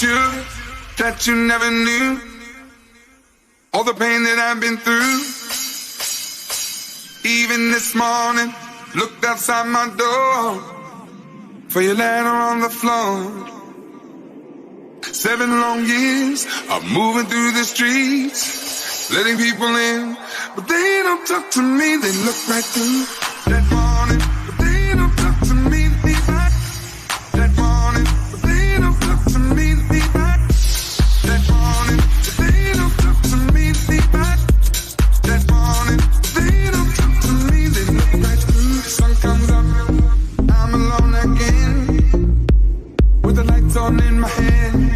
you, that you never knew. All the pain that I've been through. Even this morning, looked outside my door for your letter on the floor. 7 long years of moving through the streets, letting people in, but they don't talk to me. They look right through that morning, but they don't talk to me. That morning, but they don't talk to me. That morning, but they don't talk to me. That morning, but they don't talk to me. They look right through. The sun comes up, I'm alone again, with the lights on in my hand.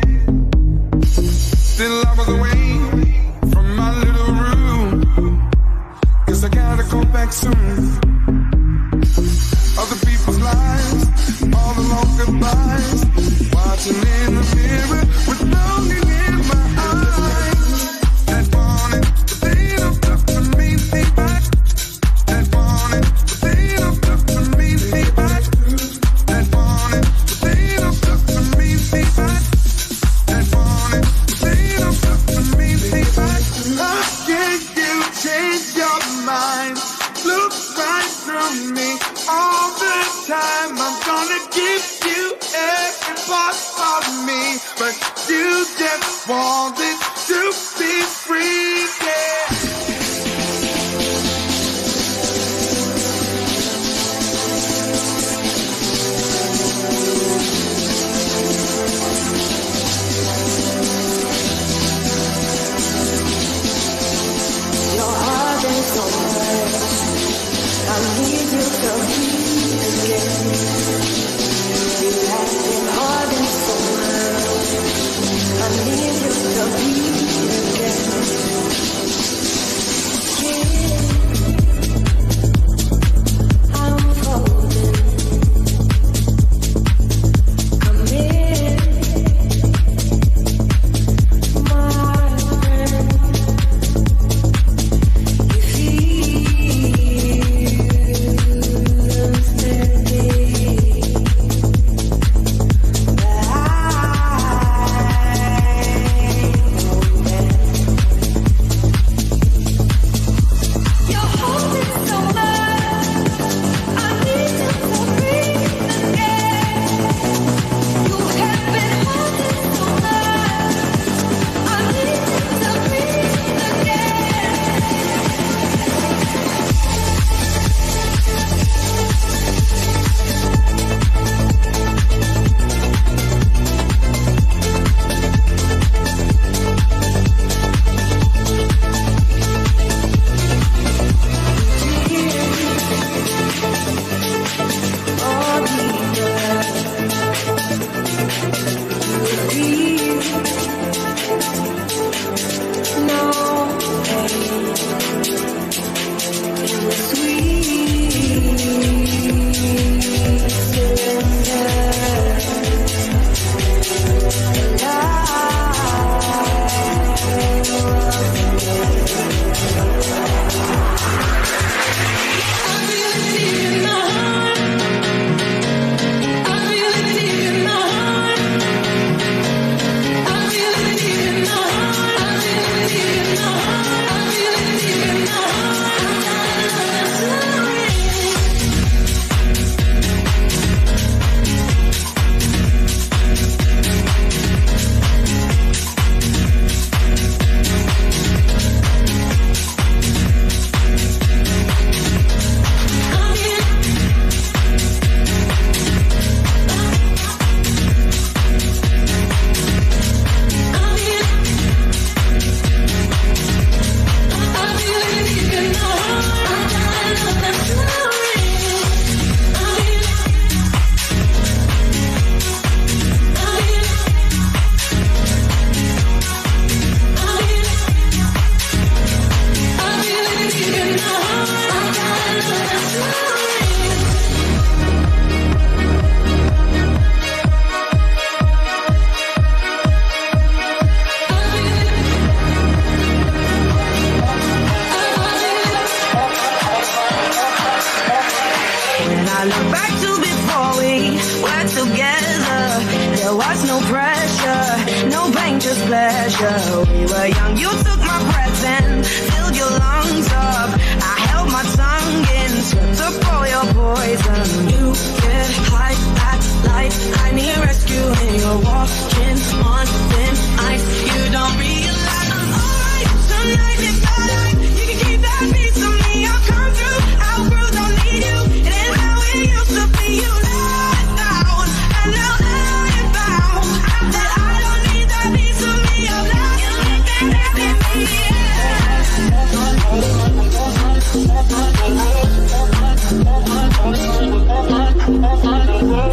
Still I was away from my little room. Guess I gotta go back soon. Other people's lives, all the long goodbyes, watching in the mirror with longing in my eyes. That morning, but they don't talk to me. That morning, but they don't talk to me. That morning, but they don't talk to me. That morning, but they don't talk to me. How can you change your mind? Look right through me all the time. I'm gonna give you every part of me, but you just wanted to be free, yeah. Your heart is so much. I need you to breathe again. You have been hard and so much. I need you to breathe again. I'm folding. Come in, my friend. You feel steady, but you're holding so much. I need you to breathe again. You have been holding so much. I need you to breathe again. I look back to before we were together, there was no pressure. pressure, no pain, just pleasure. We were young, you took my breath and filled your lungs up. I held my tongue in, swept up all your poison. You get high, act like I need rescue, and you're walking on thin ice. You don't realize I'm alright tonight. If I like, you can keep that piece of me. I'll come through, outgrew, don't need you. It ain't how it used to be. You let down, and now I found that I don't need that piece of me. I'm not you need that piece of me.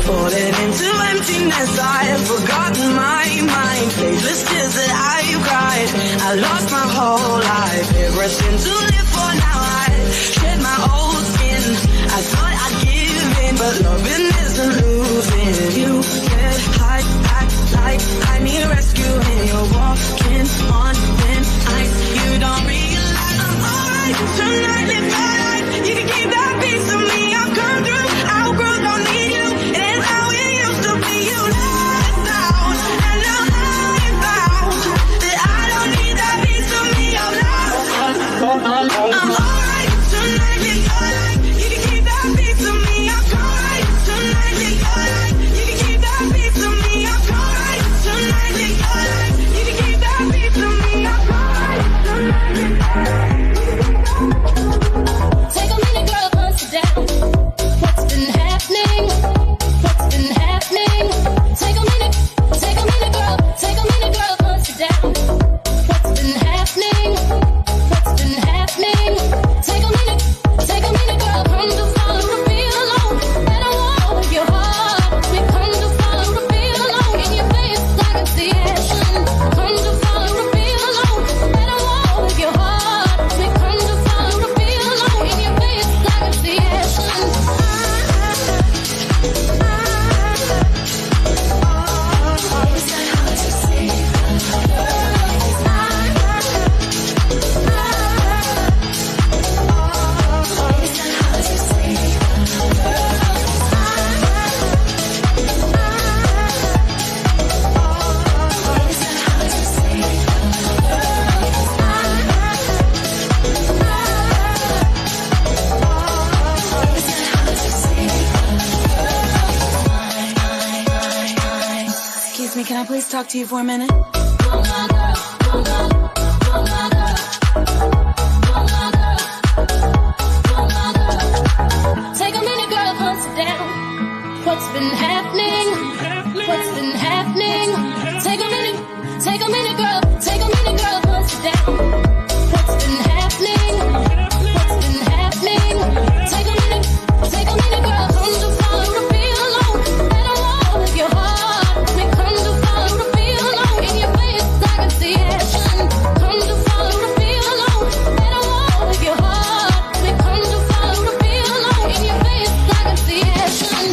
Falling into emptiness, I have forgotten my mind. Faithless tears that I've cried. I lost my whole life. Everything to live for now. I shed my old skin. I thought I'd give in, but loving isn't losing. You get high, act like I need rescue, and you're walking on thin ice. You don't realize I'm alright tonight. Live my life. You can keep that piece of me. I've come through, outgrew, don't need you. It ain't how it used to be. You let down, and now I found that I don't need that piece of me. I'm alright tonight. Live my life. You can keep that piece of me. I'm alright tonight. Live my life. You can keep that piece of me. I'm alright tonight. Live my life. You can keep that piece of me. I'm alright tonight. Live my life. Take a minute, girl, punch it down. What's been happening? What's been happening? Take a minute, girl. Take a minute, girl, punch it down. What's been happening? What's been happening? Take a minute, girl. Come to follow the feel alone. And I want your heart. We come to follow the feel alone. In your face, I can see action. Come to follow the feel alone. And I want your heart. We come to follow the feel alone. In your face, I can see action. Excuse me, can I please talk to you for a minute? Take a minute, girl, punch it down. What's been happening? What's been happening? Take a minute, girl. Take a minute, girl, punch it down. What's been happening? What's been happening? Take a minute, girl. Come to follow the feel alone. And I want your heart. We come to follow the feel alone. In your face, I can see action. Come to follow the feel alone. And I want your heart. We come to follow the feel alone. In your face, I can see action.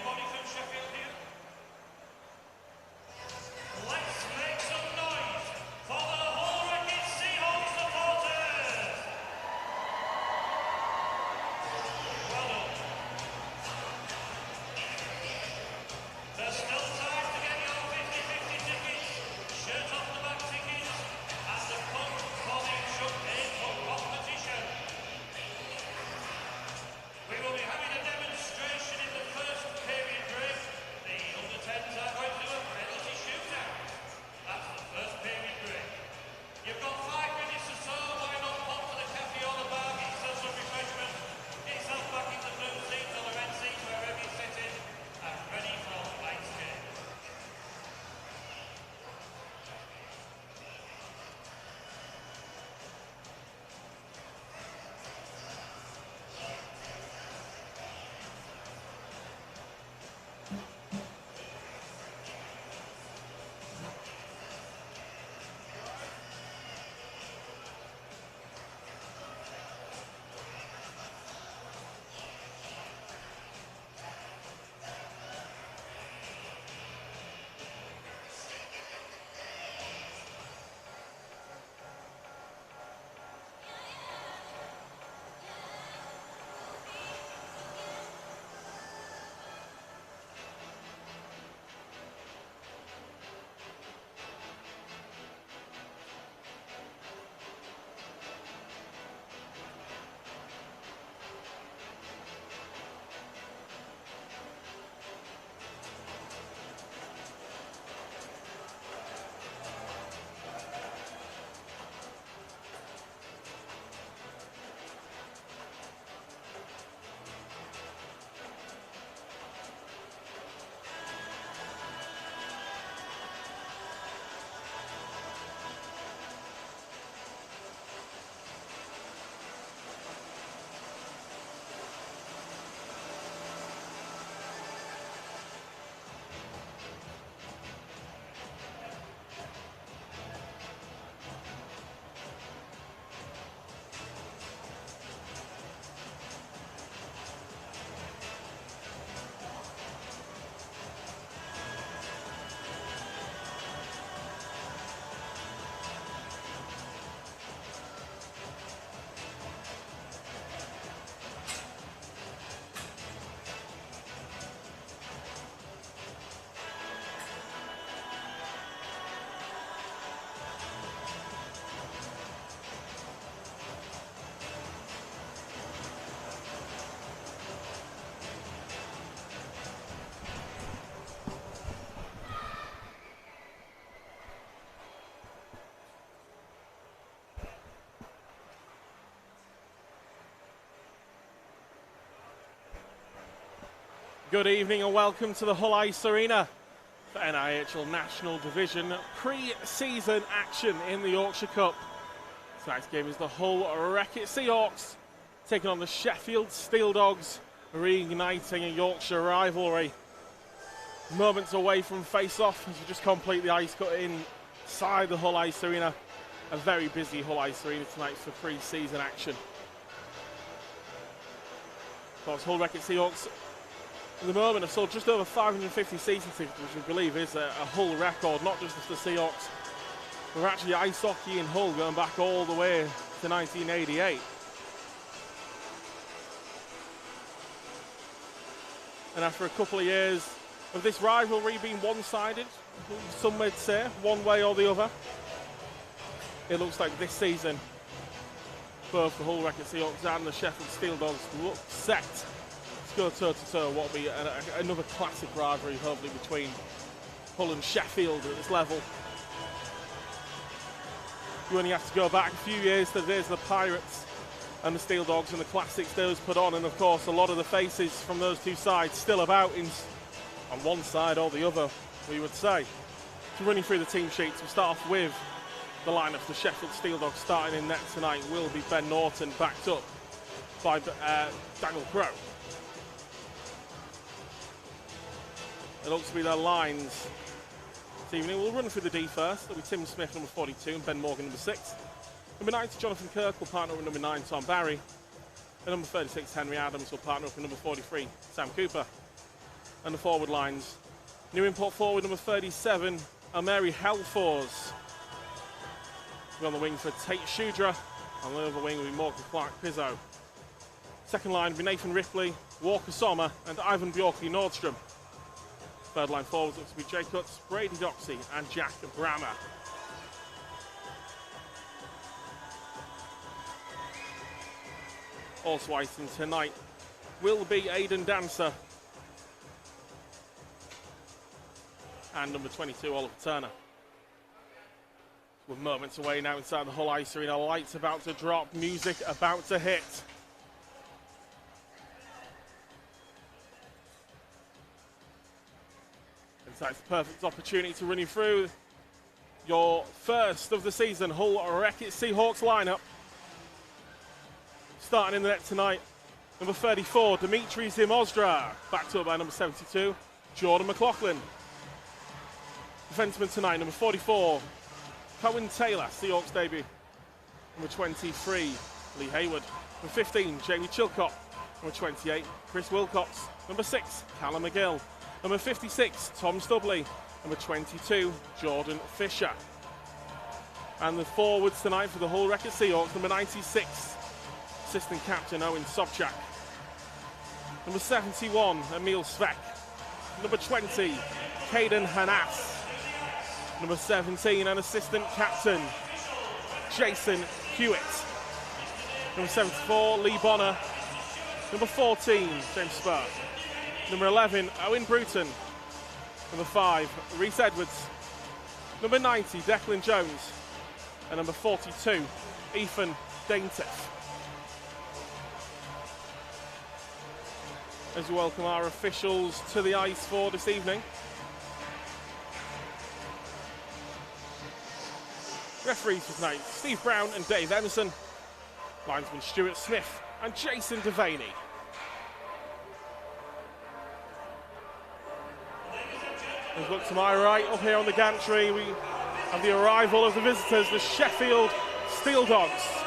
Anybody from Sheffield here? Let's make some noise for the whole Wreckage Seahawks supporters! Well done. There's still time to get your 50-50 tickets, shirt off the back tickets, and the pub for the champagne pub competition. We will be having a demonstration in the first period break. The under-10s are going to do a penalty shootout. That's the first period break. You've got 5 minutes or so. Why not pop to the cafe or the bar, get yourself some refreshment, get yourself back in the blue seats or the red seats, wherever you're sitting, and ready for tonight's game. Good evening and welcome to the Hull Ice Arena for NIHL National Division pre-season action in the Yorkshire Cup. Tonight's game is the Hull Wreckage Seahawks taking on the Sheffield Steeldogs, reigniting a Yorkshire rivalry. Moments away from face-off as we just complete the ice cut inside the Hull Ice Arena. A very busy Hull Ice Arena tonight for pre-season action. Of course, Hull Wreckage Seahawks at the moment have sold just over 550 season tickets, which we believe is a Hull record, not just for the Seahawks. We're actually ice hockey in Hull going back all the way to 1988. And after a couple of years of this rivalry being one-sided, some would say, one way or the other, it looks like this season both the Hull Wreckage Seahawks and the Sheffield Steeldogs look set to go toe-to-toe. What will be another classic rivalry, hopefully, between Hull and Sheffield at this level. You only have to go back a few years to the days of the Pirates and the Steeldogs and the classics those put on, and of course a lot of the faces from those two sides still about on one side or the other, we would say. So running through the team sheets, we'll start off with the lineup for Sheffield Steeldogs. Starting in net tonight will be Ben Norton, backed up by Daniel Crowe. It looks to be their lines this evening. We'll run through the D first. It'll be Tim Smith, number 42, and Ben Morgan, number 6. Number 90, Jonathan Kirk will partner with number 9, Tom Barry. And number 36, Henry Adams, will partner up with number 43, Sam Cooper. and the forward lines. New import forward number 37, Mary Helfors. On the wing for Tate Shudra. On the other wing will be Morgan Clark-Pizzo. Second line will be Nathan Ripley, Walker Sommer, and Ivan Bjorkley Nordstrom. Third line forwards looks to be Jay Cutts, Brady Doxey, and Jack Brammer. Also icing tonight will be Aidan Dancer and number 22, Oliver Turner. We're moments away now inside the Hull Ice Arena. Lights about to drop, music about to hit. And so it's the perfect opportunity to run you through your first of the season Hull Wreck-It Seahawks lineup. Starting in the net tonight, number 34, Dimitri Zimosdra, backed up by number 72, Jordan McLaughlin. Defenseman tonight, number 44, Cohen Taylor, Seahawks debut. Number 23, Lee Hayward. Number 15, Jamie Chilcott. Number 28, Chris Wilcox. Number 6, Callum McGill. Number 56, Tom Stubley. Number 22, Jordan Fisher. And the forwards tonight for the Hull Wreck-It Seahawks, number 96, assistant captain Owen Sobchak. Number 71, Emil Svek. Number 20, Caden Hanas. Number 17, and assistant captain Jason Hewitt. Number 74, Lee Bonner. Number 14, James Spur. Number 11, Owen Bruton. Number 5, Reese Edwards. Number 90, Declan Jones. And number 42, Ethan Daintiff. As we welcome our officials to the ice for this evening. Referees for tonight, Steve Brown and Dave Emerson. Linesman Stuart Smith and Jason Devaney. As look to my right, up here on the gantry, we have the arrival of the visitors, the Sheffield Steeldogs.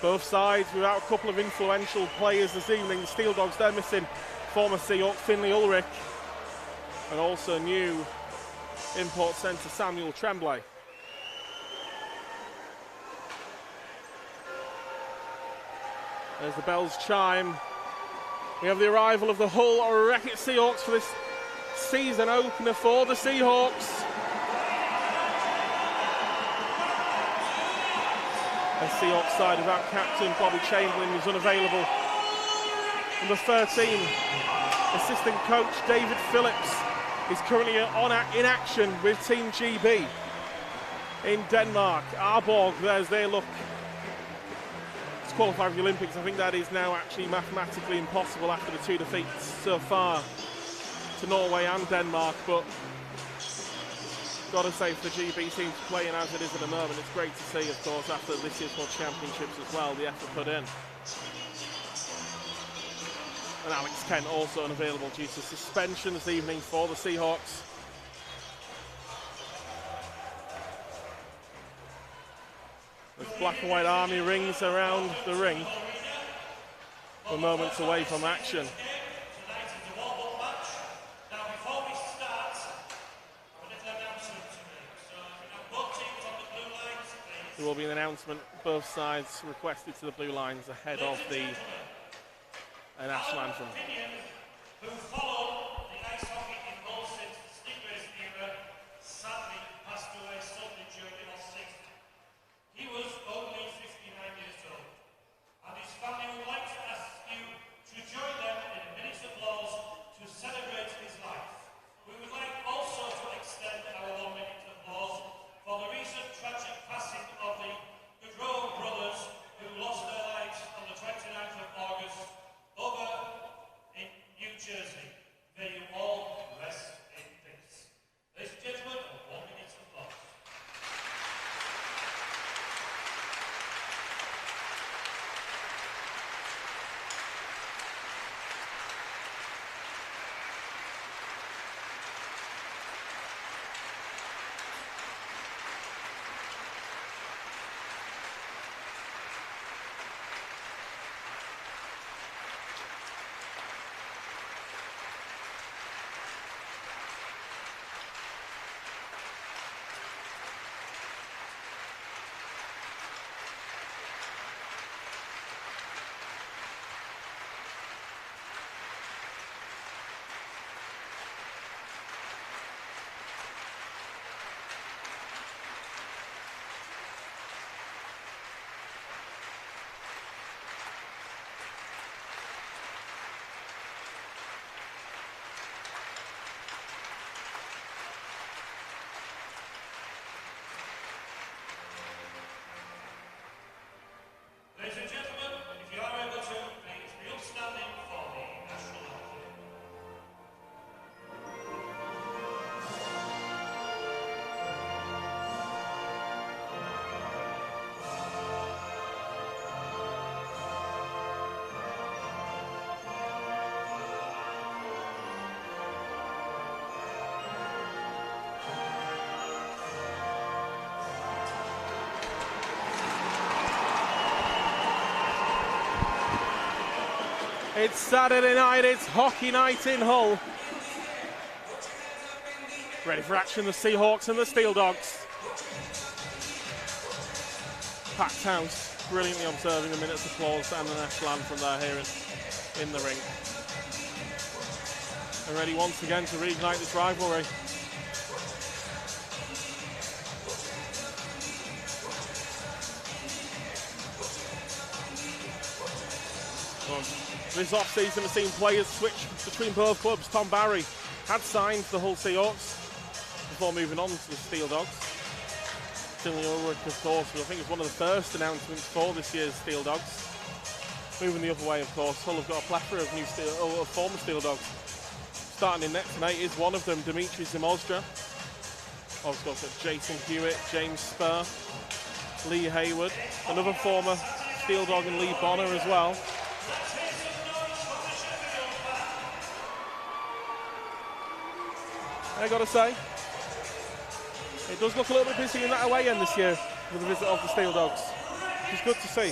Both sides without a couple of influential players this evening. The Steeldogs, they're missing former Seahawk Finley Ulrich and also new import centre Samuel Tremblay. As the bells chime, we have the arrival of the Hull Wreck-It Seahawks for this season opener for the Seahawks. A Seahawks side without captain Bobby Chamberlain, who's unavailable. Number 13, assistant coach David Phillips, is currently in action with Team GB in Denmark. Arborg, there's their look to qualify for the Olympics. I think that is now actually mathematically impossible after the 2 defeats so far to Norway and Denmark, but got to say, for the GB team playing as it is at the moment, it's great to see, of course, after this year's World Championships as well, the effort put in. And Alex Kent also unavailable due to suspension this evening for the Seahawks. As Black and White Army rings around the ring, we're moments away from action. There will be an announcement, both sides requested to the blue lines ahead of the national anthem. Who followed the ice hockey in Hull since the Stingrays era, sadly passed away suddenly during the off-season. He was only 59 years old, and his family would like to ask you to join them in a minute of applause to celebrate his life. We would like also to extend our 1 minute of applause for the recent tragic passing of the Goodrow brothers, who lost their lives on the 29th of August over in New Jersey. The It's Saturday night, it's hockey night in Hull. Ready for action, the Seahawks and the Steeldogs. Packed house, brilliantly observing the minutes applause and the national anthem there here in the ring. And ready once again to reignite this rivalry. This off-season has seen players switch between both clubs. Tom Barry had signed the Hull Seahawks before moving on to the Steeldogs. Finley Ulrich, of course, I think it was one of the first announcements for this year's Steeldogs. Moving the other way, of course, Hull have got a plethora of former Steeldogs. Starting in net tonight is one of them, Dimitri Zimostra. Of course, got Jason Hewitt, James Spur, Lee Hayward, another former Steeldog and Lee Bonner as well. I gotta say, it does look a little bit busy in that away end this year with the visit of the Steeldogs. It's good to see.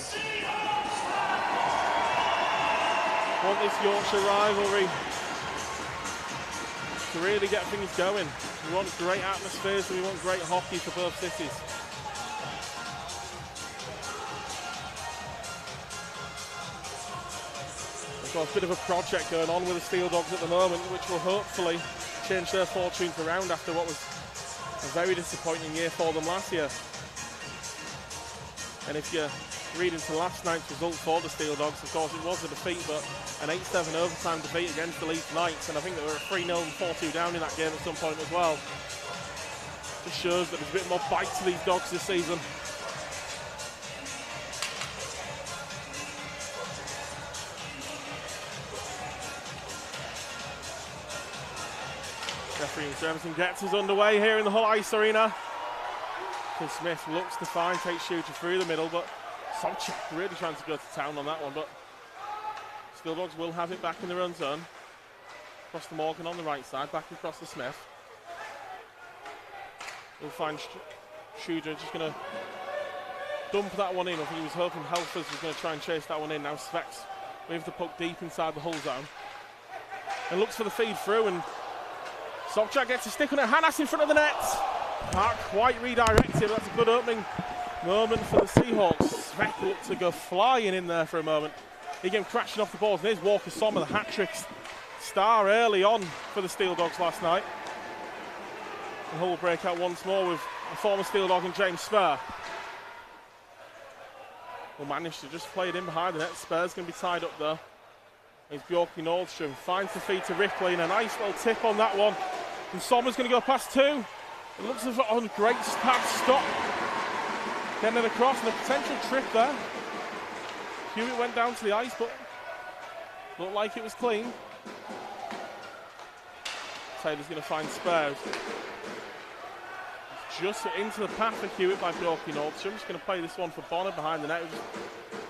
Want this Yorkshire rivalry to really get things going. We want great atmospheres and we want great hockey for both cities. We've got a bit of a project going on with the Steeldogs at the moment, which will hopefully change their fortunes around after what was a very disappointing year for them last year. And if you read into last night's result for the Steeldogs, of course it was a defeat, but an 8-7 overtime defeat against the Leeds Knights, and I think they were 3-0 and 4-2 down in that game at some point as well. Just shows that there's a bit more bite to these Dogs this season. Referee Jeremson gets us underway here in the Hull Ice Arena. Smith looks to find, takes Shooter through the middle, but Sobchak really trying to go to town on that one, but Steeldogs will have it back in their own zone. Across to Morgan on the right side, back across to Smith. We'll find Shooter just going to dump that one in. I think he was hoping Helfers was going to try and chase that one in. Now Svex with the puck deep inside the Hull zone. And looks for the feed through, and Sobchak gets a stick on it. Hanas in front of the net. Not quite redirected. That's a good opening moment for the Seahawks. Sveck looked to go flying in there for a moment. He came crashing off the balls. And there's Walker Sommer, the hat-trick star early on for the Steeldogs last night. And Hull will break out once more with a former Steeldog and James Spur. Will manage to just play it in behind the net. Spur's going to be tied up though. It's Bjorky Nordstrom, finds the feed to Ripley, and a nice little tip on that one. And Sommer's going to go past two. It looks as if on a great stop. Getting it across, and a potential trip there. Hewitt went down to the ice, but looked like it was clean. Taylor's going to find Spurs. Just into the path for Hewitt by Bjorky Nordstrom. Just going to play this one for Bonner behind the net.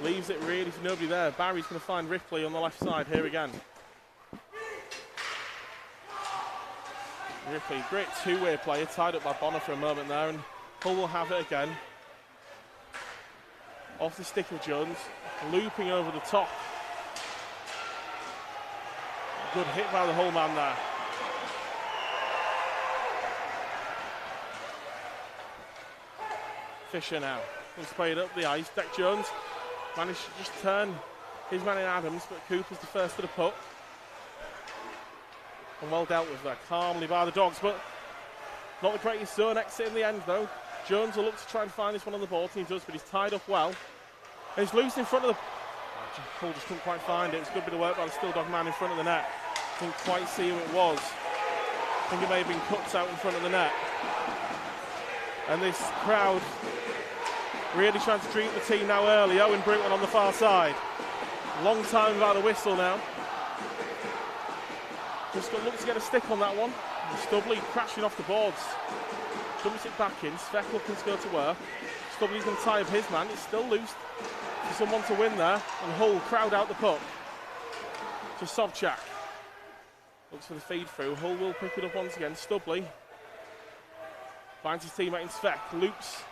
Leaves it really for nobody there. Barry's going to find Ripley on the left side here again. Ripley, great two-way player, tied up by Bonner for a moment there, and Hull will have it again. Off the stick of Jones, looping over the top. Good hit by the Hull man there. Fisher now. Let's play it up the ice. Deck Jones managed to just turn his man in Adams, but Cooper's the first to the puck. And well dealt with there, calmly by the Dogs, but not the greatest zone exit in the end though. Jones will look to try and find this one on the board, and he does, but he's tied up well. And he's loose in front of the... Hull just couldn't quite find it. It was a good bit of work by the Steeldog man in front of the net. Didn't quite see who it was. I think it may have been cuts out in front of the net. And this crowd really trying to treat the team now early. Owen Brinkman on the far side. Long time without a whistle now. Just got look to get a stick on that one. And Stubley crashing off the boards. Dumps it back in. Sveck looking to go to work. Stubley's going to tie up his man. It's still loose for someone to win there. And Hull crowd out the puck to Sobchak. Looks for the feed through. Hull will pick it up once again. Stubley finds his teammate in Sveck. Loops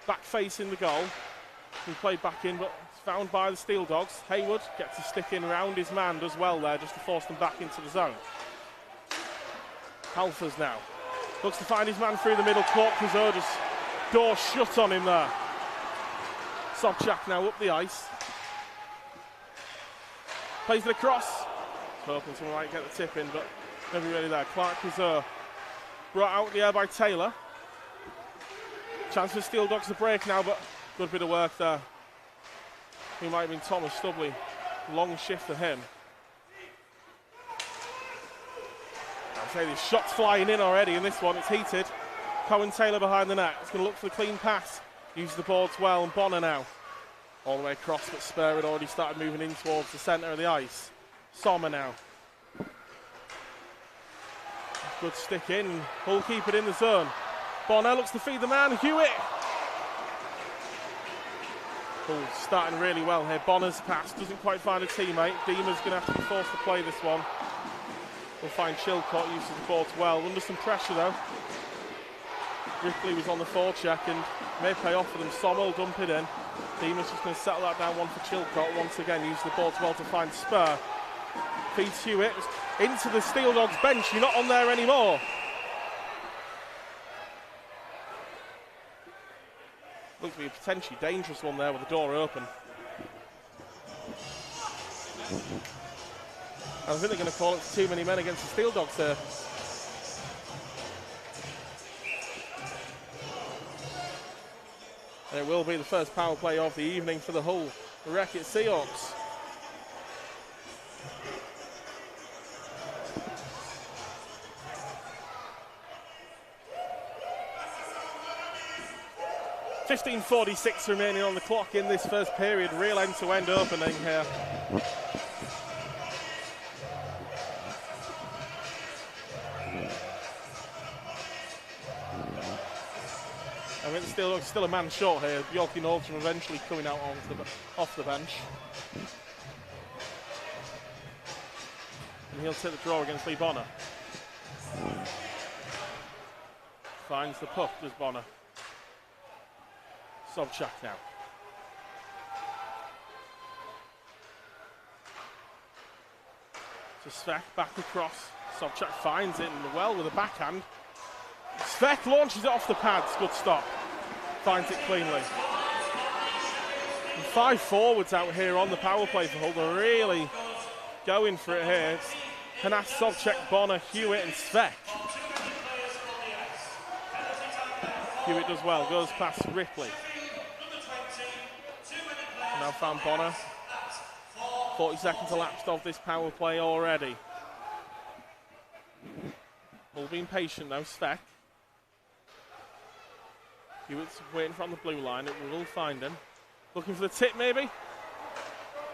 back facing the goal. He played back in, but found by the Steeldogs. Haywood gets a stick in round his man, does well there, just to force them back into the zone. Halfers now. Looks to find his man through the middle court. Kazor just door shut on him there. Sobchak now up the ice. Plays it across. Hoping someone might get the tip in, but never really there. Clark Kazor brought out in the air by Taylor. Chance for Steeldogs to break now, but good bit of work there. He might have been Thomas Stubley. Long shift for him. I'd say there's shots flying in already in this one. It's heated. Cohen Taylor behind the net. It's going to look for the clean pass. Uses the boards well, and Bonner now. All the way across, but Spur had already started moving in towards the centre of the ice. Sommer now. Good stick in. Hull keep it in the zone. Bonner looks to feed the man. Hewitt. Hull starting really well here. Bonner's pass doesn't quite find a teammate. Deemer's going to have to be forced to play this one. We'll find Chilcott uses the boards well. Under some pressure though. Ripley was on the forecheck and may pay off for them. Sommer will dump it in. Deemer's just going to settle that down one for Chilcott. Once again, use the boards well to find Spur. Feeds Hewitt into the Steeldogs bench. You're not on there anymore. Looks to be a potentially dangerous one there with the door open. I think they're going to call it for too many men against the Steeldogs there. And it will be the first power play of the evening for the Hull Wreck-It Seahawks. .46 remaining on the clock in this first period. Real end-to-end opening here. I think the Steeldogs still a man short here. Bjorky Nordstrom eventually coming out off the bench. And he'll take the draw against Lee Bonner. Finds the puck, does Bonner. Sobchak now. So Svek back across. Sobchak finds it and well with a backhand. Svek launches it off the pads. Good stop. Finds it cleanly. And 5 forwards out here on the power play for Hull. They're really going for it here. It's Hanas, Sobchak, Bonner, Hewitt and Svek. Hewitt does well. Goes past Ripley. Now found Bonner. 40 seconds elapsed of this power play already. Hull being patient now. Svek. Hewitt's waiting from the blue line. It will find him. Looking for the tip maybe.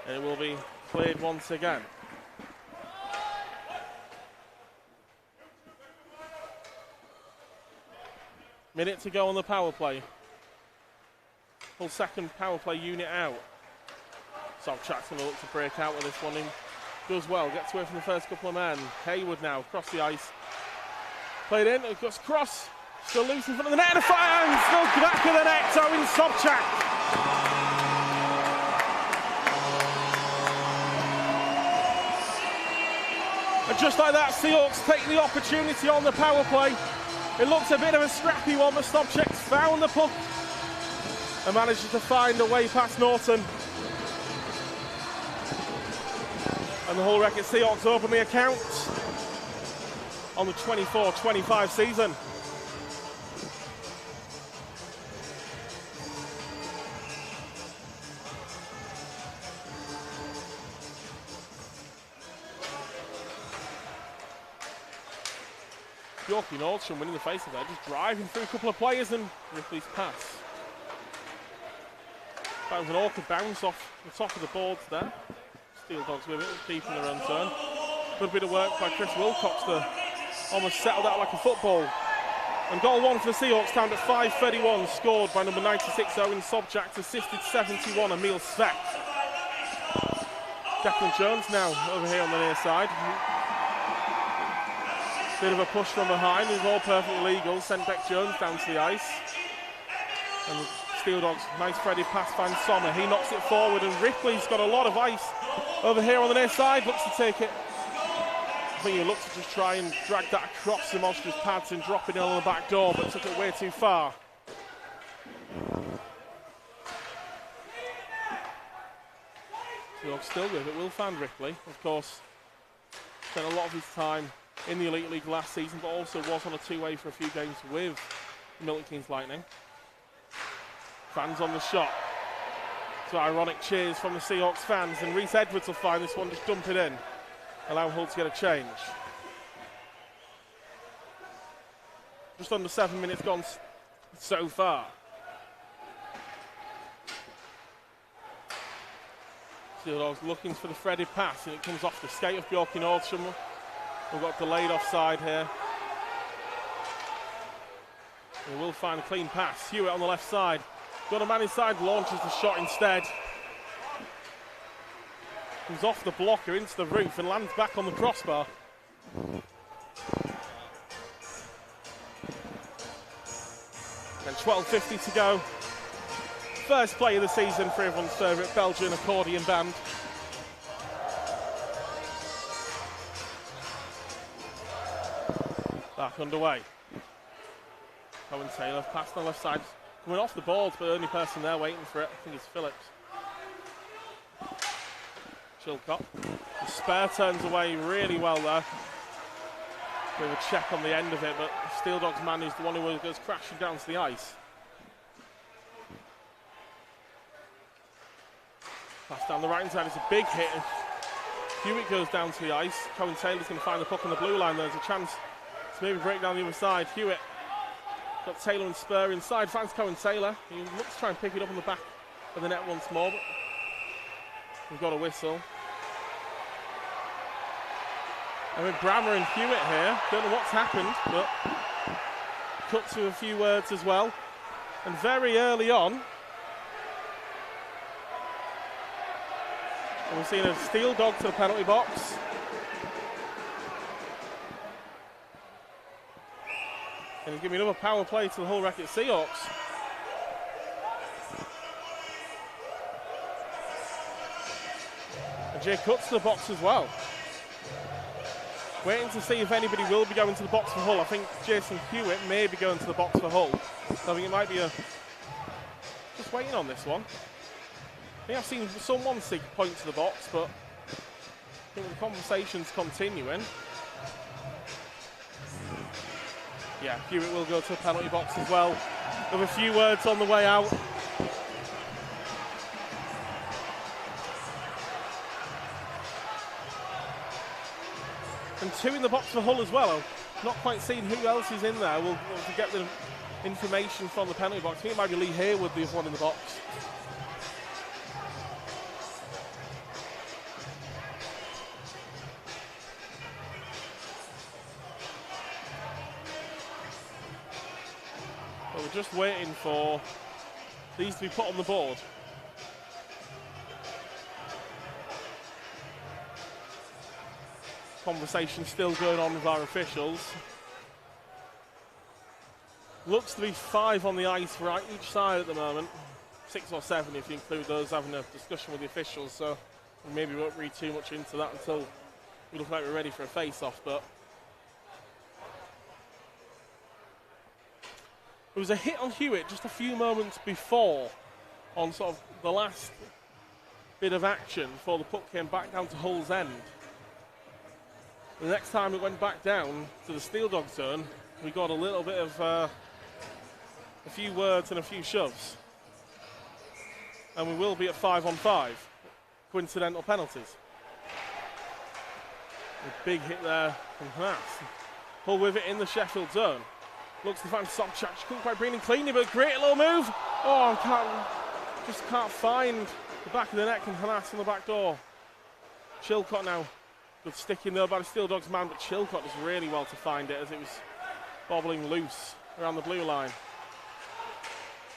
And it will be cleared once again. Minute to go on the power play. Full second power play unit out. Sobchak's going to look to break out with this one. He does well, gets away from the first couple of men. Haywood now across the ice. Played in, it goes cross. Still loose in front of the net and a fire. And still back of the net, Owen Sobchak. And just like that, Seahawks take the opportunity on the power play. It looks a bit of a scrappy one, but Sobchak's found the puck and manages to find a way past Norton. And the Hull Wreck-It Seahawks open the account on the 24-25 season. Bjorky Nordstrom winning the face of that, just driving through a couple of players and Ripley's pass. That was an awkward bounce off the top of the boards there. Steeldogs with it, keeping their own turn. Good bit of work by Chris Wilcox to almost settle that like a football. And goal one for the Seahawks, timed at 5:31, scored by number 96, Owen Sobchak, assisted 71, Emil Svek. Declan Jones now over here on the near side. Bit of a push from behind, it was all perfectly legal, sent Beck Jones down to the ice. And the Steeldogs. Nice Freddie pass, finds Sommer. He knocks it forward, and Ripley's got a lot of ice over here on the near side. Looks to take it. I think he looks to just try and drag that across the monstrous pads and drop it in on the back door, but took it way too far. Steeldogs still with it. Will find Ripley, of course. Spent a lot of his time in the Elite League last season, but also was on a two-way for a few games with Milton Keynes Lightning. Fans on the shot. So ironic cheers from the Seahawks fans, and Reese Edwards will find this one, just dump it in. Allow Hull to get a change. Just under 7 minutes gone so far. Steeldogs looking for the threaded pass, and it comes off the skate of Bjorky Nordstrom. We've got delayed offside here. We will find a clean pass. Hewitt on the left side. Got a man inside, launches the shot instead. Comes off the blocker into the roof and lands back on the crossbar. And 12:50 to go. First play of the season for everyone's favourite Belgian accordion band. Back underway. Cohen Taylor passed on the left side. Coming off the board, but the only person there waiting for it, I think, is Phillips. Chilcott. The spare turns away really well there. Bit of a check on the end of it, but Steeldogs man is the one who goes crashing down to the ice. Pass down the right hand side, it's a big hit. Hewitt goes down to the ice. Cohen Taylor's going to find the puck on the blue line. There's a chance to maybe break down the other side. Hewitt got Taylor and Spur inside, finds Cohen Taylor. He looks to try and pick it up on the back of the net once more, but we've got a whistle. And with Brammer and Hewitt here, don't know what's happened, but cut to a few words as well. And very early on, we've seen a Steeldog to the penalty box. And he's giving another power play to the Hull Racket Seahawks. And Jay cuts to the box as well. Waiting to see if anybody will be going to the box for Hull. I think Jason Hewitt may be going to the box for Hull. So I think it might be just waiting on this one. I think I've seen someone point to the box, but I think the conversation's continuing. Yeah, Hewitt will go to the penalty box as well, with a few words on the way out. And two in the box for Hull as well. I've not quite seen who else is in there. We'll get the information from the penalty box. I think it might be Lee Haywood, the other one in the box. But we're just waiting for these to be put on the board. Conversation still going on with our officials. Looks to be 5 on the ice for each side at the moment. 6 or 7 if you include those having a discussion with the officials. So maybe we won't read too much into that until we look like we're ready for a face-off. But there was a hit on Hewitt just a few moments before on sort of the last bit of action before the puck came back down to Hull's end. The next time it went back down to the Steeldog zone, we got a little bit of a few words and a few shoves. And we will be at 5-on-5. Coincidental penalties. A big hit there from Haas. Hull with it in the Sheffield zone. Looks to find Sobchak. Couldn't quite bring in cleanly, but great little move. Oh, just can't find the back of the net and Haas on the back door. Chilcott now. Good stick in there by the Steeldogs man, but Chilcott does really well to find it as it was bobbling loose around the blue line.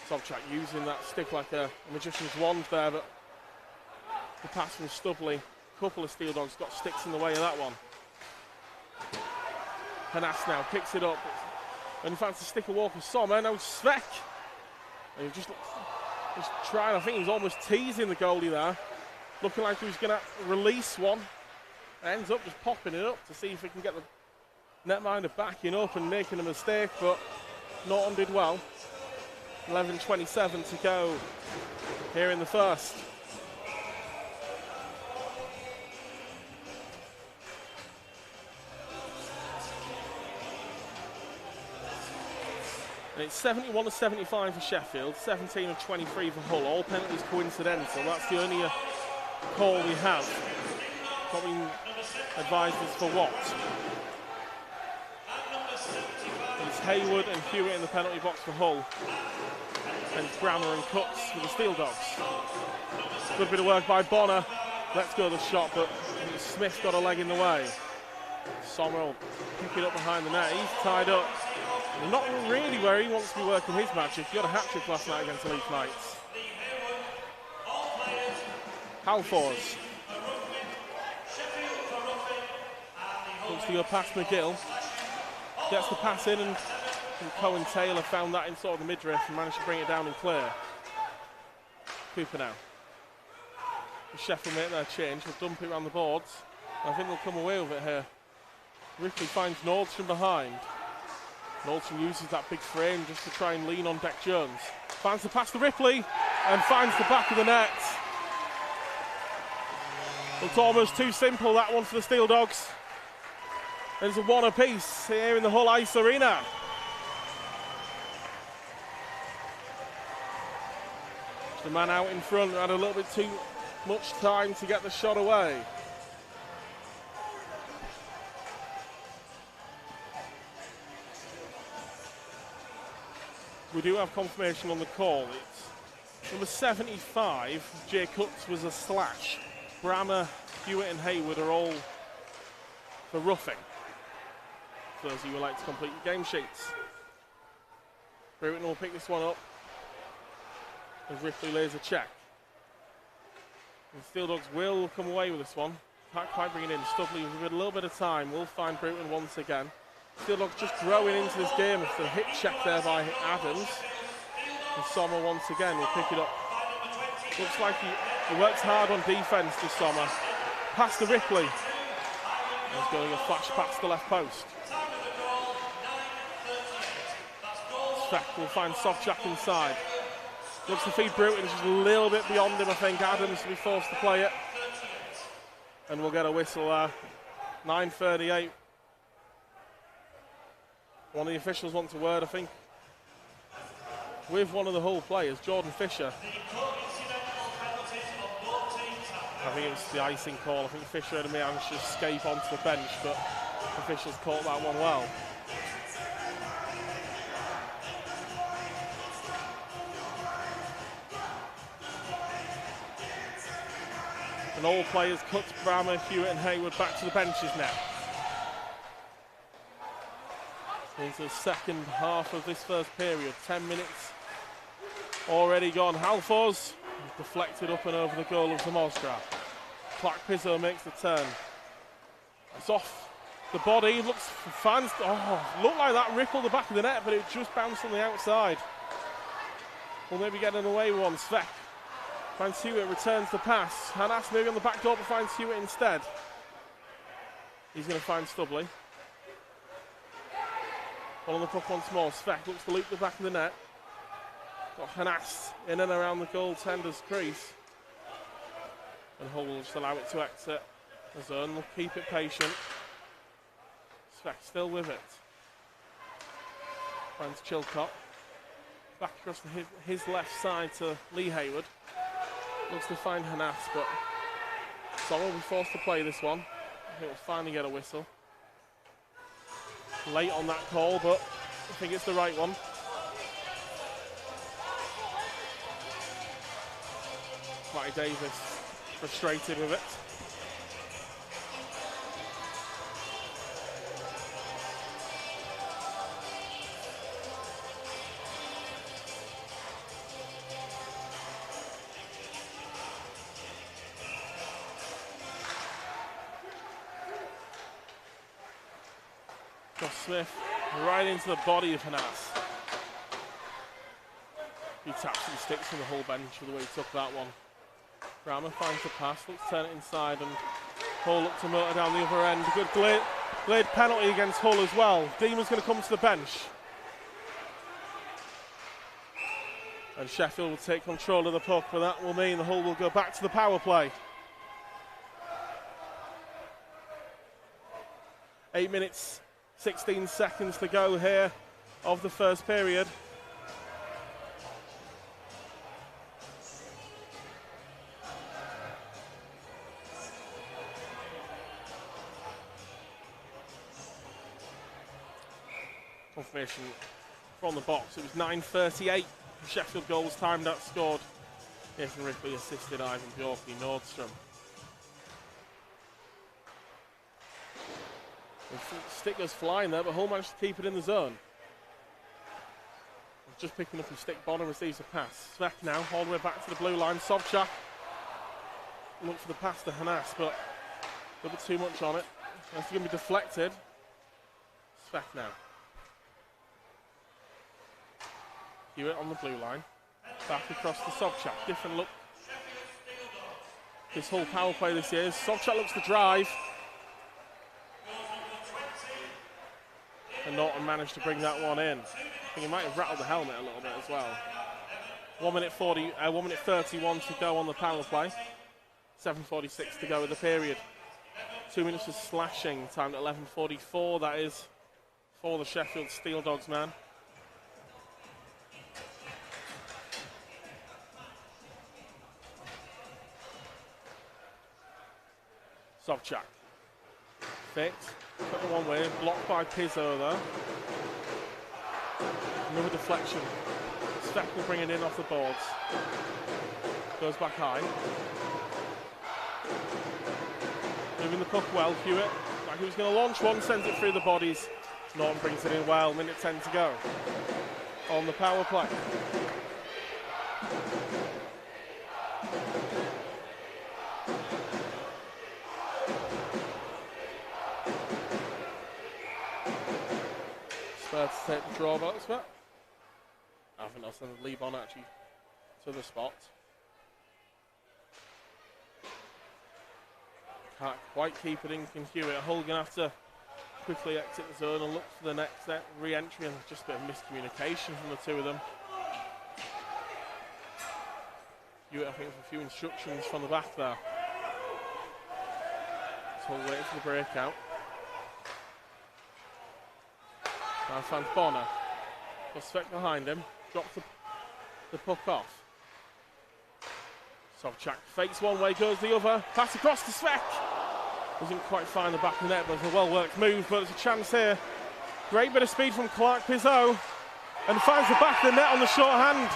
Sobchak using that stick like a magician's wand there, but the pass from Stubley. A couple of Steeldogs got sticks in the way of that one. Hanas now picks it up. And he finds the stick of Walker Sommer. Now Svek. And he just Just trying, I think he was almost teasing the goalie there. Looking like he was going to release one. Ends up just popping it up to see if he can get the netminder backing up and making a mistake, but Norton did well. 11:27 to go here in the first. And it's 71-75 for Sheffield, 17 of 23 for Hull. All penalties coincidental. That's the only call we have. Not being advised as for what. It's Hayward and Hewitt in the penalty box for Hull. And Grammer and Cutts for the Steeldogs. Good bit of work by Bonner. Let's go the shot, but Smith got a leg in the way. Sommer will pick it up behind the net. He's tied up. Not really where he wants to be working his magic. He got a hat-trick last night against the Leaf Knights. Halfors. Looks to go past McGill. Gets the pass in, and Cohen Taylor found that in sort of the midriff and managed to bring it down and clear. Cooper now. Sheffield make their change. They'll dump it around the boards. I think they'll come away with it here. Ripley finds Nordstrom behind. Nordstrom uses that big frame just to try and lean on Deck Jones. Finds the pass to Ripley and finds the back of the net. It's almost too simple, that one for the Steeldogs. There's a one apiece here in the Hull Ice Arena. The man out in front had a little bit too much time to get the shot away. We do have confirmation on the call. It's number 75, Jay Cutts, was a slash. Brammer, Hewitt and Hayward are all for roughing. For those of you who like to complete your game sheets. Bruton will pick this one up as Ripley lays a check. And Steeldogs will come away with this one. Can't quite bring it in. Studley with a little bit of time will find Bruton once again. Steeldogs just growing into this game. It's a hit check there by Adams. And Sommer once again will pick it up. Looks like he works hard on defence this Sommer. Pass to Ripley. He's going a flash past the left post. Speck will find Sovchak inside. Looks to feed Bruton, just a little bit beyond him, I think. Adams will be forced to play it. And we'll get a whistle there. 9:38. One of the officials wants a word, I think, with one of the Hull players, Jordan Fisher. I think it was the icing call. I think Fisher had managed to escape onto the bench, but the officials caught that one well. And all players, Cutts, Brammer, Hewitt and Hayward back to the benches now. Into the second half of this first period. 10 minutes already gone. Halfors deflected up and over the goal of Zamorska. Clark Pizzo makes the turn. It's off the body. Looks fans. Oh, looked like that rippled the back of the net, but it just bounced on the outside. We'll maybe get an away one. Svek finds Hewitt, returns the pass. Hanas maybe on the back door, but finds Hewitt instead. He's going to find Stubley. Ball on the puck once more. Svek looks to loop the back of the net. Got Hanas in and around the goaltender's crease. And Hull will just allow it to exit. The zone will keep it patient. Svek still with it. Finds Chilcott. Back across his left side to Lee Hayward. Looks to find Hanas, but Sommer will be forced to play this one. He'll finally get a whistle. Late on that call, but I think it's the right one. Matty Davis frustrated with it. Josh Smith right into the body of Hanas. He taps and sticks from the whole bench for the way he took that one. Grammer finds the pass, looks to turn it inside, and Hull up to motor down the other end. A good Glade penalty against Hull as well. Deemer's going to come to the bench. And Sheffield will take control of the puck, but that will mean the Hull will go back to the power play. 8 minutes, 16 seconds to go here of the first period. Confirmation from the box. It was 9:38. Sheffield goal was timed out, scored. Nathan Ripley assisted Ivan Bjorky Nordstrom. The stick goes flying there, but Hull managed to keep it in the zone. Just picking up his stick, Bonner receives a pass. Svek now, all the way back to the blue line. Sobchak look for the pass to Hanas, but a bit too much on it. That's going to be deflected. Svek now. Hewitt on the blue line. Back across to Sobchak. Different look. His whole power play this year. Sobchak looks to drive. And Norton managed to bring that one in. I think he might have rattled the helmet a little bit as well. 1 minute 31 to go on the power play. 7:46 to go in the period. 2 minutes of slashing, timed at 11:44. That is for the Sheffield Steeldogs, man. Sobchak. Fit. Put the one way. Blocked by Pizzo though. Another deflection. Svek will bring it in off the boards. Goes back high. Moving the puck well. Hewitt. Like he was going to launch one, sends it through the bodies. Norton brings it in well. Minute 10 to go on the power play. Spurs to take the draw box, but I think I'll send the lead on actually to the spot. Can't quite keep it in, can Hewitt. Hull going to have to quickly exit the zone and look for the next re-entry, and just a bit of miscommunication from the two of them. Hewitt, I think, with a few instructions from the back there. Hull waiting for the breakout. Now finds Bonner. Got Svek behind him. Drops the puck off. Sobchak fakes one way, goes the other. Pass across to Svek. Doesn't quite find the back of the net, but it's a well-worked move. But there's a chance here. Great bit of speed from Clark Pizzo. And finds the back of the net on the short hand.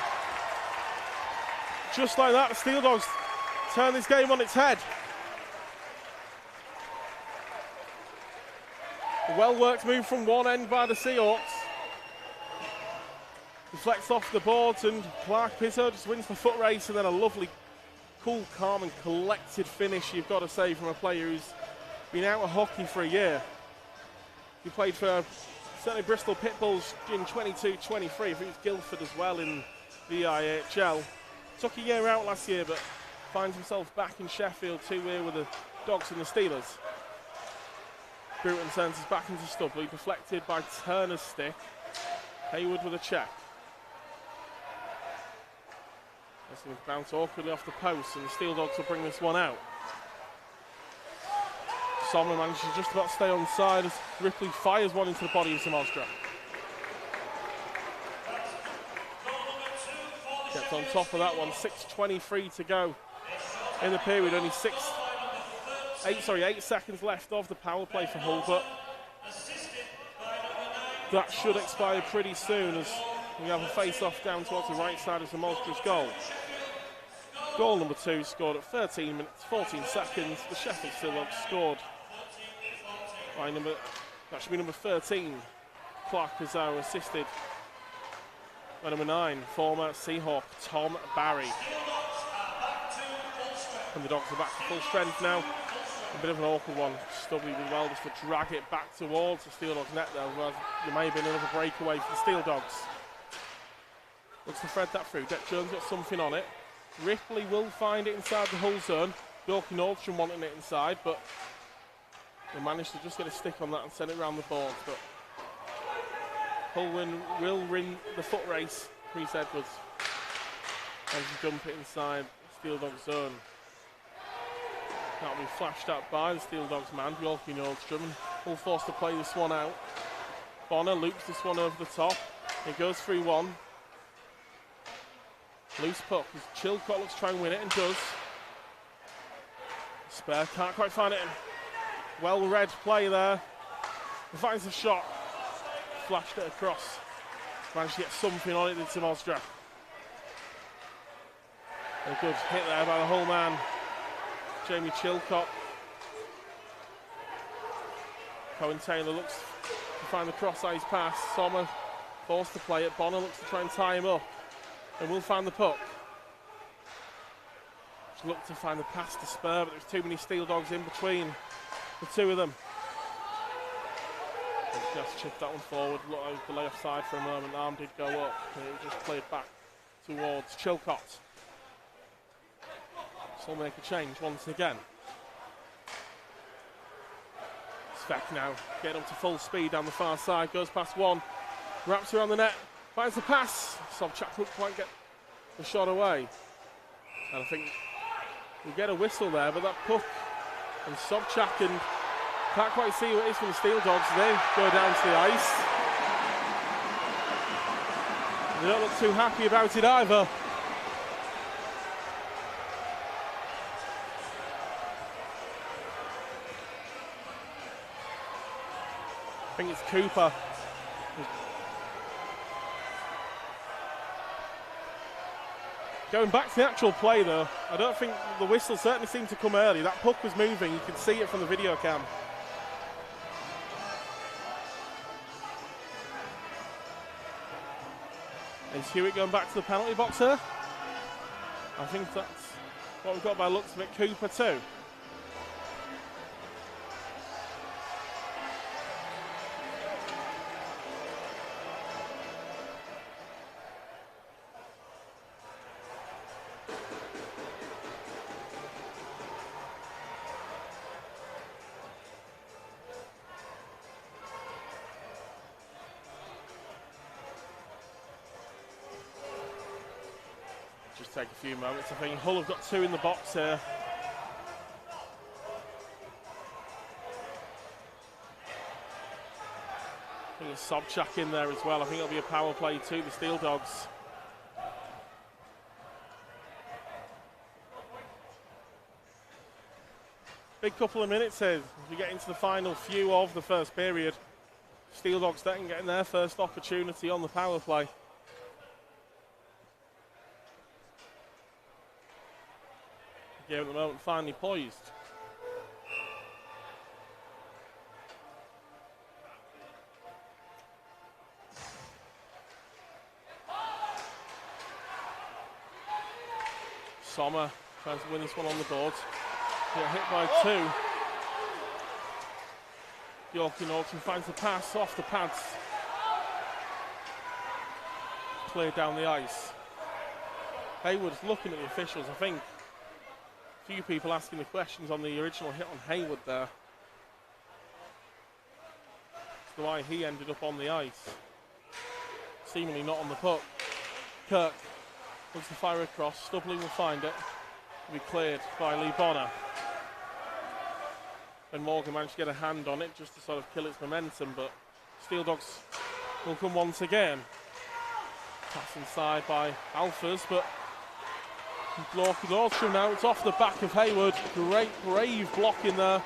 Just like that, the Steeldogs turn this game on its head. A well-worked move from one end by the Seahawks. Deflects off the boards, and Clark Pizzo just wins the foot race, and then a lovely, cool, calm and collected finish, you've got to say, from a player who's been out of hockey for a year. He played for certainly Bristol Pitbulls in 22-23. I think it was Guildford as well in the IHL. Took a year out last year, but finds himself back in Sheffield 2-year with the Dogs and the Steelers. Bruton sends us back into Stubley, deflected by Turner's stick. Haywood with a check. This will bounce awkwardly off the post, and the Steeldogs will bring this one out. Sommer manages to just about stay on side as Ripley fires one into the body of Zamostra. Gets on top of that one. 6:23 to go in the period. Only 8 seconds left of the power play for Hull, but that should expire pretty soon as we have a face-off down towards the right side of Zamostra's goal. Goal number 2 scored at 13 minutes, 14 seconds. The Sheffield Steeldogs scored by that should be number 13. Clark Pizzo assisted by number 9, former Seahawk Tom Barry. And the Dogs are back to full strength now. A bit of an awkward one. Stubley did well just to drag it back towards the Steeldogs net there, otherwise there may have been another breakaway for the Steeldogs. Looks to thread that through. Deck Jones got something on it. Ripley will find it inside the Hull zone. Yorkie Nordstrom wanting it inside, but they managed to just get a stick on that and send it around the board. But Hull will win the foot race. Reese Edwards as you dump it inside Steeldogs zone. That'll be flashed out by the Steeldogs man, Yorkie Nordstrom. Hull forced to play this one out. Bonner loops this one over the top. It goes through one. Loose puck as Chilcott looks to try and win it and does. Spare can't quite find it. Well read play there. He finds the shot. Flashed it across. Managed to get something on it, did Tim Osdra. A good hit there by the Hull man, Jamie Chilcott. Cohen Taylor looks to find the cross-ice pass. Sommer forced to play it. Bonner looks to try and tie him up. And will find the puck. Just looked to find the pass to Spur, but there's too many Steeldogs in between the two of them. Just chipped that one forward. Looked like the left side for a moment. The arm did go up. And it just played back towards Chilcott. So we'll make a change once again. Svek now getting up to full speed down the far side. Goes past one. Wraps around the net. Finds the pass. Sobchak couldn't quite get the shot away. And I think we'll get a whistle there, but that puck and Sobchak and can't quite see what it is from the Steeldogs. They go down to the ice. They don't look too happy about it either. I think it's Cooper. Going back to the actual play though, I don't think the whistle certainly seemed to come early. That puck was moving, you could see it from the video cam. Is Hewitt going back to the penalty box here? I think that's what we've got by the looks of it. Cooper too. Just take a few moments. I think Hull have got two in the box here. I think it's Sobchak in there as well. I think it'll be a power play too, the Steeldogs. Big couple of minutes here as we get into the final few of the first period. Steeldogs getting their first opportunity on the power play. Game at the moment finally poised. Sommer trying to win this one on the board. Get hit by two. Yorkie Nordstrom finds the pass off the pads. Cleared down the ice. Hayward's looking at the officials, I think. Few people asking the questions on the original hit on Hayward there. That's why he ended up on the ice. Seemingly not on the puck. Kirk looks to fire across. Stubbling will find it. Will be cleared by Lee Bonner. And Morgan managed to get a hand on it just to sort of kill its momentum, but Steeldogs will come once again. Pass inside by Alphas, but Nordstrom now, it's off the back of Hayward. Great, brave block in there.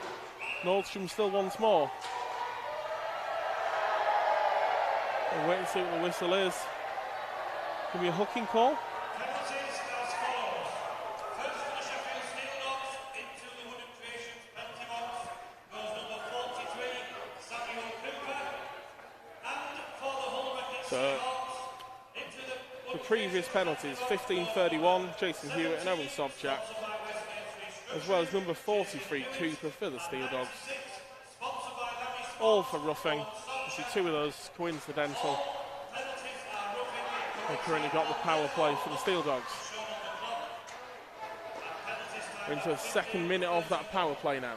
Nordstrom still once more. We'll wait and see what the whistle is. Can be a hooking call. Penalties as follows. First for the Sheffield Steeldogs into the Wooden Creations penalty box goes number 43, Samuel Cooper. And for the Hull Records Seahwks into the previous penalties, 15-31, Jason Hewitt and Owen Sobchak, as well as number 43, Cooper for the Steeldogs. All for roughing. You see two of those coincidental. They've currently got the power play for the Steeldogs. We're into the second minute of that power play now.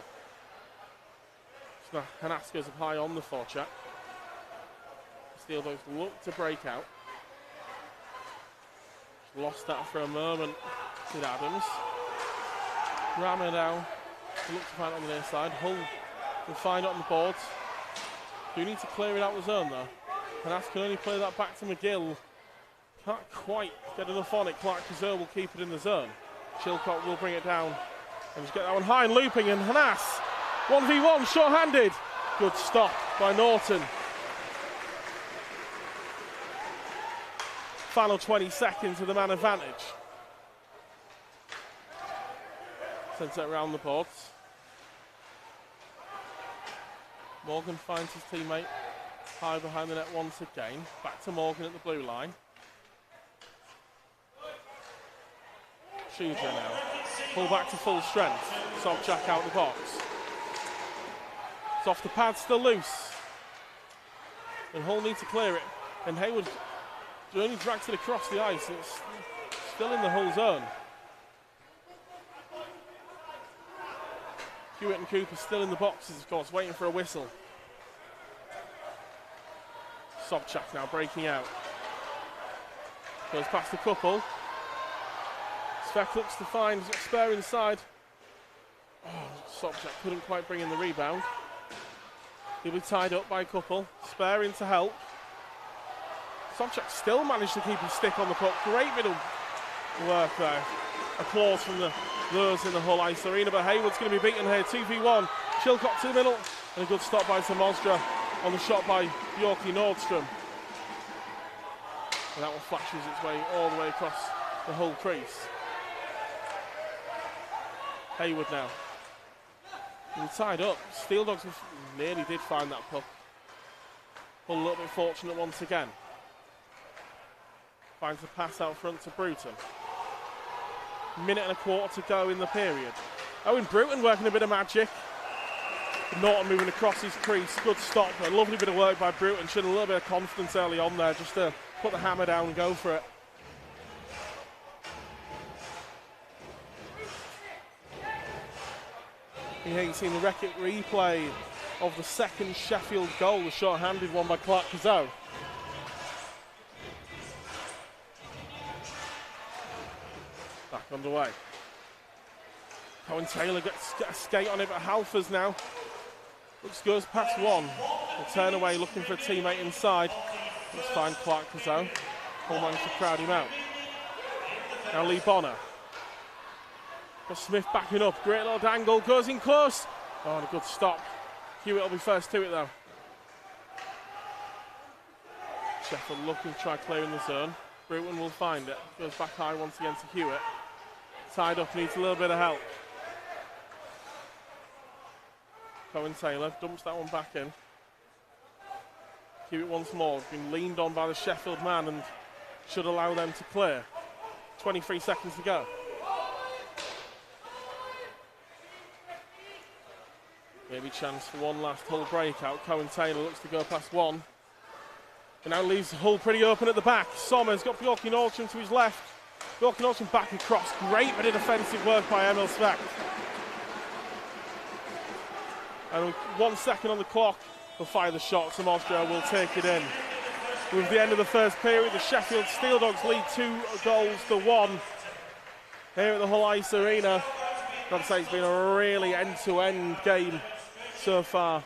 So Hanas goes up high on the forecheck. The Steeldogs look to break out. Lost that for a moment with Adams. Ramadow look to find it on the near side. Hull will find it on the boards. Do need to clear it out the zone though. Hanas can only play that back to McGill. Can't quite get enough on it. Clark Kazoo will keep it in the zone. Chilcott will bring it down and just get that one high and looping, and Hanas 1v1 short-handed. Good stop by Norton. Final 20 seconds with the man advantage. Sends it around the boards. Morgan finds his teammate high behind the net once again. Back to Morgan at the blue line. Shooter now. Pull back to full strength. Sobchak out the box. It's off the pad, still loose. And Hull need to clear it. And Hayward only drags it across the ice. It's still in the Hull zone. Hewitt and Cooper still in the boxes, of course, waiting for a whistle. Sobchak now breaking out. Goes past a couple. Svek looks to find, he's got spare inside. Oh, Sobchak couldn't quite bring in the rebound. He'll be tied up by a couple. Spare in to help. Sobchak still managed to keep his stick on the puck. Great bit of work there. Applause from those in the Hull Ice Arena, but Hayward's going to be beaten here. 2v1. Chilcott to the middle. And a good stop by Samosdra on the shot by Bjorky Nordstrom. And that one flashes its way all the way across the Hull crease. Hayward now. And tied up. Steeldogs nearly did find that puck. Hull a little bit fortunate once again. Finds the pass out front to Bruton. Minute and a quarter to go in the period. Owen Bruton working a bit of magic. Norton moving across his crease. Good stop. A lovely bit of work by Bruton. Showed a little bit of confidence early on there just to put the hammer down and go for it. Here you've seen the replay of the second Sheffield goal, the short-handed one by Clark Kazoo. Back underway. Cohen Taylor gets a skate on it, but Halfers now goes past one. Will turn away looking for a teammate inside. Let's find Clark Kazoo. Hull managed to crowd him out. Now Lee Bonner. Got Smith backing up. Great little dangle. Goes in close. Oh, and a good stop. Hewitt will be first to it though. Sheffield looking to try clearing the zone. Bruton will find it. Goes back high once again to Hewitt. Tied up, needs a little bit of help. Cohen Taylor dumps that one back in. Hewitt once more. Been leaned on by the Sheffield man and should allow them to clear. 23 seconds to go. Maybe chance for one last Hull breakout. Cohen Taylor looks to go past one. And now leaves Hull pretty open at the back. Sommer's got Bjorky Nordstrom to his left. Bjorky Nordstrom back across. Great bit of defensive work by Emil Svek. And with 1 second on the clock, he'll fire the shot. Samosdra will take it in. With the end of the first period, the Sheffield Steeldogs lead 2-1 here at the Hull Ice Arena. I've got to say it's been a really end-to-end game so far.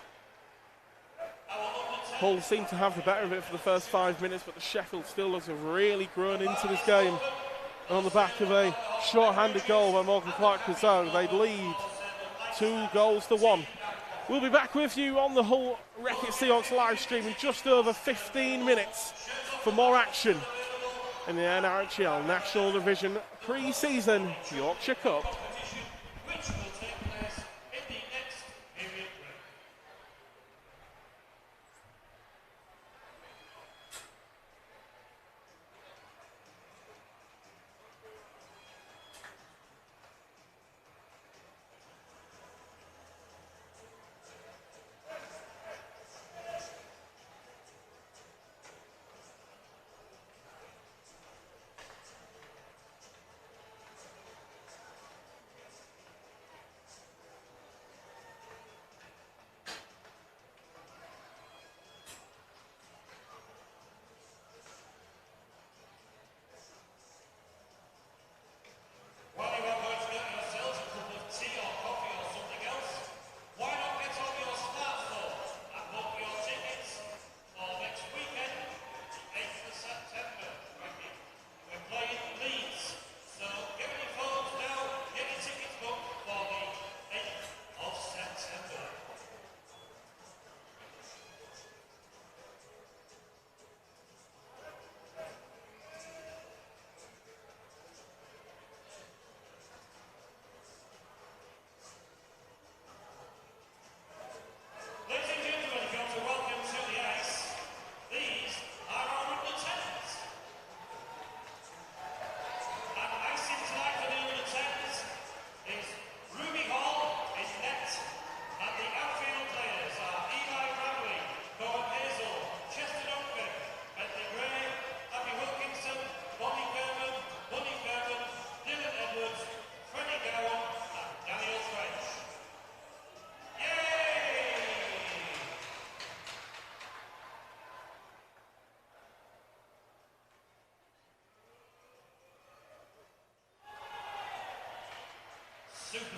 Hull seem to have the better of it for the first 5 minutes, but the Sheffield Steeldogs have really grown into this game. And on the back of a short-handed goal by Morgan Clark Kazoo, they lead 2-1. We'll be back with you on the Hull Wreck-It Seahawks live stream in just over 15 minutes for more action in the NRHL National Division pre-season Yorkshire Cup. Which will take place in the next period break.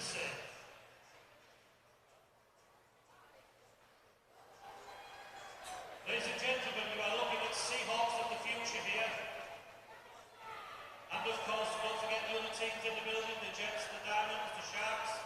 save. Ladies and gentlemen, we are looking at Seahawks of the future here. And of course, don't forget the other teams in the building, the Jets, the Diamonds, the Sharks.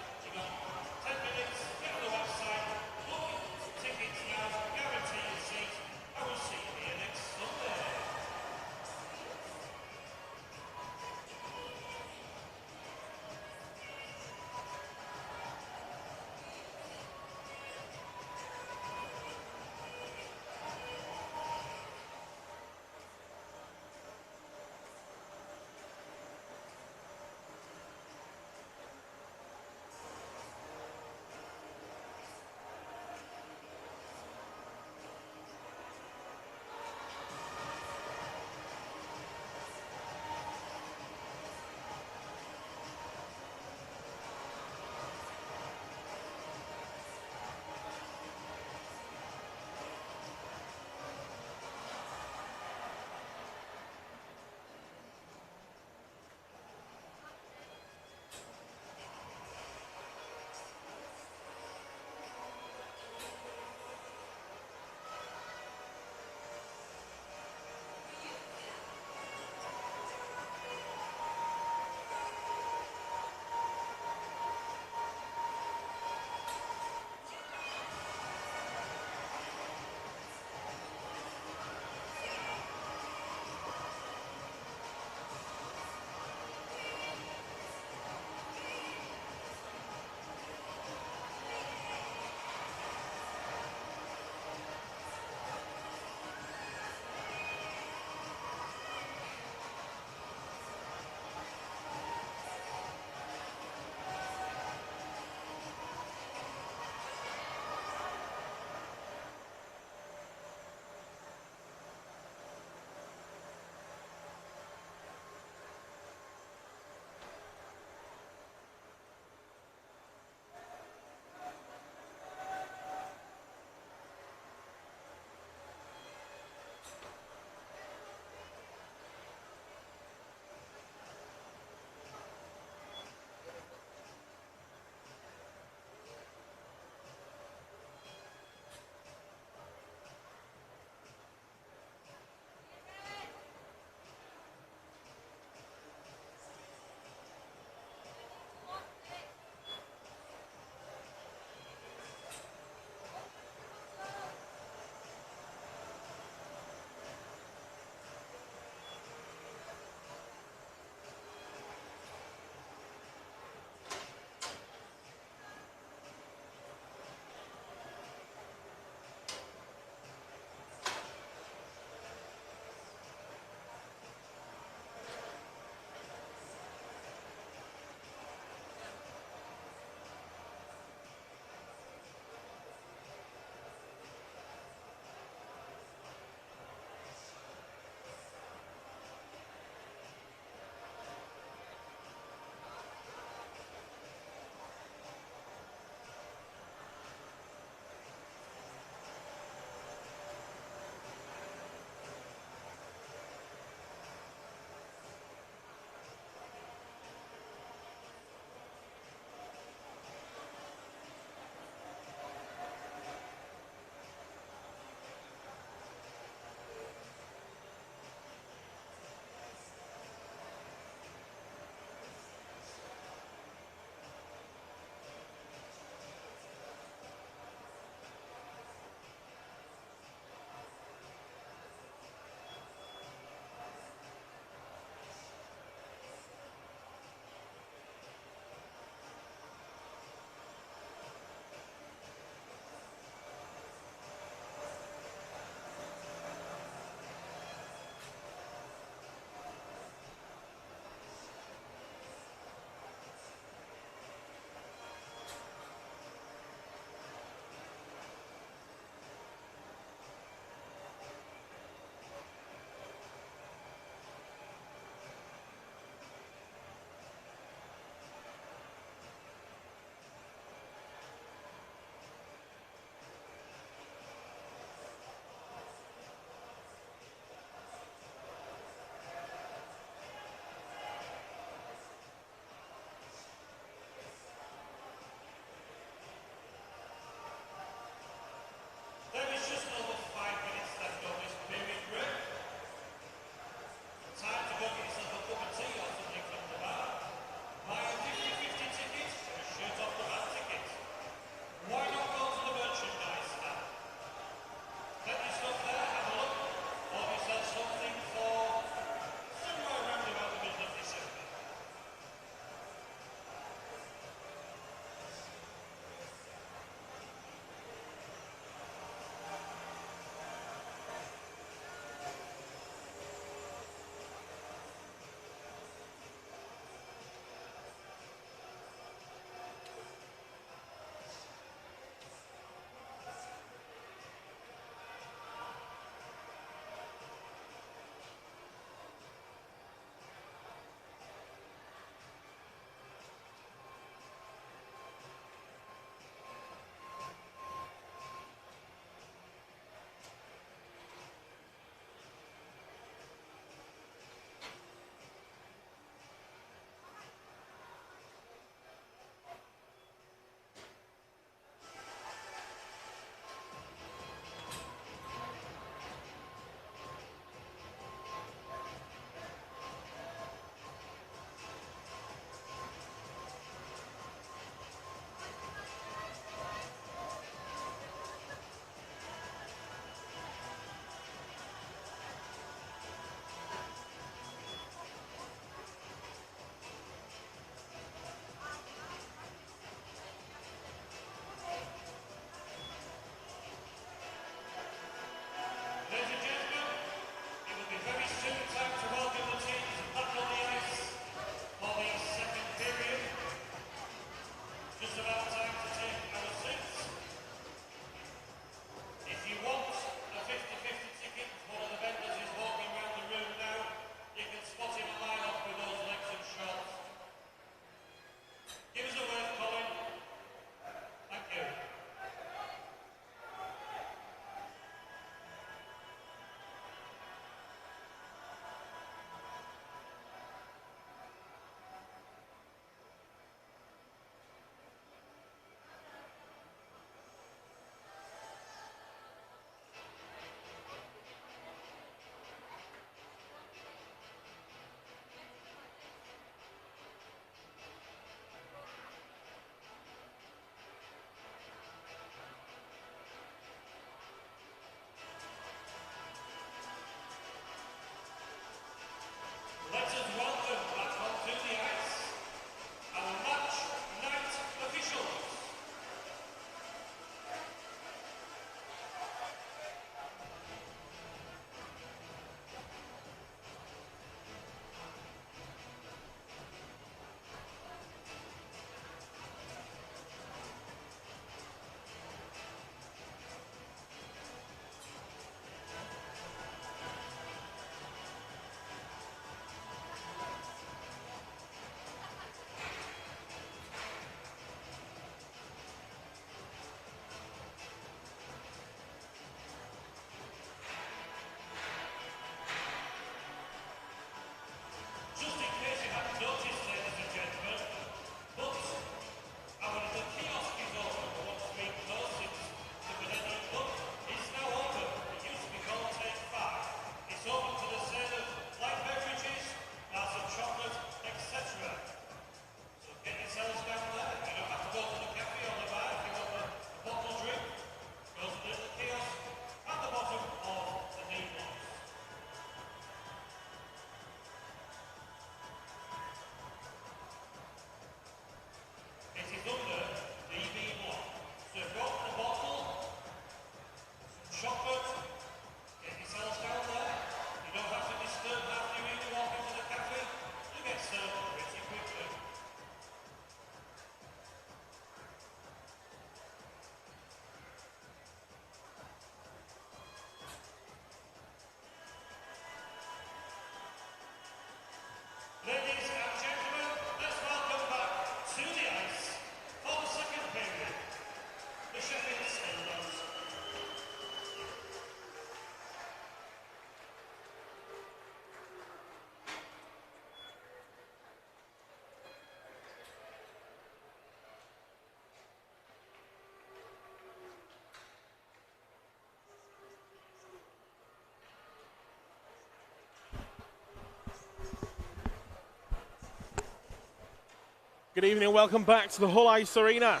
Good evening and welcome back to the Hull Ice Arena.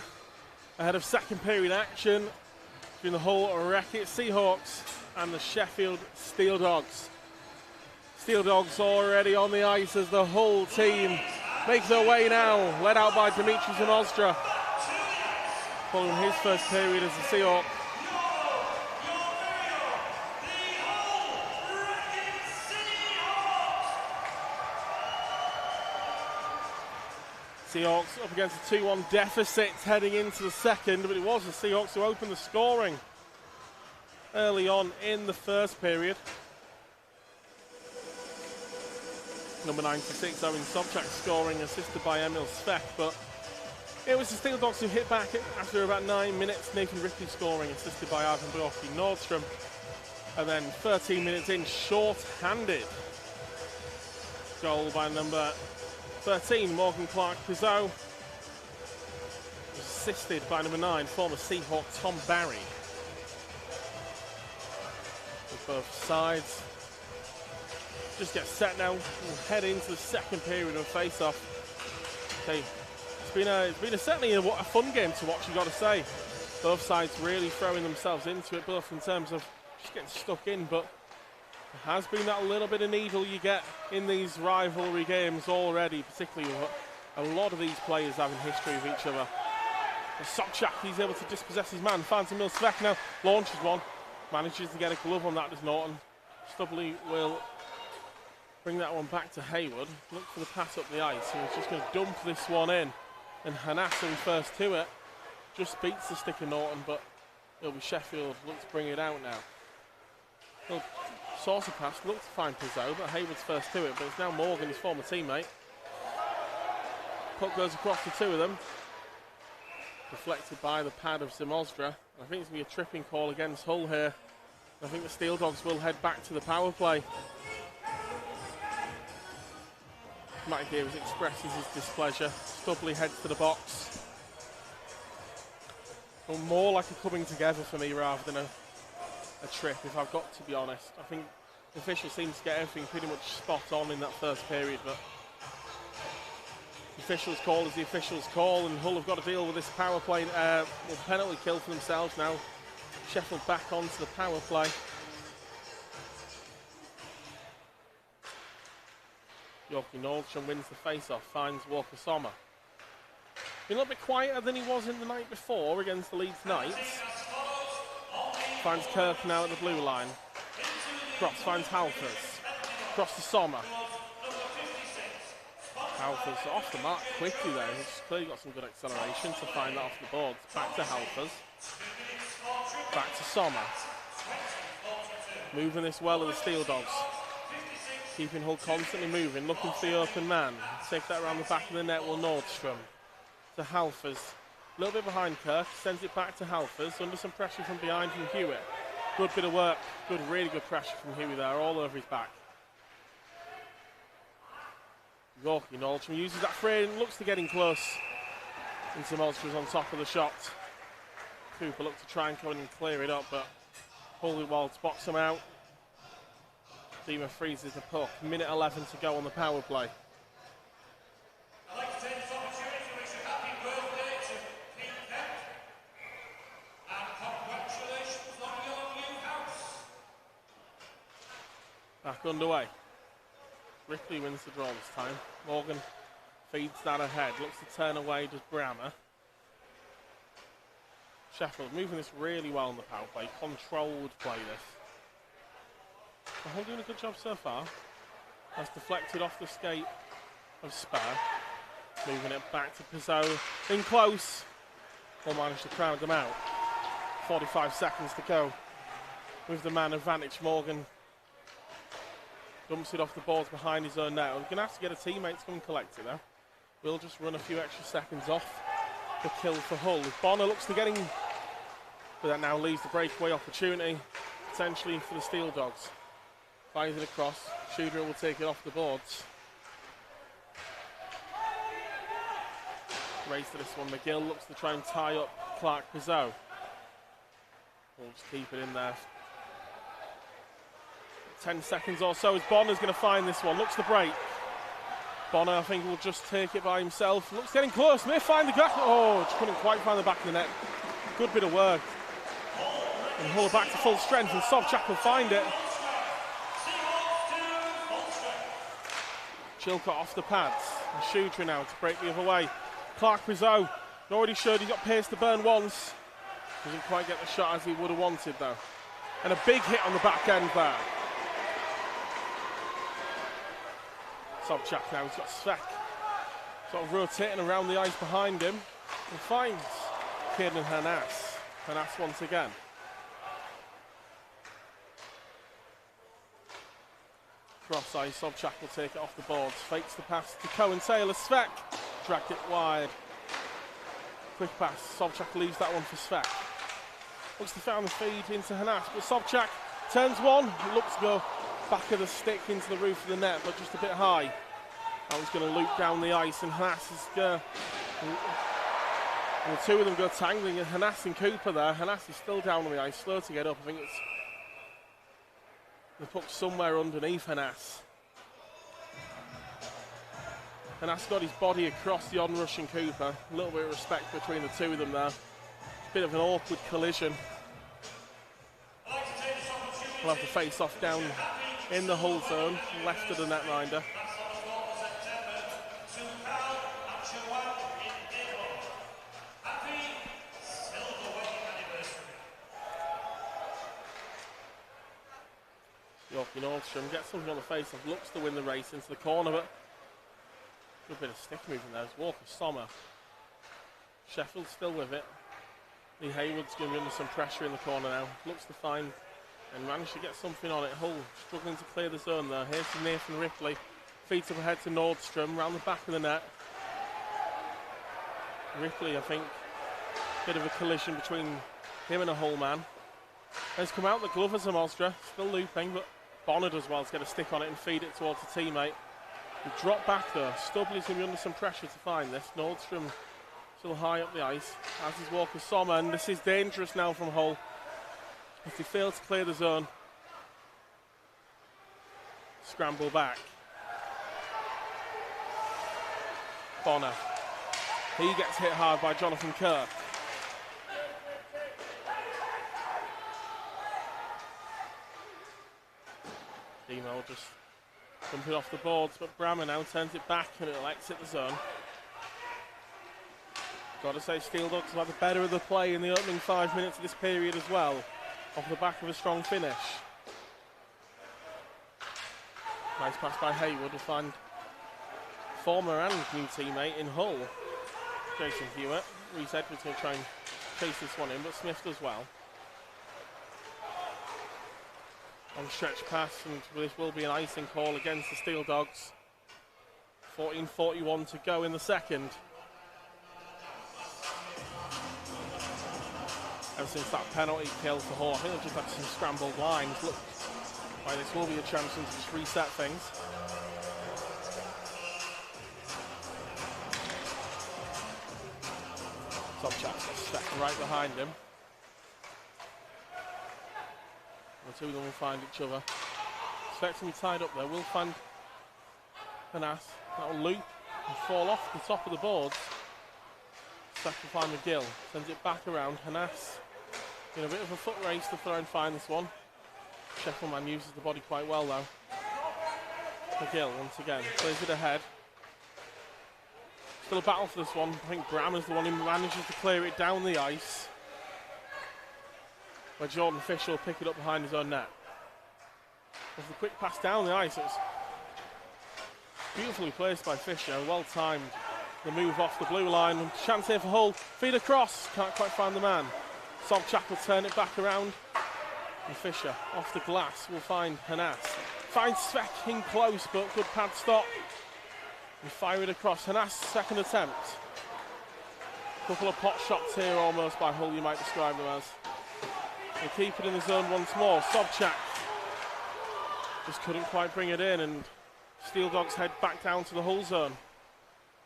Ahead of second period action between the Hull Wreck-It Seahawks and the Sheffield Steeldogs. Steeldogs already on the ice as the Hull team makes their way now, led out by Dimitri Zamostra, following his first period as a Seahawk. Seahawks up against a 2-1 deficit heading into the second, but it was the Seahawks who opened the scoring early on in the first period. Number 96, Owen Sobchak scoring, assisted by Emil Svek, but it was the Steeldogs who hit back after about 9 minutes. Nathan Ripley scoring, assisted by Ivan Bjorky Nordstrom, and then 13 minutes in, short-handed goal by number 13, Morgan Clark-Pizot, assisted by number 9, former Seahawk Tom Barry. With both sides just get set now. We'll head into the second period of face-off. Okay, it's been certainly a fun game to watch, you've got to say. Both sides really throwing themselves into it, both in terms of just getting stuck in, but there has been that little bit of needle you get in these rivalry games already, particularly with a lot of these players having history with each other. Sobchak, he's able to dispossess his man, finds Emil Svek now, launches one, manages to get a glove on that, does Norton. Stubley will bring that one back to Hayward, look for the pass up the ice, and he's just going to dump this one in. And Hanasson first to it, just beats the stick of Norton, but it'll be Sheffield, look to bring it out now. Well, saucer pass, looked to find Pizot, but Hayward's first to it, but it's now Morgan, his former teammate. Puck goes across the two of them. Deflected by the pad of Zamostra. I think it's going to be a tripping call against Hull here. I think the Steeldogs will head back to the power play. Mike Davis expresses his displeasure. Stubley heads to the box. Well, more like a coming together for me rather than a trip, if I've got to be honest. I think the official seems to get everything pretty much spot on in that first period, but the official's call is the official's call, and Hull have got to deal with this power play, penalty kill for themselves now. Sheffield back onto the power play. Bjorky Nordstrom wins the face-off, finds Walker Sommer. Been a little bit quieter than he was in the night before against the Leeds Knights. Finds Kirk now at the blue line. Cross finds Halfers. Cross to Sommer. Halfers off the mark quickly there. He's clearly got some good acceleration to find that off the boards. Back to Halfers. Back to Sommer. Moving this well are the Steeldogs. Keeping Hull constantly moving, looking for the open man. Take that around the back of the net will Nordstrom. To Halfers. A little bit behind Kirk, sends it back to Halfers, under some pressure from behind from Hewitt. Good bit of work, really good pressure from Hewitt there, all over his back. Bjorky Nordstrom uses that frame, looks to getting close. And Zamostra's on top of the shot. Cooper looks to try and come in and clear it up, but Hollywald box him out. Dima freezes the puck. Minute 11 to go on the power play. I'd like to take this opportunity to wish a happy birthday to Pete Kemp. And congratulations on your new house. Back underway. Ripley wins the draw this time. Morgan feeds that ahead. Looks to turn away, does Brammer. Sheffield moving this really well on the power play. Controlled play this. Hull doing a good job so far. That's deflected off the skate of Spur. Moving it back to Pizot. In close. Hull managed to crowd them out. 45 seconds to go. With the man advantage, Morgan dumps it off the boards behind his own net. We're going to have to get a teammate to come and collect it though. We'll just run a few extra seconds off the kill for Hull. Bonner looks to get in, but that now leaves the breakaway opportunity potentially for the Steeldogs. Finds it across. Shooter will take it off the boards. Race to this one. McGill looks to try and tie up Clark-Pizot. We'll just keep it in there. 10 seconds or so as Bonner's going to find this one. Looks to break. Bonner, I think, will just take it by himself. Looks getting close. May find the back. Oh, just couldn't quite find the back of the net. Good bit of work. And Hull back to full strength, and Sobchak will find it. Chilcott off the pads. And Shooter now to break the other way. Clark Prideaux already showed he got pace to burn once. Doesn't quite get the shot as he would have wanted, though. And a big hit on the back end there. Sobchak now, he's got Svek sort of rotating around the ice behind him and finds Caden Hanas. Hanas once again. Cross ice, Sobchak will take it off the boards, fakes the pass to Cohen Taylor. Svek dragged it wide. Quick pass, Sobchak leaves that one for Svek. Looks to found the feed into Hanas, but Sobchak turns one, looks to go back of the stick into the roof of the net, but just a bit high. That was going to loop down the ice, and Hanas is and the two of them go tangling, and Hanas and Cooper there. Hanas is still down on the ice, slow to get up. I think it's the puck somewhere underneath Hanas. Hanas got his body across the onrushing Cooper. A little bit of respect between the two of them there. Bit of an awkward collision. We'll have the face off down in the Hull zone, left of the netminder. Yorkie Nordstrom gets something on the face off, looks to win the race into the corner, but good bit of stick movement there. It's Walker Sommer. Sheffield still with it. Lee Hayward's going to be under some pressure in the corner now. Looks to find and managed to get something on it. Hull struggling to clear the zone there. Here's to Nathan Ripley. Feeds up ahead to Nordstrom, round the back of the net. Ripley, I think, bit of a collision between him and a Hull man. Has come out the glove as a Mosdra, still looping, but Bonner does well to get a stick on it and feed it towards a teammate. He dropped back though. Stubley's going to be under some pressure to find this. Nordstrom still high up the ice, as is Walker Sommer, and this is dangerous now from Hull. If they fail to clear the zone, scramble back. Bonner. He gets hit hard by Jonathan Kirk. Demo just jumping off the boards, but Brammer now turns it back and it'll exit the zone. Got to say, Steeldogs have had the better of the play in the opening 5 minutes of this period as well, off the back of a strong finish. Nice pass by Hayward to find former and new teammate in Hull, Jason Hewitt. Reese Edwards going to try and chase this one in, but Smith does well. On stretch pass, and this will be an icing call against the Steeldogs. 14:41 to go in the second. Ever since that penalty kill for Hull, I think they've just had some scrambled lines. Look, like this will be a chance to just reset things. Sobchak's stepping right behind him. The two of them will find each other. Expect to be tied up there. We'll find Hanas. That will loop and fall off the top of the boards. Stack will find McGill. Sends it back around. Hanas in a bit of a foot race to try and find this one. Sheffield man uses the body quite well though. McGill once again plays it ahead. Still a battle for this one. I think Brammer's the one who manages to clear it down the ice, where Jordan Fisher will pick it up behind his own net. With the quick pass down the ice, it's beautifully placed by Fisher, well timed. The move off the blue line, chance here for Hull, feed across, can't quite find the man. Sobchak will turn it back around, and Fisher off the glass will find Hanas. Finds Svek in close, but good pad stop. And fire it across. Hanas' second attempt. Couple of pot shots here almost by Hull, you might describe them as. They keep it in the zone once more. Sobchak just couldn't quite bring it in, and Steeldogs head back down to the Hull zone.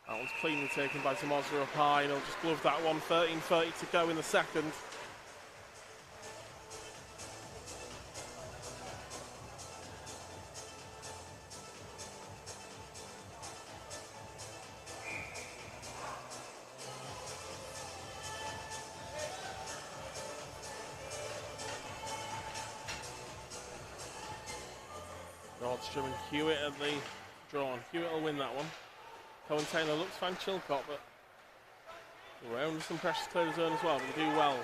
That one's cleanly taken by Zamozra up high, and he'll just glove that one. 13:30 to go in the second. Nordstrom and Hewitt at the draw. Hewitt will win that one. Cohen Taylor looks fine, Chilcott, but we're under some pressure to clear the zone as well, but they do well.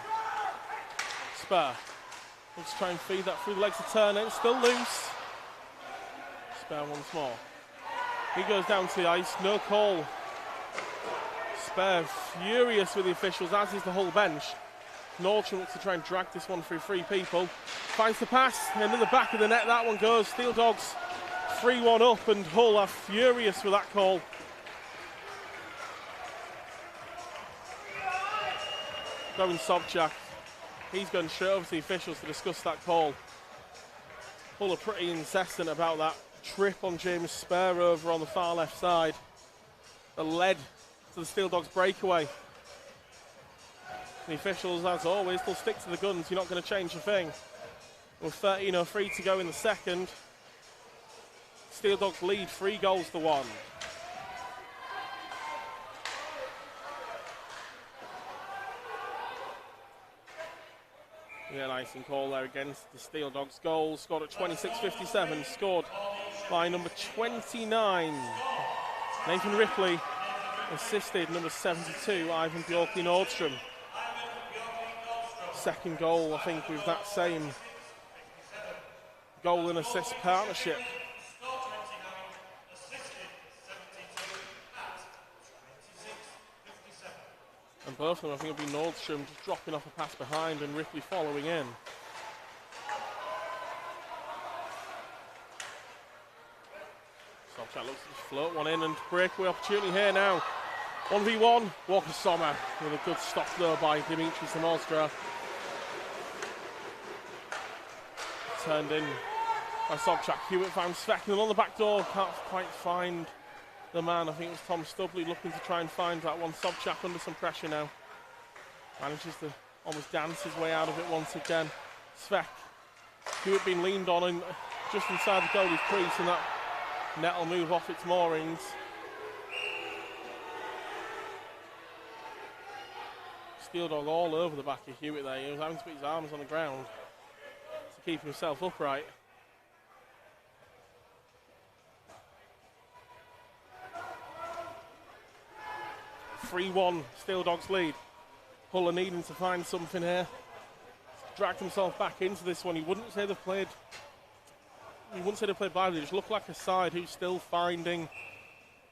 Spur. Let's try and feed that through the legs of Turner. It's still loose. Spur once more. He goes down to the ice. No call. Spur furious with the officials, as is the whole bench. Nordstrom looks to try and drag this one through three people. Finds the pass. Into the back of the net. That one goes. Steeldogs 3-1 up, and Hull are furious with that call. Going Sobchak. He's going straight over to the officials to discuss that call. Hull are pretty incessant about that trip on James Spur over on the far left side that led to the Steeldogs breakaway. The officials, as always, will stick to the guns. You're not going to change a thing. With 13:03 to go in the second, Steeldogs lead 3-1. Yeah, nice and call there against the Steeldogs. Goal scored at 26:57, scored by number 29, Nathan Ripley, assisted number 72, Ivan Bjorkley-Nordstrom. Second goal, I think, with that same goal and assist partnership. And both of them, I think, it'll be Nordstrom just dropping off a pass behind and Ripley following in. Sobchak looks to float one in, and breakaway opportunity here now. 1v1, Walker Sommer with a good stop though by Dimitri Samostra. Turned in by Sobchak. Hewitt found Svekman on the back door, can't quite find the man. I think it was Tom Stubley looking to try and find that one. Sobchak under some pressure now. Manages to almost dance his way out of it once again. Svek. Hewitt being leaned on and just inside the goalie's crease, and that net will move off its moorings. Steeldog all over the back of Hewitt there. He was having to put his arms on the ground to keep himself upright. (3-1) Steeldogs lead. Hull are needing to find something here. Dragged himself back into this one. You wouldn't say they've played badly. They just look like a side who's still finding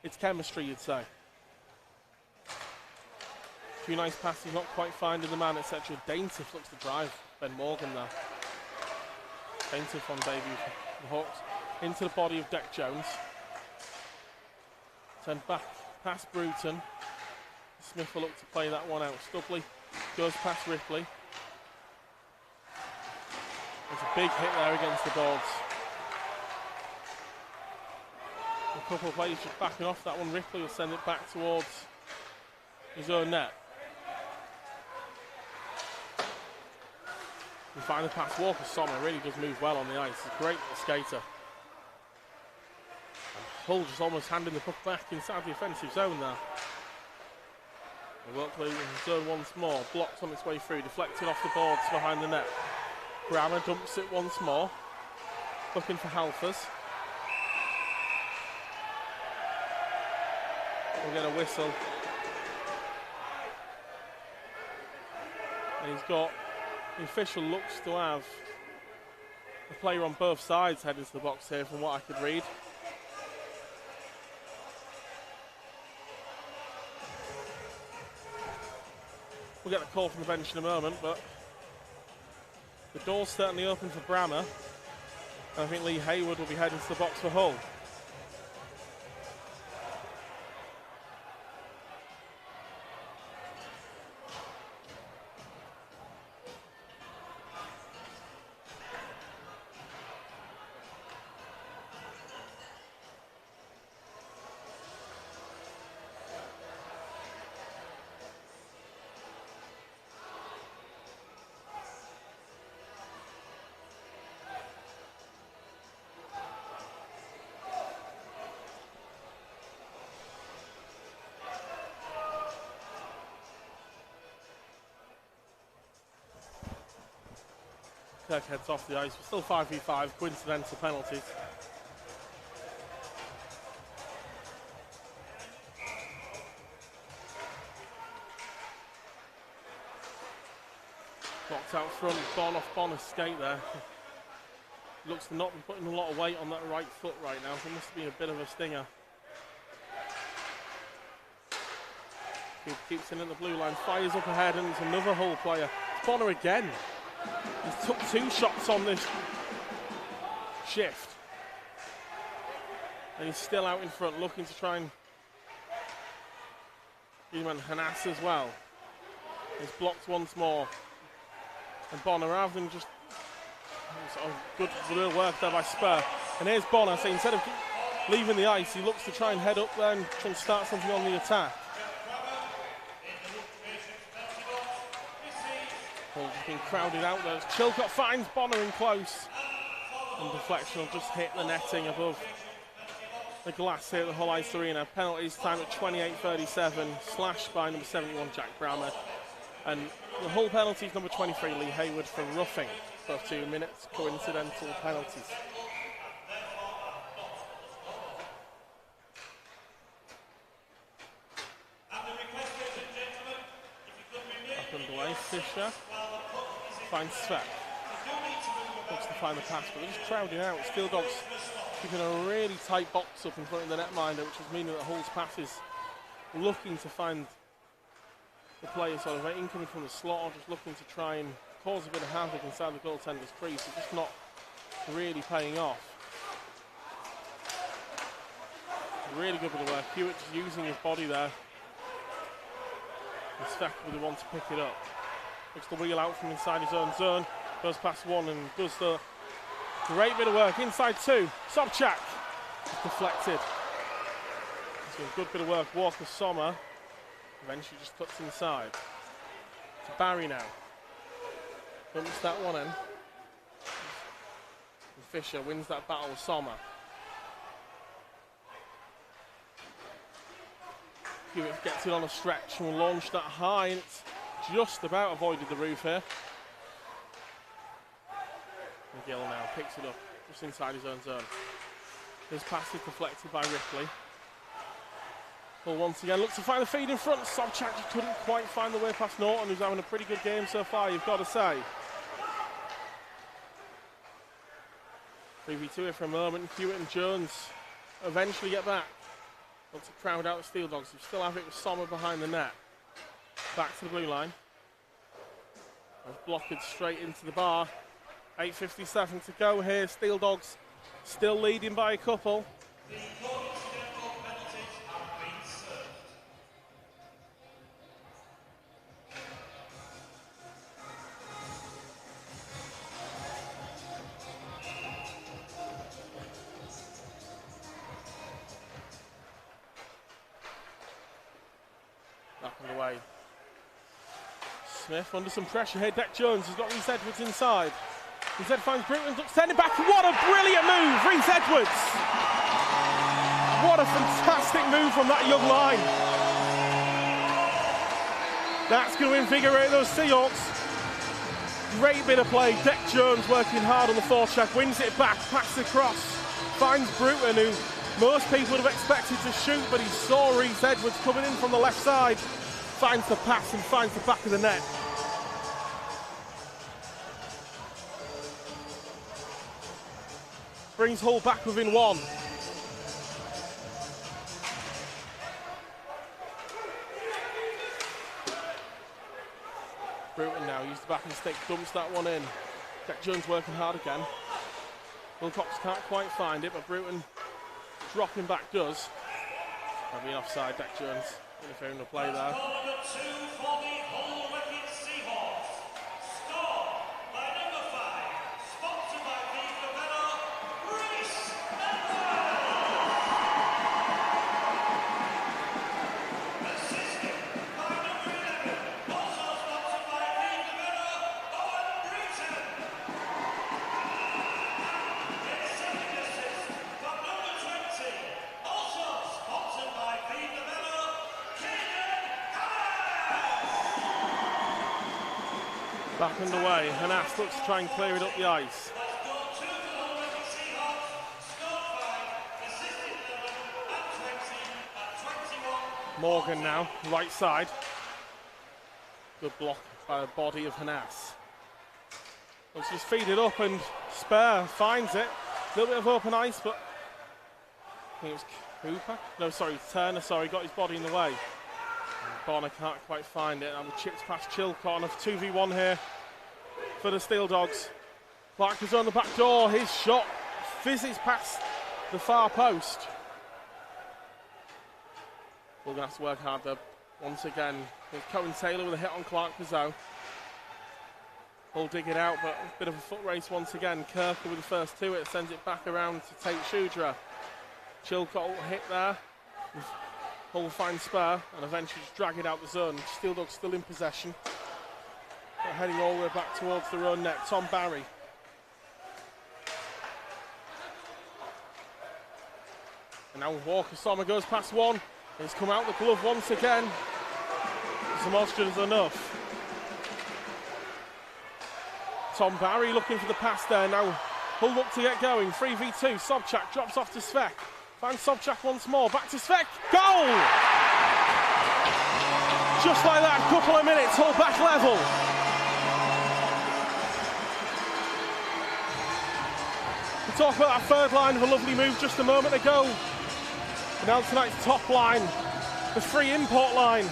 its chemistry, you'd say. A few nice passes, not quite finding the man, etc. Daintiff looks to drive Ben Morgan there. Daintiff on debut for the Hawks. Into the body of Deck Jones. Sent back past Bruton. Smith will look to play that one out. Stubley goes past Ripley. There's a big hit there against the Dogs. A couple of players just backing off that one. Ripley will send it back towards his own net. We find the pass. Walker Sommer really does move well on the ice. He's a great skater. And Hull just almost handing the puck back inside the offensive zone there. The work play in zone once more. Blocked on its way through. Deflected off the boards behind the net. Grammer dumps it once more. Looking for Halfers. We'll get a whistle. And he's got, the official looks to have a player on both sides heading to the box here from what I could read. We'll get the call from the bench in a moment, but the door's certainly open for Brammer. And I think Lee Hayward will be heading to the box for Hull. Kirk heads off the ice. We're still 5v5, coincidental penalties. Blocked out front, Bonner's skate there. Looks to not be putting a lot of weight on that right foot right now, so it must be a bit of a stinger. Keeps in at the blue line, fires up ahead, and it's another Hull player. It's Bonner again. He's took 2 shots on this shift. And he's still out in front, looking to try and... Even Hanas as well. He's blocked once more. And Bonner, rather than just sort of good real work there by Spur. And here's Bonner, so instead of leaving the ice, he looks to try and head up there and try and start something on the attack. Hull's been crowded out there. Chilcott finds Bonner in close. And deflection will just hit the netting above the glass here at the Hull Ice Arena. Penalties time at 28:37, slashed by number 71, Jack Brammer. And the Hull penalties, number 23, Lee Hayward for roughing. Both 2 minutes, coincidental penalties. Up underway, Fisher finds Svek. Looks to find the pass, but they're just crowding out. Steeldogs keeping a really tight box up in front of the netminder, which is meaning that Hull's pass is looking to find the player sort of incoming from the slot, or just looking to try and cause a bit of havoc inside the goaltender's crease. It's just not really paying off. Really good with the work. Hewitt just using his body there. And Svek with the one to pick it up. Looks to wheel out from inside his own zone. Goes past one and does the great bit of work. Inside 2. Sobchak. Deflected. He's doing a good bit of work. Walker Sommer. Eventually just cuts inside. To Barry now. Dumps that one in. And Fisher wins that battle with Sommer. Hewitt gets it on a stretch and will launch that high, and it's just about avoided the roof here. McGill now picks it up just inside his own zone. His pass is deflected by Ripley. Hull once again looks to find the feed in front. Sobchak just couldn't quite find the way past Norton, who's having a pretty good game so far, you've got to say. 3v2 here for a moment. Hewitt and Jones eventually get back. Wants to crowd out the Steeldogs, who still have it with Sommer behind the net. Back to the blue line. Blocked straight into the bar. 8:57 to go here. Steeldogs still leading by a couple. Back on the way. Smith under some pressure here. Deck Jones has got Reese Edwards inside. Reese finds Bruton, sending back. What a brilliant move, Reese Edwards! What a fantastic move from that young line. That's going to invigorate those Seahawks. Great bit of play. Deck Jones working hard on the forecheck, wins it back, packs across, finds Bruton, who most people would have expected to shoot, but he saw Reese Edwards coming in from the left side, finds the pass and finds the back of the net. Brings Hull back within 1. Bruton now used the back of the stick, dumps that one in. Deck Jones working hard again. Wilcox can't quite find it, but Bruton dropping back does. I'll be offside. Deck Jones interfering in the play there. Goal number 2 for the Hull Wicked Seahawks. Scored by number 5. Sponsored by Beef Cabello, Reese Edwards. Assisted by number 11. Also sponsored by Beef Cabello, Owen Breton. And his second assist from number 20. Also sponsored by Beef Cabello, Back underway. Hanas looks to try and clear it up the ice. Morgan now, right side. Good block by the body of Hanas. Let's just feed it up and Spur finds it. A little bit of open ice, but I think it was Cooper. No, sorry, Turner, sorry, got his body in the way. Bonner can't quite find it. And chips past Chilcott on a 2v1 here for the Steeldogs. Clark is on the back door. His shot fizzes past the far post. We're going to have to work hard there once again. With Cohen Taylor with a hit on Clark Pizzo. Hull dig it out, but a bit of a foot race once again. Kirker with the first two. It sends it back around to Tate Shudra. Chilcott will hit there. Hull finds Spur and eventually just drag it out the zone. Steeldogs still in possession. They're heading all the way back towards their own net. Tom Barry. And now Walker Sommer goes past one. He's come out the glove once again. Zamostra is enough. Tom Barry looking for the pass there. Now Hull look to get going. 3v2. Sobchak drops off to Svek. Finds Sobchak once more. Back to Svek. Goal! Just like that. Couple of minutes. Hull back level. We talked about that third line of a lovely move just a moment ago. And now tonight's top line. The free import line.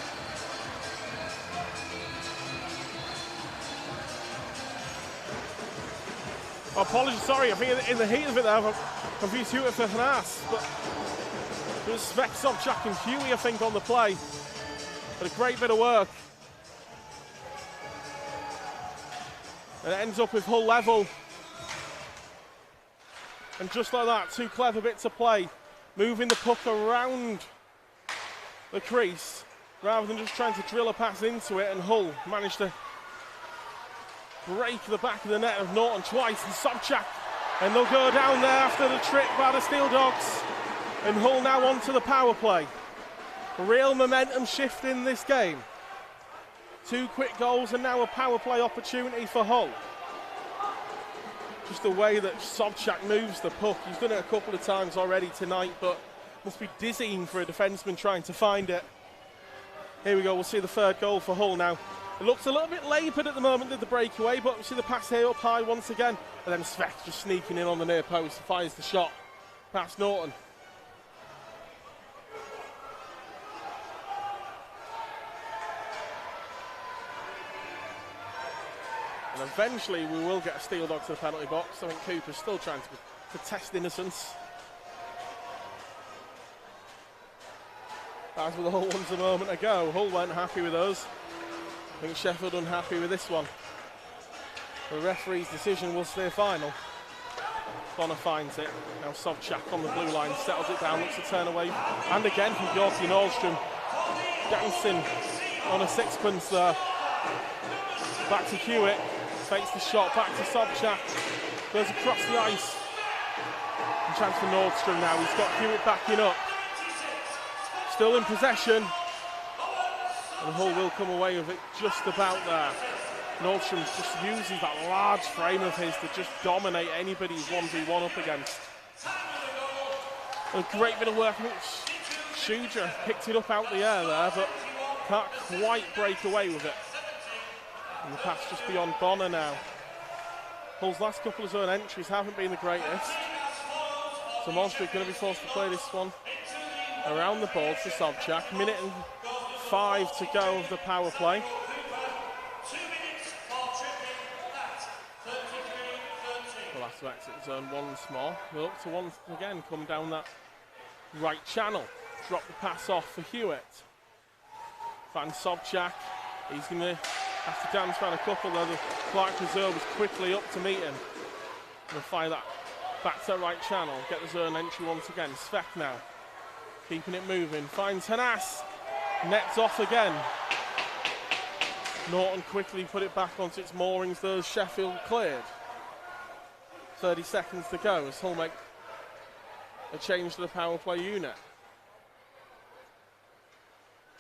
Apologies, sorry, I think in the heat of it there, I've confused Hewitt for Hanas, but it was Svek, Sobchak and Huey, I think, on the play. But a great bit of work. And it ends up with Hull level. And just like that, two clever bits of play, moving the puck around the crease, rather than just trying to drill a pass into it, and Hull managed to break the back of the net of Norton twice, and Sobchak, and they'll go down there after the trip by the Steeldogs, and Hull now onto the power play. Real momentum shift in this game. Two quick goals and now a power play opportunity for Hull. Just the way that Sobchak moves the puck. He's done it a couple of times already tonight, but must be dizzying for a defenseman trying to find it. Here we go, we'll see the third goal for Hull now. It looks a little bit laboured at the moment with the breakaway, but we see the pass here up high once again. And then Svek just sneaking in on the near post, fires the shot past Norton. And eventually we will get a Steeldog to the penalty box. I think Cooper's still trying to test innocence. As with the Hull ones a moment ago, Hull weren't happy with those. I think Sheffield unhappy with this one. The referee's decision will stay final. Bonner finds it. Now Sobchak on the blue line, settles it down, looks to turn away. And again from Bjorky Nordstrom. Dancing on a sixpence there. Back to Hewitt. Fakes the shot, back to Sobchak. Goes across the ice. And chance for Nordstrom now. He's got Hewitt backing up. Still in possession. And Hull will come away with it just about there. Nordstrom just uses that large frame of his to just dominate anybody he's 1v1 up against. A great bit of work. Shudra picked it up out the air there, but can't quite break away with it. And the pass just beyond Bonner now. Hull's last couple of zone entries haven't been the greatest. So Monster going to be forced to play this one around the boards to Sobchak. Minute and 5 to go of the power play. We'll have to exit zone once more. We'll look to once again come down that right channel. Drop the pass off for Hewitt. Finds Sobchak. He's going to have to dance around a couple though. The Clark Reserve was quickly up to meet him. We'll fire that back to the right channel. Get the zone entry once again. Svek now. Keeping it moving. Finds Hanas. Nets off again. Norton quickly put it back onto its moorings. Those Sheffield cleared. 30 seconds to go as Hull make a change to the power play unit.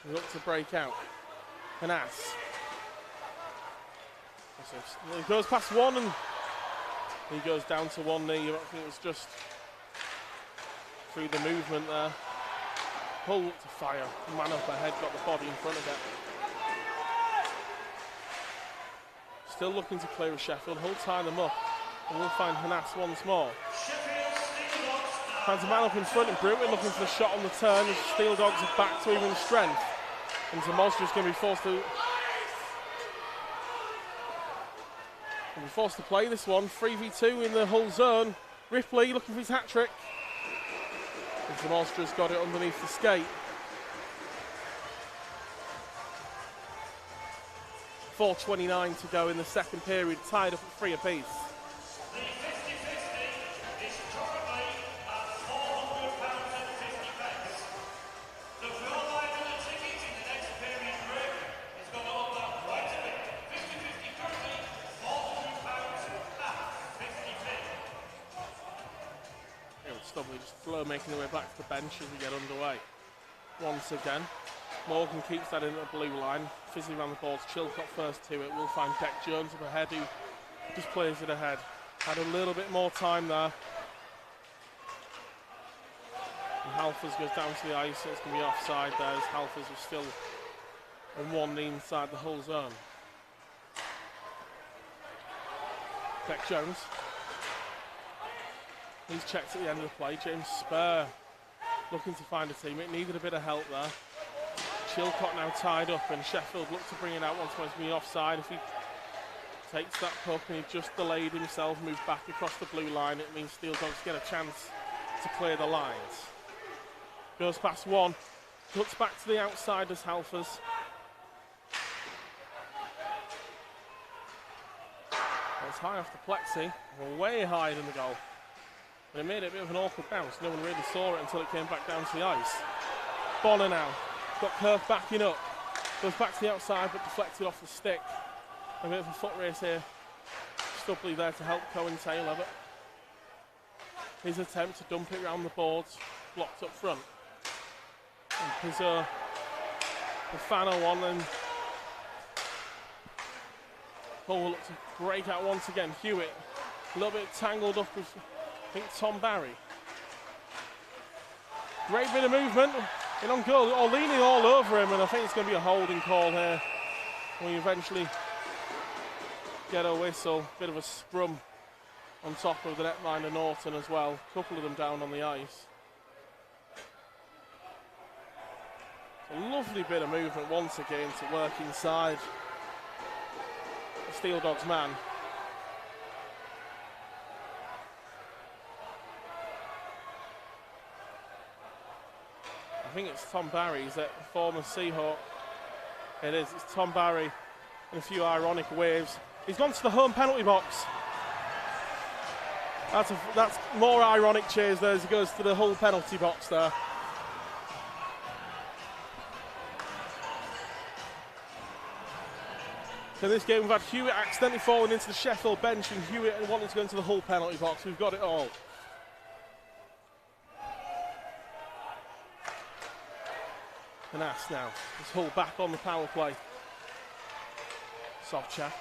We look to break out. Hanas. He goes past one and he goes down to one knee. I think it was just through the movement there. Hull looked to fire. Man up ahead, got the body in front of it. Still looking to clear of Sheffield. He'll tie them up. And we'll find Hanas once more. Finds a man up in front and Bruton looking for the shot on the turn. The Steeldogs are back to even strength. And Zamolstra's going to be forced to play this one. 3v2 in the Hull zone. Ripley looking for his hat-trick. And Zamolstra's got it underneath the skate. 4:29 to go in the second period, tied up at 3 apiece. The 50-50 is currently at £400.50. The floor line of the ticket in the next period break is going to look up right a bit. 50-50 currently, £400.50. It was Stubbley just slow making their way back to the bench as we get underway. Once again, Morgan keeps that in the blue line. Fizzing around the ball, Chilcott first to it. We'll find Deck Jones up ahead who just plays it ahead. Had a little bit more time there. And Halfers goes down to the ice, so it's going to be offside there as Halfers is still on one knee inside the Hull zone. Deck Jones. He's checked at the end of the play. James Spur looking to find a teammate. Needed a bit of help there. Chilcott now tied up and Sheffield look to bring it out once more. It's going to be offside. If he takes that puck and he just delayed himself, moved back across the blue line, it means Steeldogs get a chance to clear the lines. Goes past one, cuts back to the outside as Halfers. It's high off the plexi, way higher than the goal. And it made it a bit of an awkward bounce. No one really saw it until it came back down to the ice. Bonner now. Got Kirk backing up. Goes back to the outside but deflected off the stick. A bit of a foot race here. Stubbley there to help Cohen Taylor. But his attempt to dump it around the boards blocked up front. And Pizzo, the Fano one, and Hull will look to break out once again. Hewitt a little bit tangled up with, I think, Tom Barry. Great bit of movement. In on goal, or leaning all over him, and I think it's going to be a holding call here. We eventually get a whistle, bit of a scrum on top of the netminder Norton as well. A couple of them down on the ice. A lovely bit of movement once again to work inside the Steeldogs man. I think it's Tom Barry, he's a former Seahawk. It is, it's Tom Barry in a few ironic waves. He's gone to the home penalty box. That's more ironic cheers there as he goes to the Hull penalty box there. So this game we've had Hewitt accidentally falling into the Sheffield bench and Hewitt wanting to go into the Hull penalty box. We've got it all. Hanas now. It's Hull back on the power play. Sobchak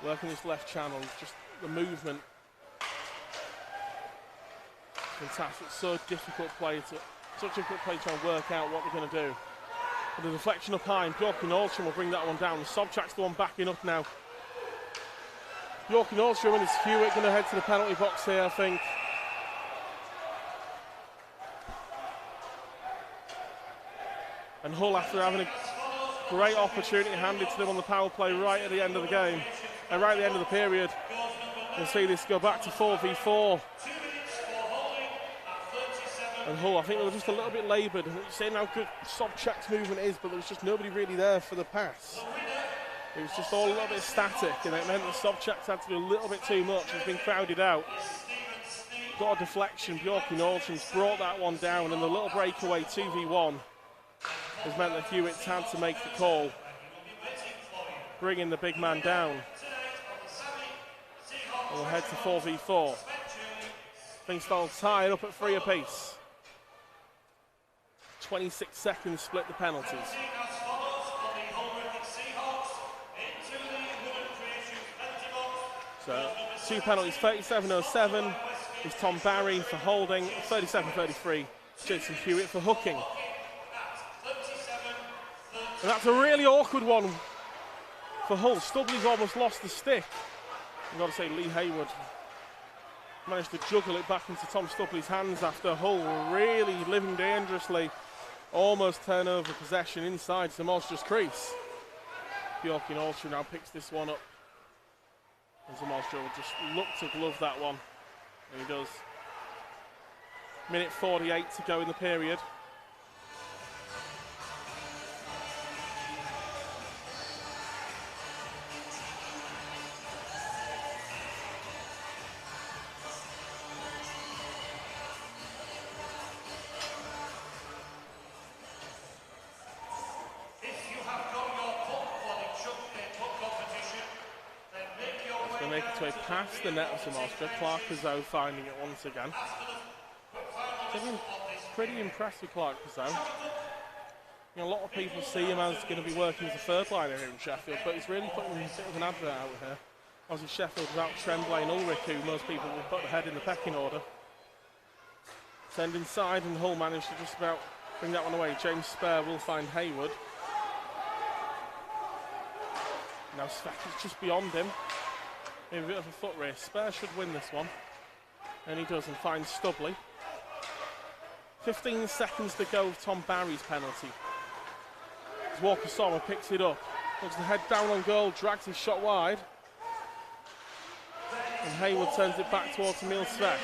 working his left channel. Just the movement. Fantastic. So difficult play to try and work out what they're going to do. But the deflection up high, and Bjork and Nordstrom will bring that one down. Sobchak's the one backing up now. Bjork and Nordstrom and it's Hewitt going to head to the penalty box here, I think. And Hull, after having a great opportunity handed to them on the power play right at the end of the game, and right at the end of the period, we'll see this go back to 4v4. And Hull, I think they were just a little bit laboured. Saying how good Sobchak's movement is, but there was just nobody really there for the pass. It was just all a little bit static, and it meant that Sobchak's had to do a little bit too much. He's been crowded out. Got a deflection. Bjorky Nordstrom's brought that one down, and the little breakaway 2v1 has meant that Hewitt's had to make the call, bringing the big man down. And we'll head to 4v4. Things still tied up at 3 apiece. 26 seconds split the penalties. So 2 penalties, 37-07 is Tom Barry for holding, 37-33 Jason Hewitt for hooking. And that's a really awkward one for Hull. Stubley's almost lost the stick. I've got to say, Lee Haywood managed to juggle it back into Tom Stubley's hands after Hull really living dangerously. Almost turn over possession inside Zamolstra's crease. Bjorky Nordstrom now picks this one up. And Zamolstra will just look to glove that one. And he does. Minute 48 to go in the period. Make its way past the net of Zamolstra. Clark Pizot finding it once again. Pretty impressed with Clark Pizot. You know, a lot of people see him as going to be working as a third liner here in Sheffield, but he's really putting a bit of an advert out here. Obviously Sheffield without Tremblay and Ulrich, who most people will put ahead in the pecking order. Send inside, and Hull managed to just about bring that one away. James Spare will find Haywood. Now Svek is just beyond him. Maybe a bit of a foot race. Spare should win this one. And he does, and finds Stubley. 15 seconds to go with Tom Barry's penalty. As Walker Sommer picks it up. Looks to head down on goal, drags his shot wide. And Haywood turns it back towards Emil Svek.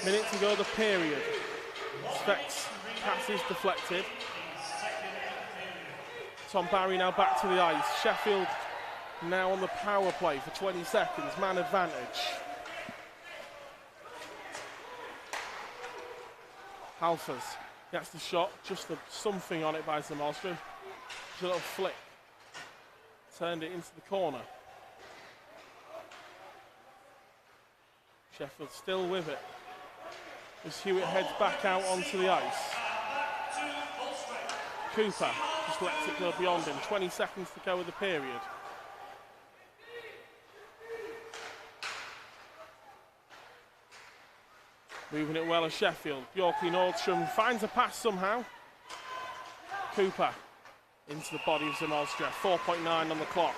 Minute to go the period. Svek's pass is deflected. Tom Barry now back to the ice. Sheffield now on the power play for 20 seconds, man advantage. Halfers gets the shot, just something on it by Zamolstra. Just a little flick. Turned it into the corner. Sheffield still with it. As Hewitt heads back out onto the ice. Cooper just lets it go beyond him. 20 seconds to go with the period. Moving it well as Sheffield. Bjorky Nordstrom finds a pass somehow. Cooper into the body of Zamolstra. 4.9 on the clock.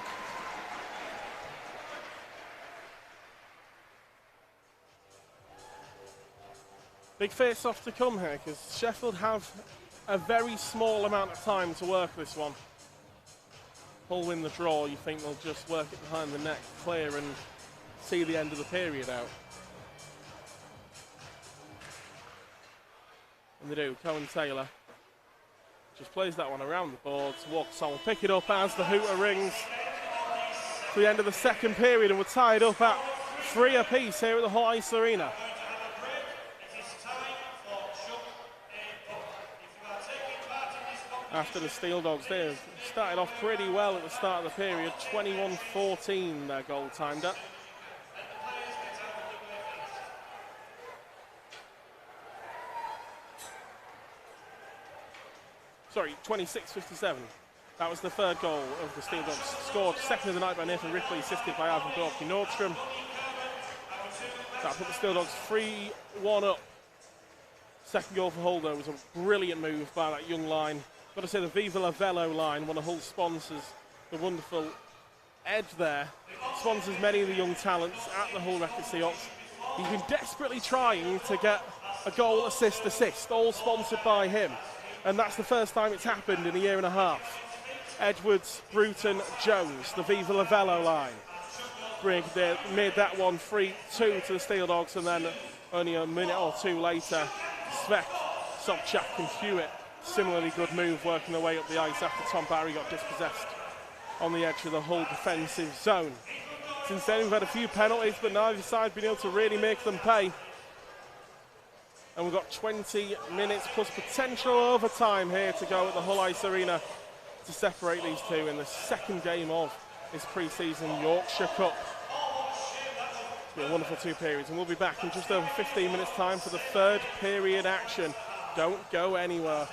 Big face-off to come here because Sheffield have a very small amount of time to work this one. Hull win the draw, you think they'll just work it behind the net, clear and see the end of the period out. And they do. Cohen Taylor just plays that one around the boards. Walks on, will pick it up as the hooter rings to the end of the second period, and we're tied up at 3 apiece here at the Hull Ice Arena. After the Steeldogs, they started off pretty well at the start of the period. 21-14 their goal timed at. Sorry, 26-57. That was the third goal of the Steeldogs. Scored second of the night by Nathan Ripley, assisted by Ivan Bjorky Nordstrom. That put the Steeldogs 3-1 up. Second goal for Hull, though, was a brilliant move by that young line. Got to say, the Viva La Velo line, one of Hull's sponsors, the wonderful Ed there, sponsors many of the young talents at the Hull Record Seahawks. He's been desperately trying to get a goal, assist, all sponsored by him. And that's the first time it's happened in a year and a half. Edwards, Bruton, Jones, the Viva La Velo line. They made that one 3-2 to the Steeldogs, and then only a minute or two later, Svek, Sobchak and Hewitt. Similarly good move working their way up the ice after Tom Barry got dispossessed on the edge of the Hull defensive zone. Since then we've had a few penalties, but neither side been able to really make them pay. And we've got 20 minutes plus potential overtime here to go at the Hull Ice Arena to separate these two in the second game of this pre-season Yorkshire Cup. It's been a wonderful 2 periods, and we'll be back in just over 15 minutes time for the third period action. Don't go anywhere.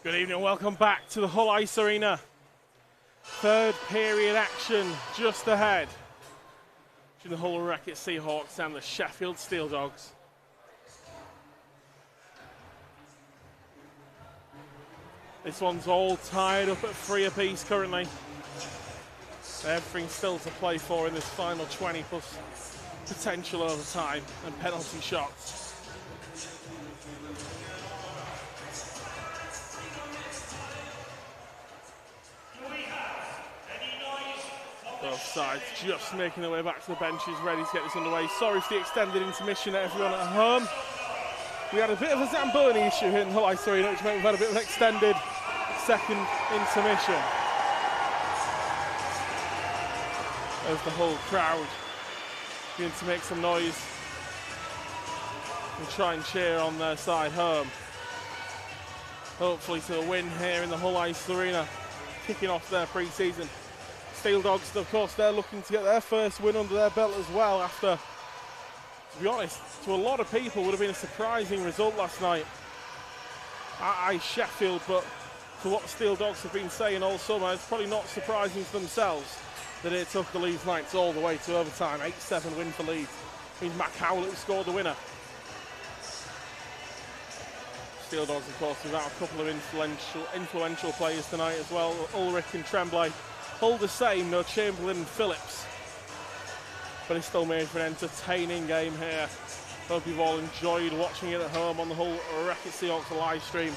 Good evening, welcome back to the Hull Ice Arena. Third period action just ahead between the Hull Wreckett Seahawks and the Sheffield Steeldogs. This one's all tied up at 3 apiece currently. Everything still to play for in this final 20 plus potential overtime and penalty shots. Both sides just making their way back to the benches, ready to get this underway. Sorry for the extended intermission at everyone at home. We had a bit of a Zamboni issue here in Hull Ice Arena, which meant we've had a bit of an extended second intermission. As the whole crowd begin to make some noise and try and cheer on their side home. Hopefully to a win here in the Hull Ice Arena, kicking off their pre-season. Steeldogs, of course, they're looking to get their first win under their belt as well after, to be honest, to a lot of people would have been a surprising result last night at Sheffield, but to what the Steeldogs have been saying all summer, it's probably not surprising to themselves that it took the Leeds Knights all the way to overtime. 8-7 win for Leeds. It means Matt Howlett scored the winner. Steeldogs, of course, without a couple of influential players tonight as well. Ulrich and Tremblay. Hull the same, no Chamberlain and Phillips. But it's still made for an entertaining game here. Hope you've all enjoyed watching it at home on the Hull Wreckett Seahawks live stream.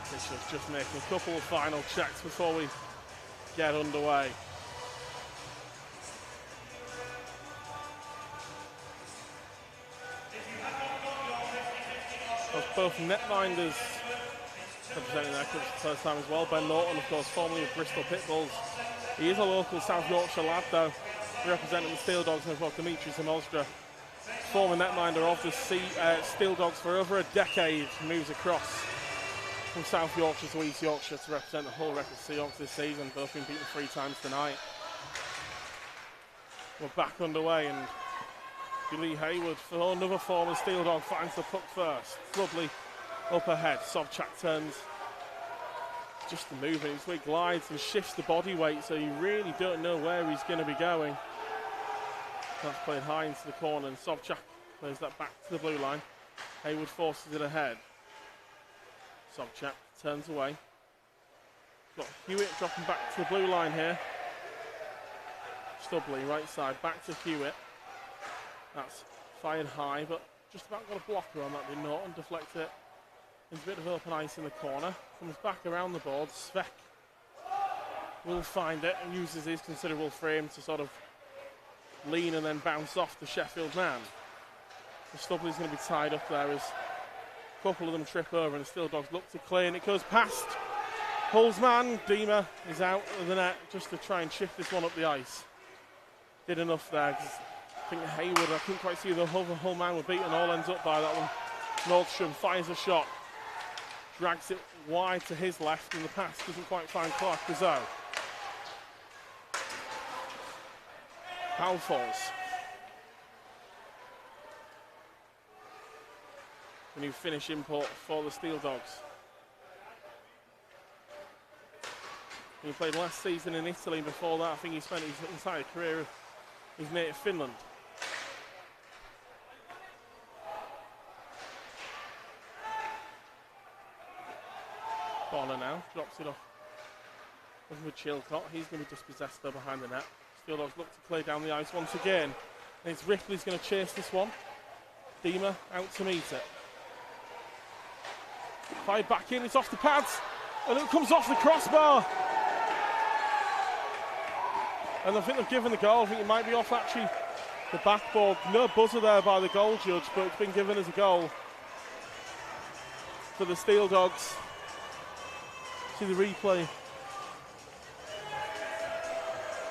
Officials just making a couple of final checks before we get underway. Both netminders representing their clubs for the first time as well. Ben Norton, of course, formerly of Bristol Pitbulls. He is a local South Yorkshire lad, though, representing the Steeldogs, and as well Dimitri Zamostra, former netminder of the Steeldogs for over a decade, moves across from South Yorkshire to East Yorkshire to represent the Hull Wreckett Seahawks this season. Both been beaten 3 times tonight. We're back underway, and Lee Hayward, for another former Steeldog, finds the puck first. Lovely up ahead. Sobchak turns just the movement. He glides and shifts the body weight, so you really don't know where he's going to be going. That's played high into the corner, and Sobchak plays that back to the blue line. Hayward forces it ahead. Sobchak turns away. Got Hewitt dropping back to the blue line here. Stubley, right side, back to Hewitt. That's fired high, but just about got a blocker on that, did Norton deflect it. There's a bit of open ice in the corner. Comes back around the board. Svek will find it and uses his considerable frame to sort of lean and then bounce off the Sheffield man. The Stubley's going to be tied up there as a couple of them trip over and the Steeldogs look to clear, and it goes past Hull's man. Dima is out of the net just to try and shift this one up the ice. Did enough there. I think Hayward, I couldn't quite see the Hull man were beaten, all ends up by that one. Nordstrom fires a shot, drags it wide to his left, and the pass doesn't quite find Clark Gazelle. Foul falls. A new Finnish import for the Steeldogs. He played last season in Italy, and before that I think he spent his entire career in his native Finland. Corner now, drops it off with Chilcott. He's going to be dispossessed though behind the net. Steeldogs look to play down the ice once again. And it's Ripley's going to chase this one. Dima out to meet it. Fired back in, it's off the pads. And it comes off the crossbar. And I think they've given the goal. I think it might be off actually the backboard. No buzzer there by the goal judge, but it's been given as a goal for the Steeldogs. See the replay.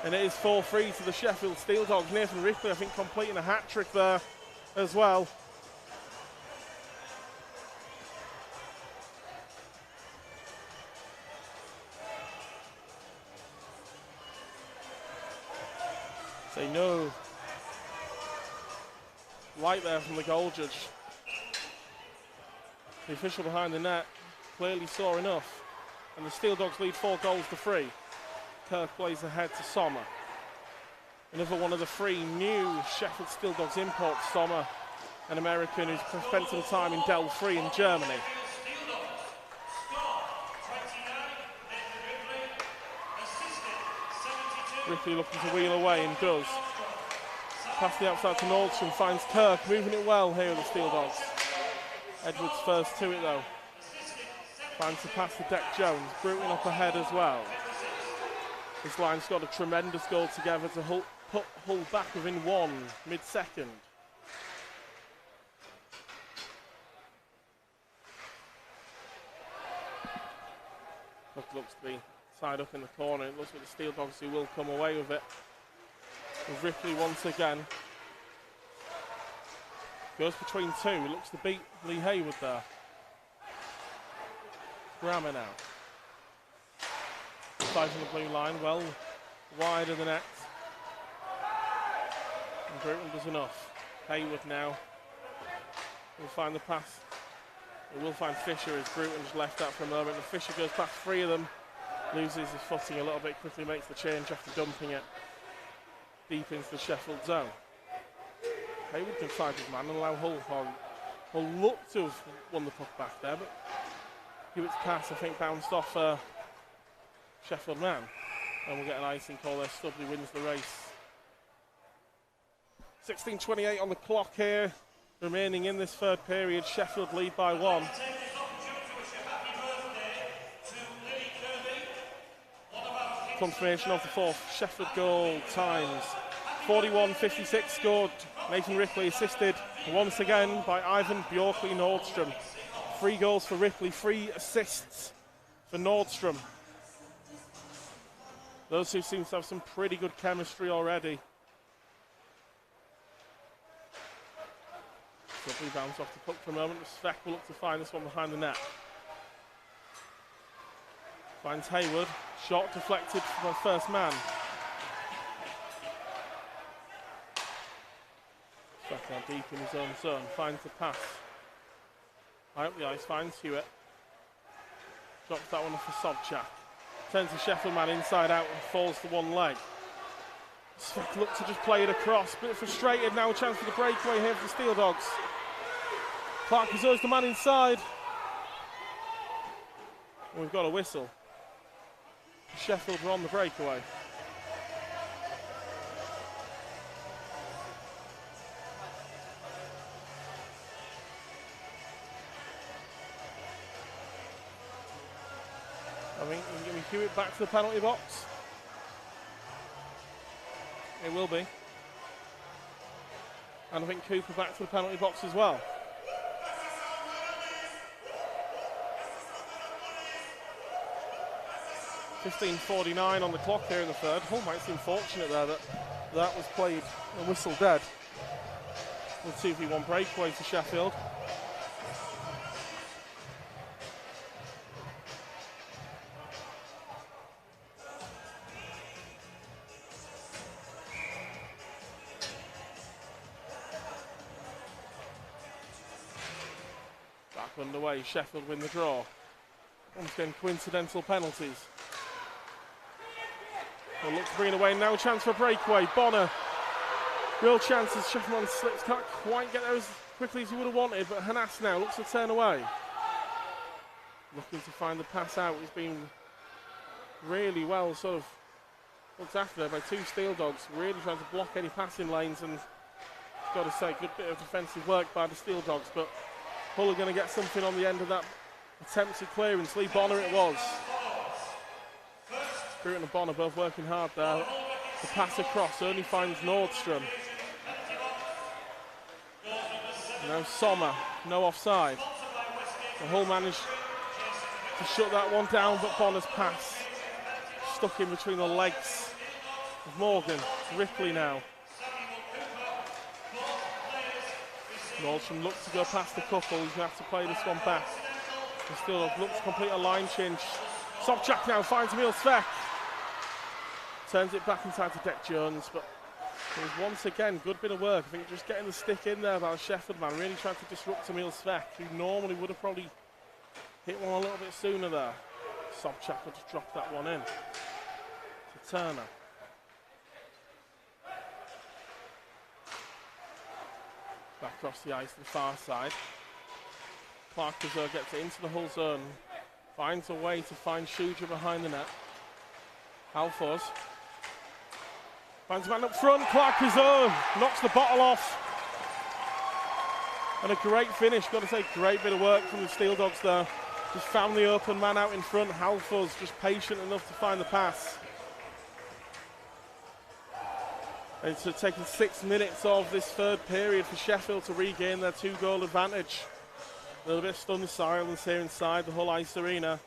And it is 4-3 to the Sheffield Steeldogs. Nathan Ripley, I think, completing a hat-trick there as well. right there from the goal judge. The official behind the net clearly saw enough, and the Steeldogs lead 4-3. Kirk plays ahead to Sommer. Another one of the 3 new Sheffield Steeldogs imports, Sommer, an American who's spent some time in Del Free in Germany. Ripley looking to wheel away and does. Pass the outside to Nordstrom, finds Kirk, moving it well here with the Steeldogs. Edwards first to it though. Finds the pass to Deck Jones, Bruton up ahead as well. This line's got a tremendous goal together to put Hull back within 1 mid-second. Looks to be tied up in the corner. It looks like the Steeldogs who will come away with it. With Ripley once again. Goes between 2. Looks to beat Lee Haywood there. Grammer now. Fighting the blue line, well wide of the net. And Bruton does enough. Haywood now will find the pass. He will find Fisher as Bruton's left out for a moment. And Fisher goes past 3 of them. Loses his footing a little bit, quickly makes the change after dumping it deep into the Sheffield zone. Haywood can find his man and allow Hull look to have won the puck back there, but Hewitt's pass, I think, bounced off Sheffield man. And we'll get an icing call there. Stubley wins the race. 16:28 on the clock here. Remaining in this third period, Sheffield lead by 1. Confirmation of the 4th Sheffield goal times. 41:56 scored. Nathan Ripley assisted once again by Ivan Bjorkley Nordstrom. 3 goals for Ripley, 3 assists for Nordstrom. Those two seem to have some pretty good chemistry already. Stubley bounce off the puck for a moment. Svek will look to find this one behind the net. Finds Haywood. Shot deflected from the first man. Svek now deep in his own zone. Finds the pass. High up the ice. Finds Hewitt. Drops that one off for Sobchak. Turns the Sheffield man inside out and falls to one leg. Svek looks to just play it across. Bit frustrated now. A chance for the breakaway here for the Steeldogs. Clark reserves the man inside. And we've got a whistle. Sheffield were on the breakaway. I think we can cue it back to the penalty box. It will be. And I think Cooper back to the penalty box as well. .15:49 on the clock here in the third. Hull might seem fortunate there that was played and whistle dead. With 2v1 breakaway for Sheffield. Back underway, Sheffield win the draw. Once again, coincidental penalties. We'll look to bring it away now. Chance for a breakaway. Bonner. Real chances. Sheffield slips. Can't quite get there as quickly as he would have wanted, but Hanas now looks to turn away. Looking to find the pass out. He's been really well sort of looked after there by 2 Steeldogs. Really trying to block any passing lanes, and got to say, good bit of defensive work by the Steeldogs, but Hull are going to get something on the end of that attempted clearance. Lee Bonner it was. Bruton and Bonner both working hard there. The pass across only finds Nordstrom. Now Sommer, no offside. The Hull managed to shut that one down, but Bonner's pass stuck in between the legs of Morgan. Ripley now. Nordstrom looks to go past the couple. He's going to have to play this one back. He still looks to complete a line change. Sobchak now finds Emil Svek. Turns it back inside to Deck Jones, but It was once again good bit of work. I think just getting the stick in there by the Sheffield man, really trying to disrupt Emil Svek, who normally would have probably hit one a little bit sooner there. Sobchak would just drop that one in to Turner. Back across the ice to the far side. Clark Kazur gets it into the Hull zone. Finds a way to find Shuja behind the net. Halfors finds a man up front. Clark Kazur knocks the bottle off. And a great finish. Got to say, great bit of work from the Steeldogs there. Just found the open man out in front. Halfors just patient enough to find the pass. And it's taken 6 minutes of this third period for Sheffield to regain their 2-goal advantage. A little bit of stunned silence here inside the Hull Ice Arena.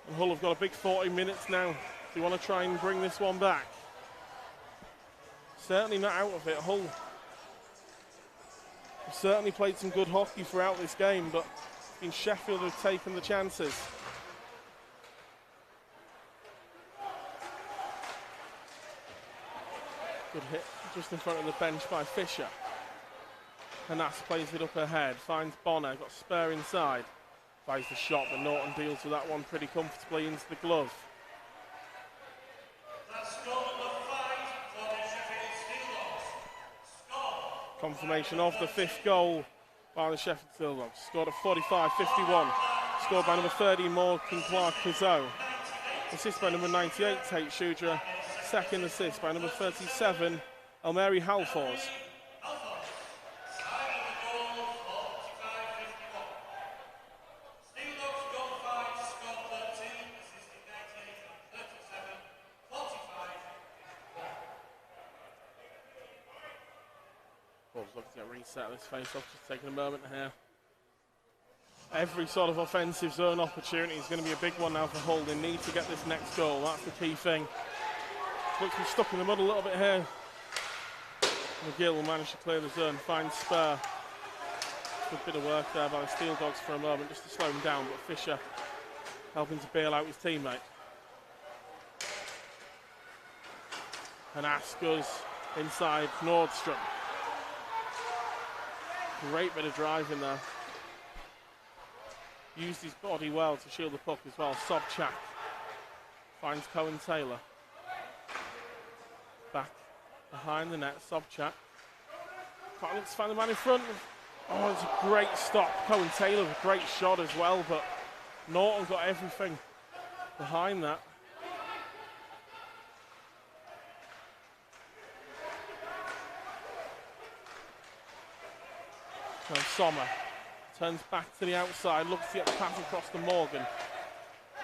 And Hull have got a big 40 minutes now. Do you want to try and bring this one back? Certainly not out of it. Hull have certainly played some good hockey throughout this game, but it's been Sheffield who've taken the chances. Good hit just in front of the bench by Fisher. Hanas plays it up ahead, finds Bonner, got spur inside. Tries the shot, but Norton deals with that one pretty comfortably into the glove. That's goal number 5 for the Sheffield Steeldogs. Score. Confirmation of the 5th goal by the Sheffield Steeldogs. Scored at 45-51. Scored by number 30, Morgan Clark Kazoo. Assist by number 98, Tate Shuja. Second assist by number 37, Elmeri Halfors. Looking to reset this face-off, just taking a moment here. Every sort of offensive zone opportunity is going to be a big one now for Hull. They need to get this next goal, that's the key thing. Looks to be stuck in the mud a little bit here. McGill will manage to clear the zone, find Spur. Good bit of work there by the Steeldogs for a moment just to slow him down, but Fisher helping to bail out his teammate. And Ask goes inside Nordstrom. Great bit of drive in there. Used his body well to shield the puck as well. Sobchak finds Cohen Taylor. Back behind the net, Sobchak. Can't look to find the man in front. Oh, it's a great stop. Cohen Taylor with a great shot as well, but Norton got everything behind that. So Sommer turns back to the outside, looks to get the pass across to Morgan.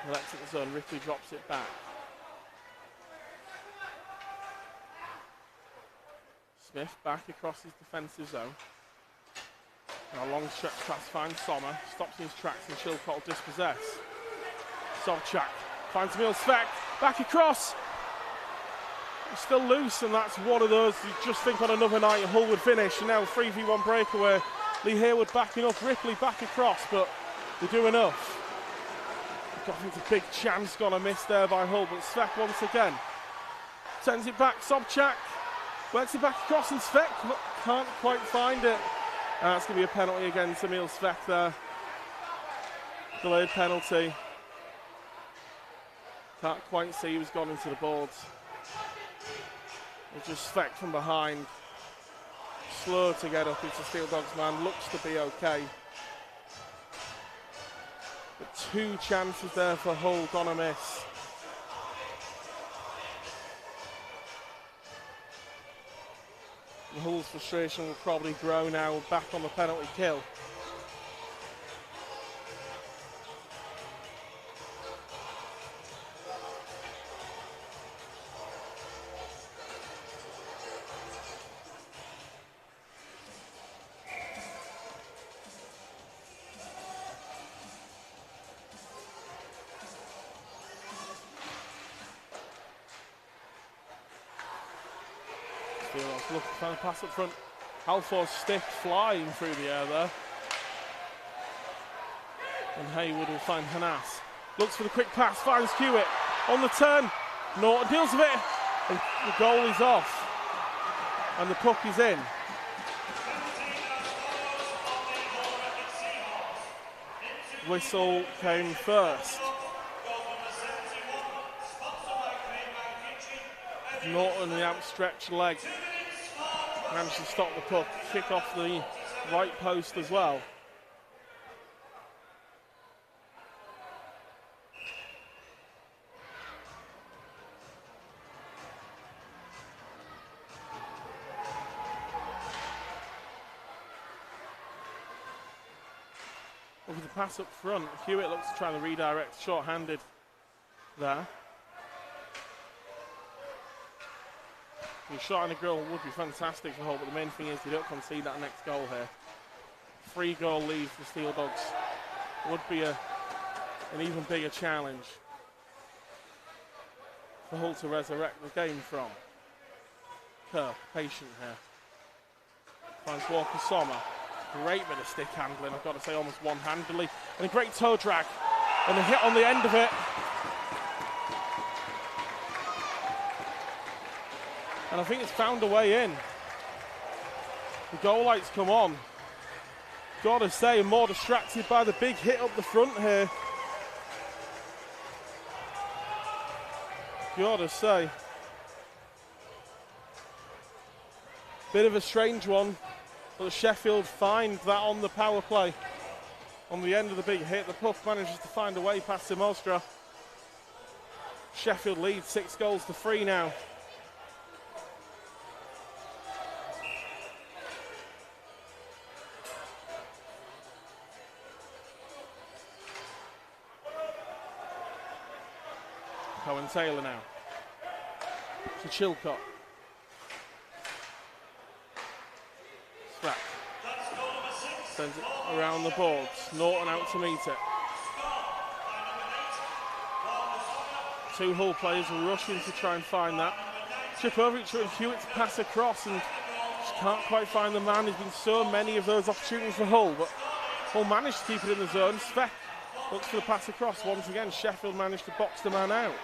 Lets it the zone, Ripley drops it back. Smith back across his defensive zone. Now a long stretch pass finds Sommer, stops in his tracks and Chilcott will dispossess. Sobchak finds Emil Svek, back across. He's still loose, and that's one of those you just think on another night Hull would finish. And now 3v1 breakaway. Lee Hayward backing up, Ripley back across, but they do enough. I think it's a big chance gonna miss there by Hull, but Svek once again sends it back. Sobchak works it back across, and Svek can't quite find it. That's going to be a penalty against Emil Svek there. Delayed penalty. Can't quite see who's gone into the boards. It's just Svek from behind. Slow to get up. It's a Steeldogs man. Looks to be okay. But 2 chances there for Hull. Gonna miss. Hull's frustration will probably grow now, back on the penalty kill. Look, trying to pass up front. Halford's stick flying through the air there. And Haywood will find Hanas. Looks for the quick pass, finds Hewitt on the turn. Norton deals with it, and the goal is off. And the puck is in. Whistle came first. Norton, the outstretched leg, managed to stop the puck, kick off the right post as well. With the pass up front, Hewitt looks to try to redirect, short-handed there. A shot and a goal would be fantastic for Hull, but the main thing is they don't concede that next goal here. 3-goal lead for Steeldogs would be an even bigger challenge for Hull to resurrect the game from. Kerr, patient here. Finds Walker Sommer. Great bit of stick handling, I've got to say, almost one-handedly. And a great toe drag. And a hit on the end of it. And I think it's found a way in. The goal lights come on. Got to say, more distracted by the big hit up the front here. Got to say. Bit of a strange one. But Sheffield find that on the power play. On the end of the big hit, the puck manages to find a way past Simostra. Sheffield leads 6-3 now. Cohen Taylor now. To Chilcott. Spratt. Sends it around the boards. Norton out to meet it. 2 Hull players rushing to try and find that. Chip over each other and Hewitt to pass across, and just can't quite find the man. There's been so many of those opportunities for Hull, but Hull managed to keep it in the zone. Svek looks for the pass across. Once again, Sheffield managed to box the man out.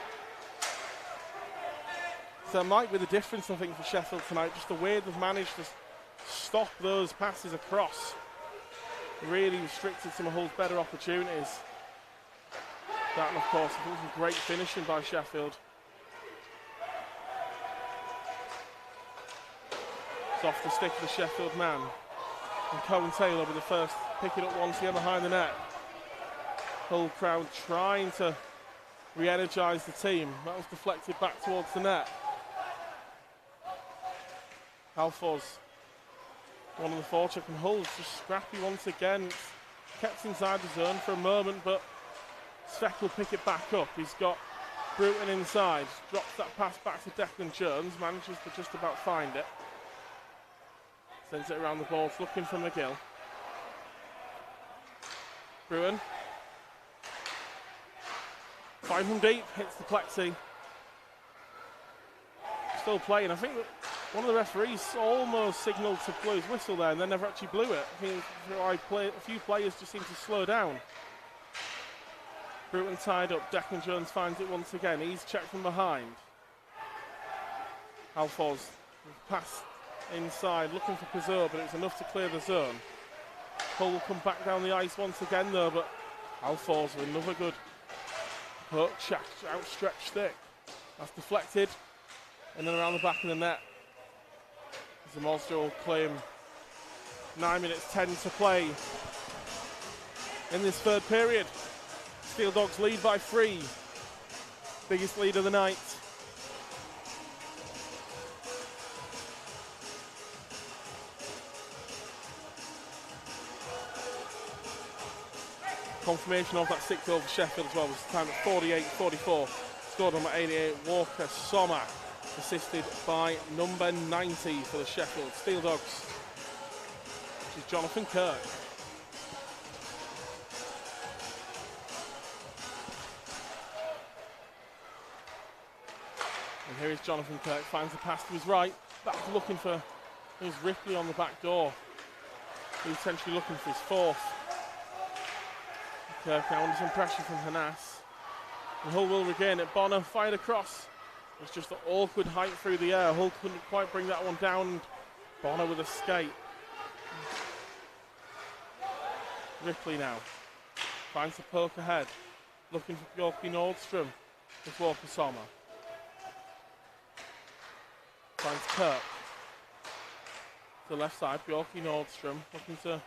So that might be the difference, I think, for Sheffield tonight. Just the way they've managed to stop those passes across. Really restricted some of Hull's better opportunities. That, and of course, I think some great finishing by Sheffield. It's off the stick of the Sheffield man. And Cohen Taylor with the first, pick it up once again behind the net. Hull crowd trying to re-energise the team. That was deflected back towards the net. Alfoz, one of the forecheck, and Hull's just scrappy once again. Kept inside the zone for a moment, but Svek will pick it back up. He's got Bruton inside, drops that pass back to Declan Jones, manages to just about find it. Sends it around the boards, looking for McGill. Bruton. 5 from deep, hits the plexi. Still playing. I think that one of the referees almost signalled to blow his whistle there and then never actually blew it. I think a few players just seem to slow down. Bruton tied up. Declan Jones finds it once again. He's checked from behind. Alfoz pass inside, looking for Pizzo, but it's enough to clear the zone. Hull will come back down the ice once again though, but Alfoz with another good hook, outstretched stick. That's deflected, and then around the back of the net. Zamolster will claim 9 minutes 10 to play in this third period. Steeldogs lead by 3. Biggest lead of the night. Confirmation of that 6-0 for Sheffield as well was time at 48-44. Scored number 88, Walker Sommer, assisted by number 90 for the Sheffield Steeldogs, which is Jonathan Kirk. And here is Jonathan Kirk, finds the pass to his right, back looking for, there's Ripley on the back door. He's essentially looking for his 4th. Kirk now under some pressure from Hanas. And Hull will regain it. Bonner fired across. It's just an awkward height through the air. Hull couldn't quite bring that one down. Bonner with a skate. Ripley now finds the poke ahead, looking for Bjorky Nordstrom with Walker Sommer. Finds Kirk. To the left side, Bjorky Nordstrom looking to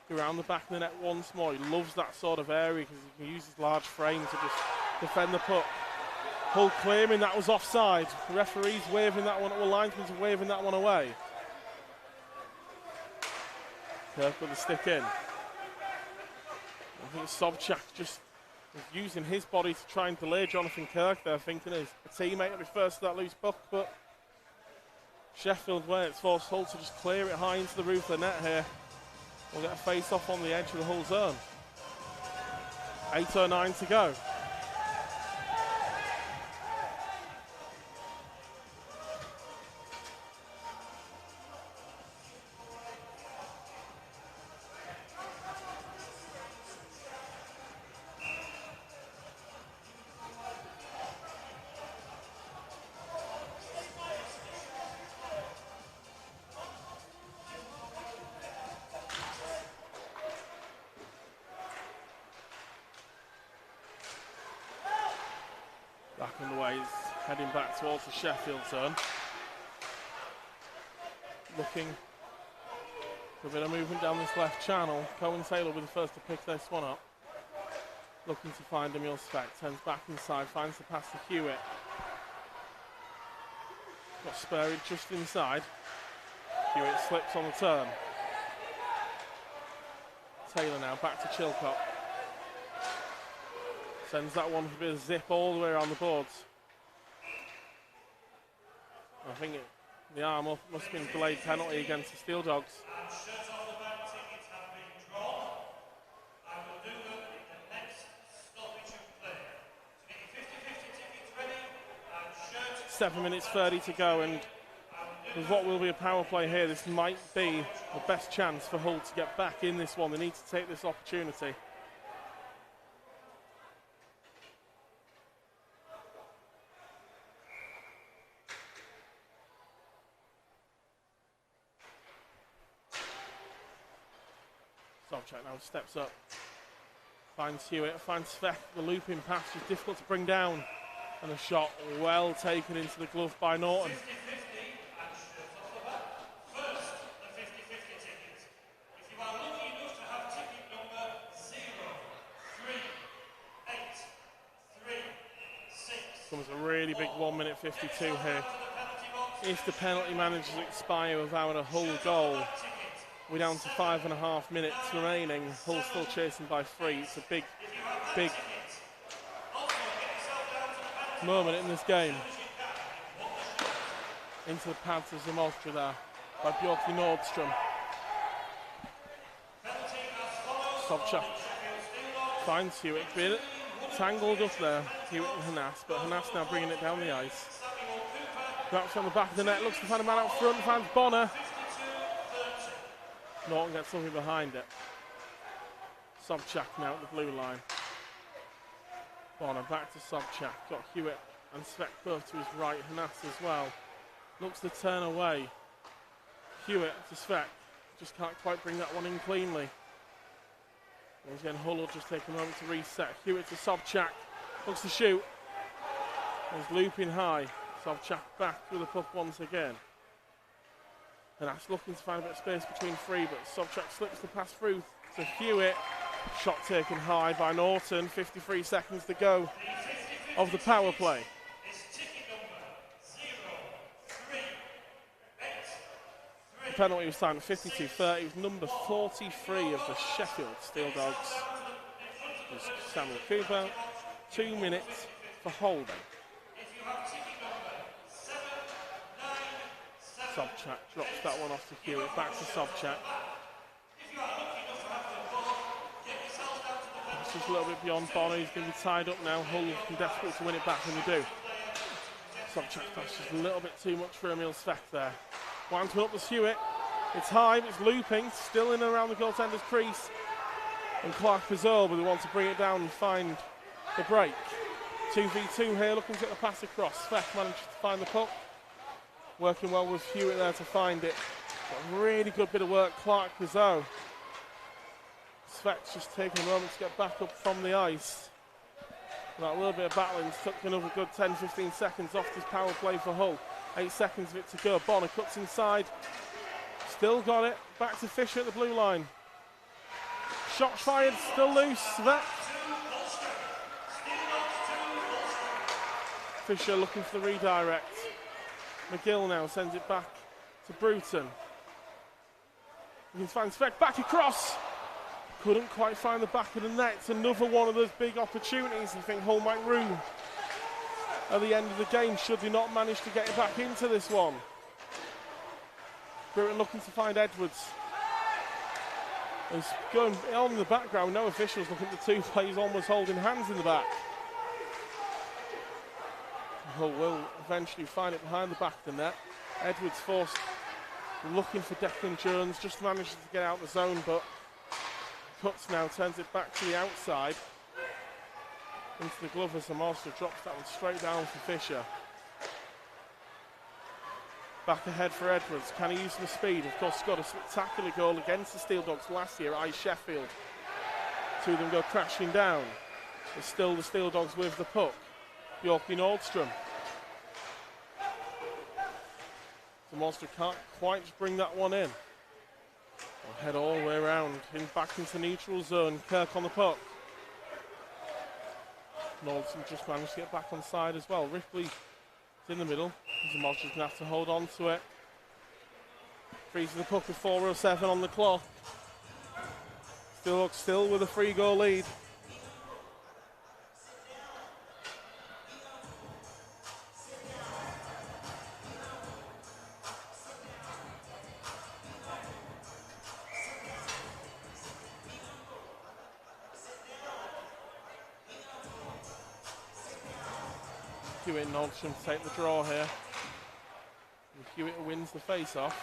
go around the back of the net once more. He loves that sort of area because he can use his large frame to just defend the puck. Hull claiming that was offside. The referee's waving that one, well, linesman's waving that one away. Kirk with the stick in. I think Sobchak just was using his body to try and delay Jonathan Kirk there, thinking his teammate will be first to that loose puck, but Sheffield, where it's forced Hull to just clear it high into the roof of the net here. We'll get a face-off on the edge of the Hull zone. 8:09 to go. Back on the way, he's heading back towards the Sheffield zone. Looking for a bit of movement down this left channel. Cohen Taylor will be the first to pick this one up. Looking to find Emil Svek. Turns back inside, finds the pass to Hewitt. Got Sperry just inside. Hewitt slips on the turn. Taylor now back to Chilcott. Sends that one for a bit of zip all the way around the boards. I think the arm must have been a delayed penalty against the Steeldogs. Seven minutes 30 to go, and with what will be a power play here, this might be the best chance for Hull to get back in this one. They need to take this opportunity. Sobchak now steps up, finds Hewitt, finds Svek. The looping pass is difficult to bring down, and a shot well taken into the glove by Norton. Comes a really big 1 minute 52 here. If the penalty manages to expire without a Hull goal, we're down to 5.5 minutes remaining. Hull still chasing by 3. It's a big, big moment in this game. Into the pads of Zamostra there by Bjorky Nordstrom. Sobchak finds Hewitt. Been tangled up there, Hewitt and Hanas, but Hanas now bringing it down the ice. Drops on the back of the net, looks to find a man out front, finds Bonner. Norton gets something behind it. Sobchak now at the blue line. Bonner back to Sobchak. Got Hewitt and Svek both to his right. Hanas as well. Looks to turn away. Hewitt to Svek. Just can't quite bring that one in cleanly. Once again, Hull will just take a moment to reset. Hewitt to Sobchak. Looks to shoot. He's looping high. Sobchak back with the puck once again. And that's looking to find a bit of space between three, but Sobchak slips the pass through to Hewitt. Shot taken high by Norton. 53 seconds to go of the power play. The penalty was signed at 52-30. It was number 43 of the Sheffield Steeldogs. It was Samuel Cooper. 2 minutes for holding. Sobchak drops that one off to Hewitt, back to Sobchak. It's just a little bit beyond Bonner, he's going to be tied up now. Hull can desperate to win it back, and they do. Sobchak, that's just a little bit too much for Emil Svek there. One to up to Hewitt. It's high, it's looping, still in and around the goaltender's crease. And Clark Pizzol, but they want to bring it down and find the break. 2v2 here, looking to get the pass across. Sveck manages to find the puck. Working well with Hewitt there to find it. Got a really good bit of work, Clark Rizzo. Sveck's just taking a moment to get back up from the ice. That little bit of battling took another good 10-15 seconds off this power play for Hull. 8 seconds of it to go. Bonner cuts inside. Still got it. Back to Fisher at the blue line. Shots fired, still loose. Sveck. Fisher looking for the redirect. McGill now sends it back to Bruton. You can find Sveck back across. Couldn't quite find the back of the net. It's another one of those big opportunities you think Hull might rue at the end of the game should they not manage to get it back into this one. Bruton looking to find Edwards. He's going on in the background, no officials looking at the two players almost holding hands in the back. Hull will eventually find it behind the back of the net. Edwards forced, looking for Declan Jones, just manages to get out the zone, but cuts now, turns it back to the outside. Into the glove as the Monster drops that one straight down for Fisher. Back ahead for Edwards, can he use some speed? Of course, scored a spectacular goal against the Steeldogs last year at Sheffield. Two of them go crashing down. It's still the Steeldogs with the puck. Bjorky Nordstrom. The Monster can't quite bring that one in. We'll head all the way around, back into neutral zone. Kirk on the puck. Nordstrom just managed to get back on side as well. Ripley is in the middle. The Monster's going to have to hold on to it. Freezing the puck with 4:07 on the clock. Still with a 3-goal lead. Hewitt and Nordstrom take the draw here. And Hewitt wins the face-off.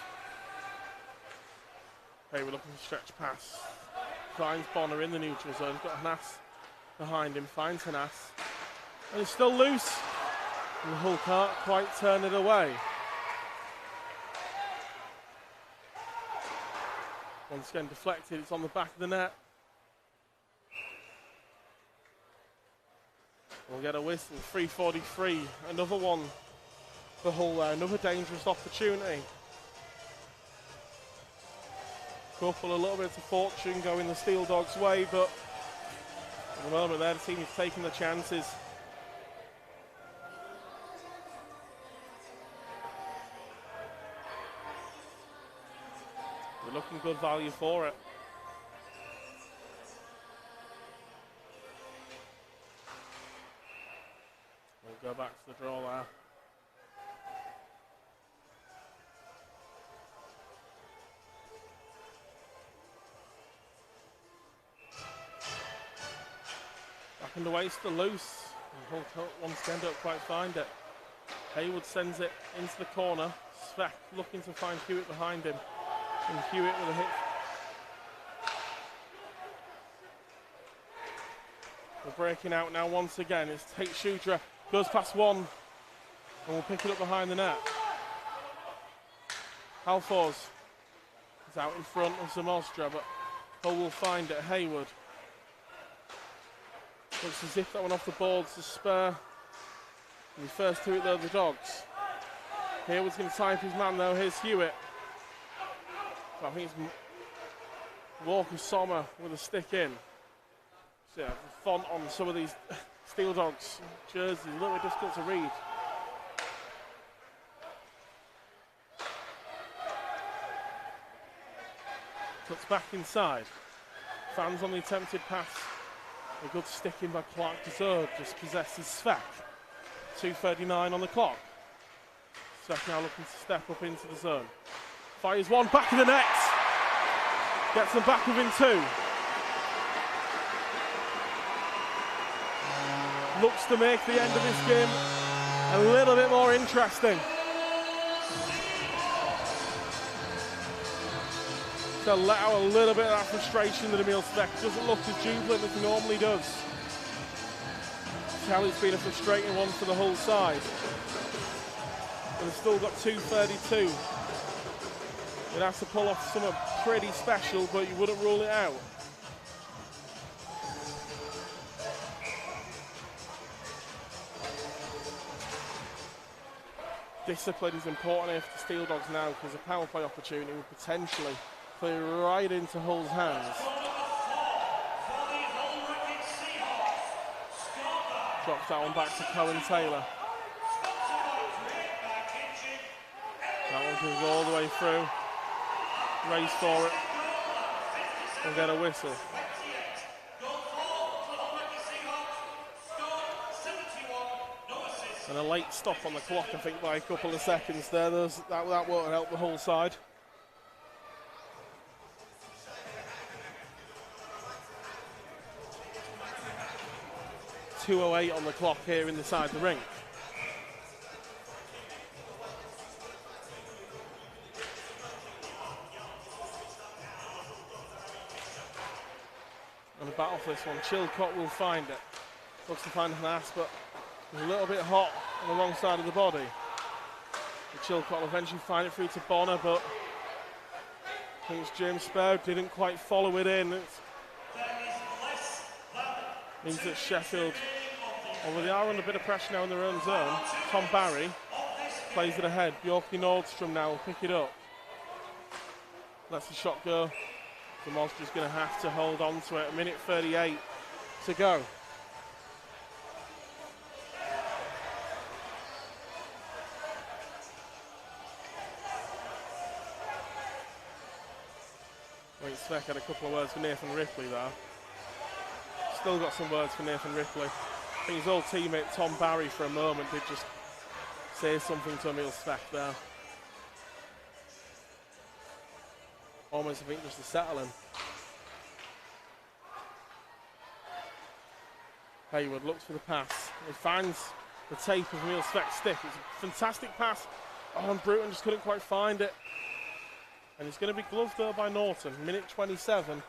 Hey, we're looking for stretch pass. Finds Bonner in the neutral zone. He's got Hanas behind him. Finds Hanas. And it's still loose. And Hull can't quite turn it away. Once again deflected. It's on the back of the net. We'll get a whistle, 3:43, another one for Hull there, another dangerous opportunity. Couple a little bit of fortune going the Steeldogs' way, but at the moment there the team is taking the chances. We're looking good value for it. We'll go back to the draw there. Back underway, still loose. Hull once again don't quite find it. Haywood sends it into the corner. Sveck looking to find Hewitt behind him. And Hewitt with a hit. We're breaking out now once again. It's Tate Shudra. Goes past one, and we'll pick it up behind the net. Halfors is out in front of Zamostra, but Hull will find it. Haywood looks to zip that one off the boards to spur. And the first to it, though, the Dogs. Haywood's going to tie up his man, though. Here's Hewitt. So I think it's Walker Sommer with a stick in. So yeah, the font on some of these Steeldogs jerseys a little bit difficult to read. Cuts back inside. Fans on the attempted pass. A good stick in by Clark Deserve, just possesses Sveck. 2:39 on the clock. Sveck now looking to step up into the zone. Fires one, back of the net. Gets them back within two. Looks to make the end of this game a little bit more interesting. To let out a little bit of that frustration that Emil Sveck doesn't look as jubilant as he normally does. tell it's been a frustrating one for the whole side. But they've still got 2:32. They'd have to pull off something pretty special, but you wouldn't rule it out. Discipline is important here for the Steeldogs now, because a power play opportunity would potentially play right into Hull's hands. Drops that one back to Cohen Taylor. That one can go all the way through. Race for it. And get a whistle. And a late stop on the clock, I think, by a couple of seconds there. That won't help the whole side. .208 on the clock here inside the rink. And a battle for this one. Chilcott will find it. Looks to find Hanas, but it's a little bit hot on the wrong side of the body. And Chilcott will eventually find it through to Bonner, but I think it's James Sparrow didn't quite follow it in. It means that Sheffield, although they are under a bit of pressure now in their own zone, Tom Barry plays it ahead. Bjorky Nordstrom now will pick it up. Lets the shot go. The Monster's going to have to hold on to it. 1:38 to go. Wait, Svek had a couple of words for Nathan Ripley there. Still got some words for Nathan Ripley. I think his old teammate Tom Barry for a moment did just say something to Emil Svek there. Almost, I think, just to settle him. Hayward looks for the pass. He finds the tape of Emil Svek's stick. It's a fantastic pass. Oh, and Bruton just couldn't quite find it. And it's going to be gloved though by Norton. 1:27.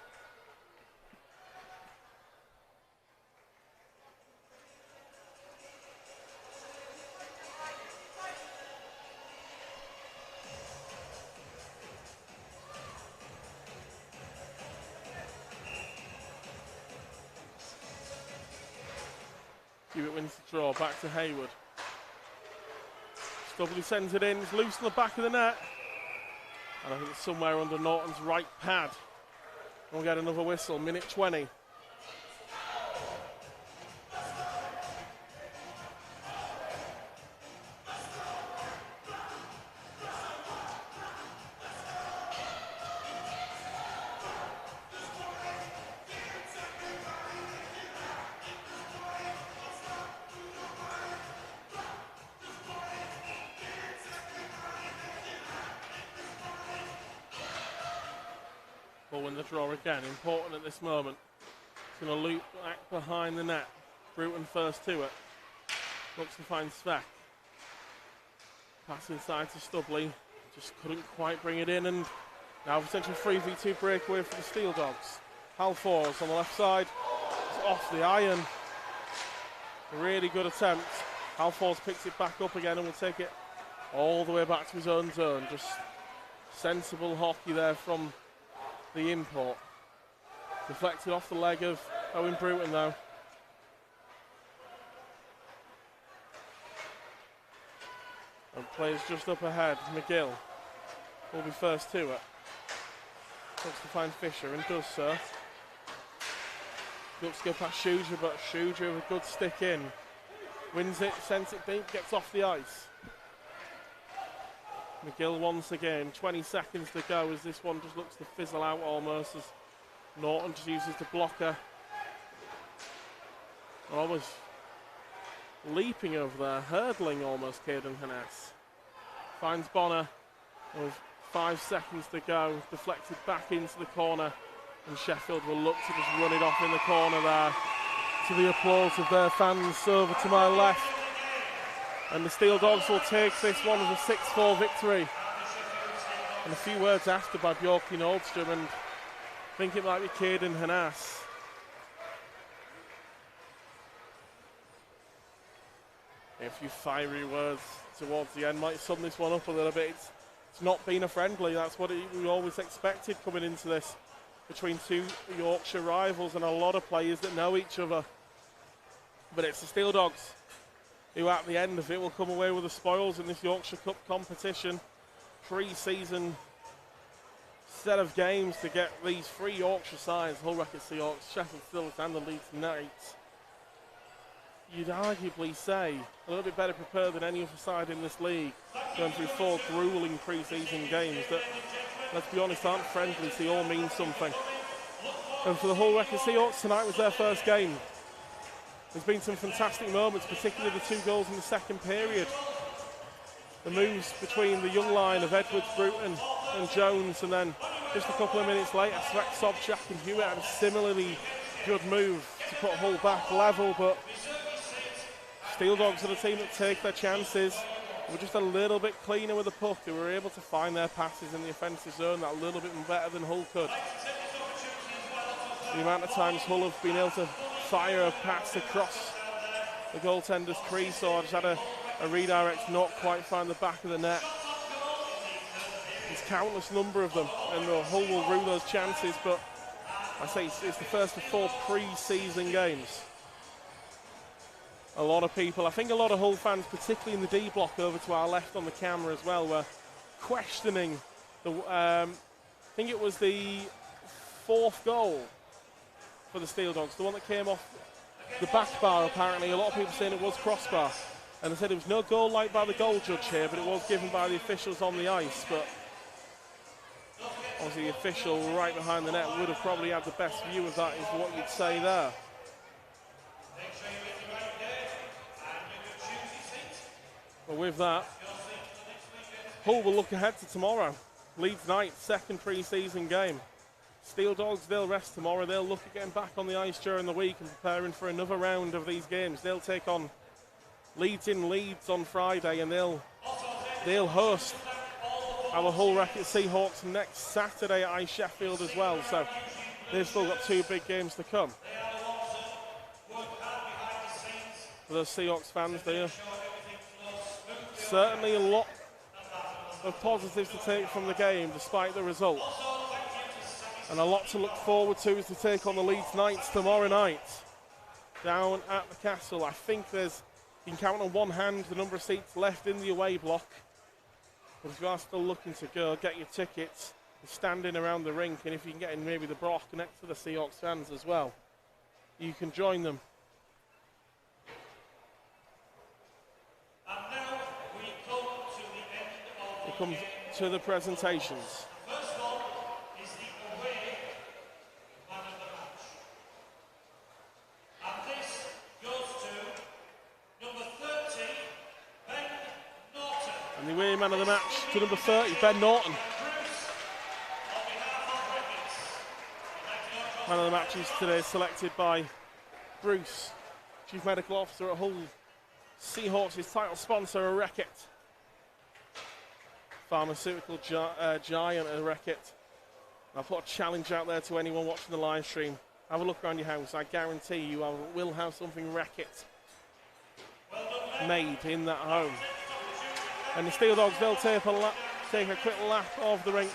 Hewitt wins the draw, back to Hayward. Stubbly sends it in, it's loose on the back of the net. And I think it's somewhere under Norton's right pad. We'll get another whistle, 1:20. Will win the draw again, important at this moment. It's going to loop back behind the net. Bruton first to it. Looks to find Svek. Pass inside to Stubbly. Just couldn't quite bring it in, and now potentially 3v2 breakaway for the Steeldogs. Halfors on the left side. It's off the iron. A really good attempt. Halfors picks it back up again and will take it all the way back to his own zone. Just sensible hockey there from the import. Deflected off the leg of Owen Bruton though. And players just up ahead. McGill will be first to it. Looks to find Fisher and does so. Looks to go past Shuja, but Shuja with a good stick in. Wins it, sends it deep, gets off the ice. McGill once again, 20 seconds to go as this one just looks to fizzle out almost as Norton just uses the blocker. Almost leaping over there, hurdling almost Caden Hanas. Finds Bonner with 5 seconds to go, deflected back into the corner, and Sheffield will look to just run it off in the corner there to the applause of their fans over to my left. And the Steeldogs will take this one as a 6-4 victory. And a few words after by Bjorky Nordstrom, and I think it might be Caden Hanas. A few fiery words towards the end might sum this one up a little bit. It's not been a friendly. That's what we always expected coming into this, between two Yorkshire rivals and a lot of players that know each other. But it's the Steeldogs who at the end of it will come away with the spoils in this Yorkshire Cup competition. Pre-season set of games to get these three Yorkshire sides, Hull Wreckers Seahwks, Sheffield Steeldogs and the Leeds Knights. You'd arguably say a little bit better prepared than any other side in this league, going through 4 grueling pre-season games that, let's be honest, aren't friendly, so they all mean something. And for the Hull Wreckers Seahawks, tonight was their first game. There's been some fantastic moments, particularly the 2 goals in the second period. The moves between the young line of Edwards, Bruton and Jones, and then just a couple of minutes later, Sobchak and Hewitt had a similarly good move to put Hull back level, but Steeldogs are the team that take their chances. We're just a little bit cleaner with the puck. They were able to find their passes in the offensive zone that a little bit better than Hull could. The amount of times Hull have been able to fire a pass across the goaltender's crease, or just had a redirect not quite find the back of the net. There's countless number of them, and the Hull will rue those chances, but I say it's the first of 4 pre-season games. A lot of people, I think a lot of Hull fans, particularly in the D block over to our left on the camera as well, were questioning the, I think it was the 4th goal for the Steeldogs, the one that came off the back bar apparently. A lot of people saying it was crossbar, and they said it was no goal light by the goal judge here, but it was given by the officials on the ice. But obviously the official right behind the net would have probably had the best view of that, is what you'd say there. But with that, Hull will look ahead to tomorrow. Leeds Knights, 2nd pre-season game. Steeldogs, they'll rest tomorrow. They'll look at getting back on the ice during the week and preparing for another round of these games. They'll take on Leeds in Leeds on Friday, and they'll host our Hull Wreckers Seahawks next Saturday at Sheffield as well. So they've still got 2 big games to come. For those Seahawks fans, there certainly a lot of positives to take from the game despite the result, and a lot to look forward to as to take on the Leeds Knights tomorrow night down at the Castle. I think you can count on one hand the number of seats left in the away block, but if you are still looking to go, get your tickets and stand in around the rink, and if you can get in maybe the block next to the Seahawks fans as well, you can join them. Comes to the presentations. First one is the away man of the match. And this goes to number 30, Ben Norton. And the away man of the match to number 30, Ben Norton. Man of the match is today selected by Bruce, Chief Medical Officer at Hull Seahawks, his title sponsor, a Reckitt. Pharmaceutical giant at Reckitt. I'll put a challenge out there to anyone watching the live stream. Have a look around your house. I guarantee you will have something Reckitt made in that home. And the Steeldogs, they'll take a quick lap of the rink.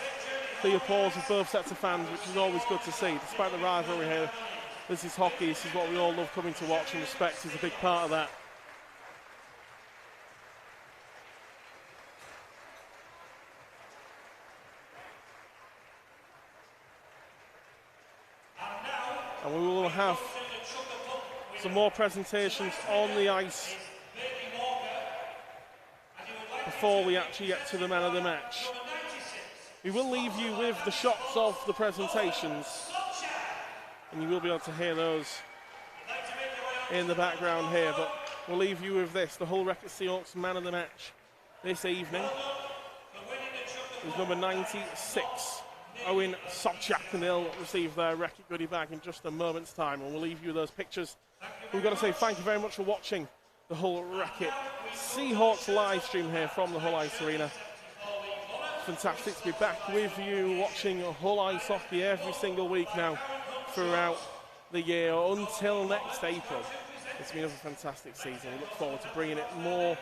The applause of both sets of fans, which is always good to see. Despite the rivalry here, this is hockey. This is what we all love coming to watch, and respect is a big part of that. And we will have some more presentations on the ice before we actually get to the man of the match. We will leave you with the shots of the presentations, and you will be able to hear those in the background here, but we'll leave you with this. The Hull Wreckers Seahawks man of the match this evening is number 96. Owen Sobchak, and they'll receive their Reckitt goodie bag in just a moment's time, and we'll leave you with those pictures. We've got to say thank you very much for watching the Hull Reckitt Seahawks live stream here from the Hull Ice Arena. Fantastic to be back with you watching Hull Ice Hockey every single week now throughout the year until next April. It's been a fantastic season. We look forward to bringing it more.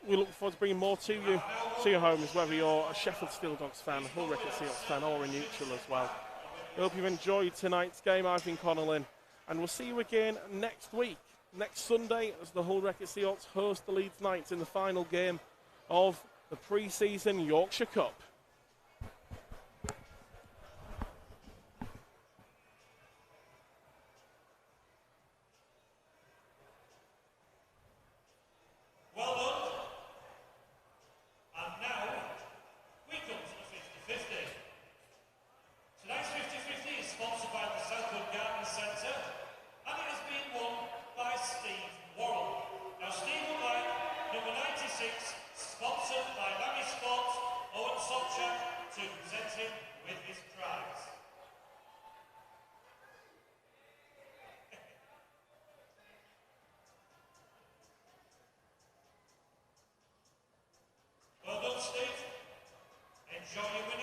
We look forward to bringing more to you, to your homes, whether you're a Sheffield Steeldogs fan, a Hull Wreckett Seahawks fan, or a neutral as well. I hope you've enjoyed tonight's game. I've been Connellan, and we'll see you again next week, next Sunday, as the Hull Wreckett Seahawks host the Leeds Knights in the final game of the pre-season Yorkshire Cup. Well done. And now, we come to the 50-50. Tonight's 50-50 is sponsored by the Southwood Garden Centre, and it has been won by Steve Worrell. Now, Steve would like number 96, sponsored by Lammy Sports, Owen Sobchak, to present him with his prize. Well done, Steve. Enjoy your win.